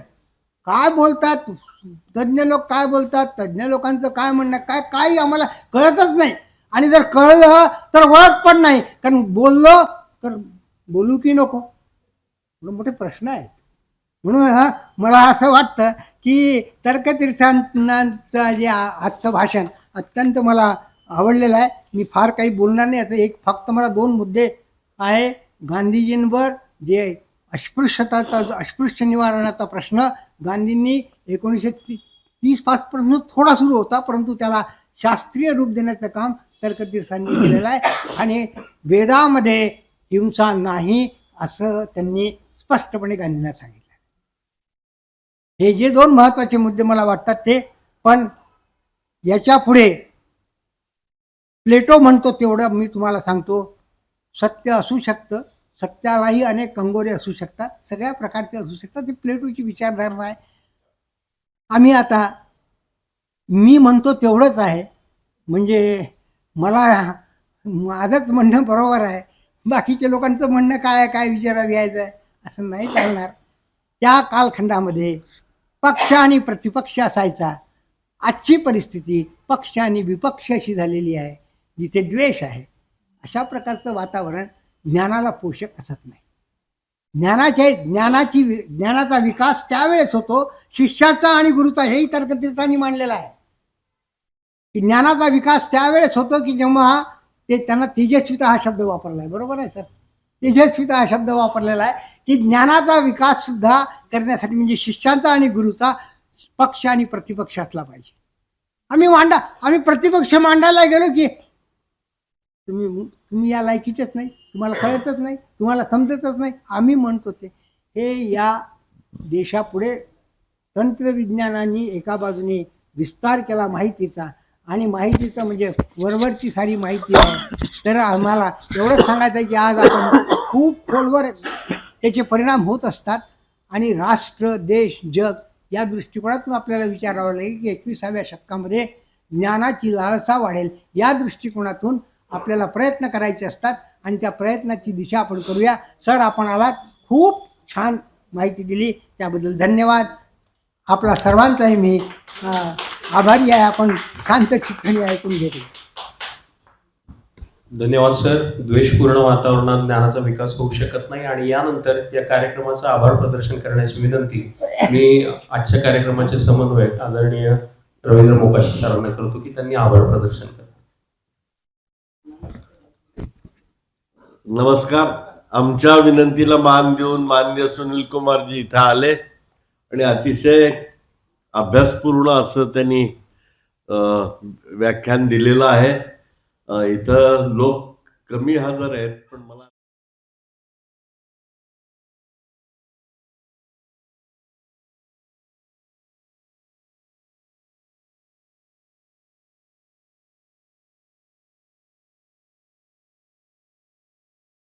काय बोलतात तज्ज्ञ लोक, काय बोलतात तज्ज्ञ लोकांचं काय म्हणणं, काही आम्हाला कळतच नाही. आणि जर कळलं तर वळत पण नाही. कारण बोललो तर बोलू की नको, मोठे प्रश्न आहेत. म्हणून मला असं वाटतं की तर्कतीर्थांचं जे आजचं भाषण अत्यंत मला आवडलेलं आहे. मी फार काही बोलणार नाही. आता एक फक्त मला दोन मुद्दे आहे. गांधीजींवर जे अस्पृश्य निवारणाचा प्रश्न गांधींनी 1930 पासून थोडा सुरू होता, परंतु त्याला शास्त्रीय रूप देण्याचं काम तर्कतीर्थांनी केलेलं आहे. आणि वेदामध्ये हिंसा नाही असं त्यांनी स्पष्टपणे गांधींना सांगितलं. हे जे दोन महत्त्वाचे मुद्दे मला वाटतात ते. पण याच्या पुढे प्लेटो म्हणतो तेवढं मी तुम्हाला सांगतो. सत्य असू शकतं, सत्यालाही अनेक कंगोरे असू शकतात, सगळ्या प्रकारचे असू शकतात. ती प्लेटोची विचारधारणा आहे. आम्ही आता मी म्हणतो तेवढंच आहे. म्हणजे मला माझंच म्हणणं बरोबर आहे, बाकीच्या लोकांचं म्हणणं काय विचारात घ्यायचं आहे असं नाही चालणार. त्या कालखंडामध्ये पक्ष आणि प्रतिपक्ष असायचा. आजची परिस्थिती पक्ष आणि विपक्ष अशी झालेली आहे, जिथे द्वेष आहे. अशा प्रकारचं वातावरण ज्ञानाला पोषक असत नाही. ज्ञानाचा विकास त्यावेळेस होतो शिष्याचा आणि गुरुचा. हेही तर्कतीर्थांनी मांडलेलं आहे की ज्ञानाचा विकास त्यावेळेस होतो की जेव्हा त्यांना तेजस्विता हा शब्द वापरला आहे. बरोबर आहे सर, तेजस्विता हा शब्द वापरलेला आहे की ज्ञानाचा विकास सुद्धा करण्यासाठी म्हणजे शिष्यांचा आणि गुरुचा पक्ष आणि प्रतिपक्ष असला पाहिजे. आम्ही प्रतिपक्ष मांडायला गेलो की तुम्ही या लायकीचेच नाही, तुम्हाला कळतच नाही, तुम्हाला समजतच नाही. आम्ही म्हणतो ते हे या देशापुढे तंत्रविज्ञानाने एका बाजूने विस्तार केला माहितीचा, आणि माहितीचं म्हणजे वरवरची सारी माहिती आहे. तर आम्हाला एवढंच सांगायचं आहे की आज आपण खूप खोलवर त्याचे परिणाम होत असतात. आणि राष्ट्र, देश, जग या दृष्टिकोनातून आपल्याला विचारावं लागेल की 21व्या शतकामध्ये ज्ञानाची लालसा वाढेल या दृष्टिकोनातून आपल्याला प्रयत्न करायचे असतात. आणि त्या प्रयत्नाची दिशा आपण करूया. सर, आपण आलात, खूप छान माहिती दिली, त्याबद्दल धन्यवाद. आपला सर्वांचाही मी आभारी आहे. आपण शांत चित्ताने ऐकून घेतले. धन्यवाद सर. द्वेषपूर्ण वातावरणात ज्ञानाचा विकास होऊ शकत नाही. आणि यानंतर या कार्यक्रमाचं आभार प्रदर्शन करण्याची विनंती मी आजच्या कार्यक्रमाचे समन्वयक आदरणीय रवींद्र मोकाशी सरांना करतो की त्यांनी आभार प्रदर्शन करा. नमस्कार. आमच्या विनंतीला मान देऊन माननीय सुनील कुमारजी इथं आले आणि अतिशय अभ्यासपूर्ण असं त्यांनी व्याख्यान दिलेलं आहे. इथं लोक कमी हजर आहेत, पण मला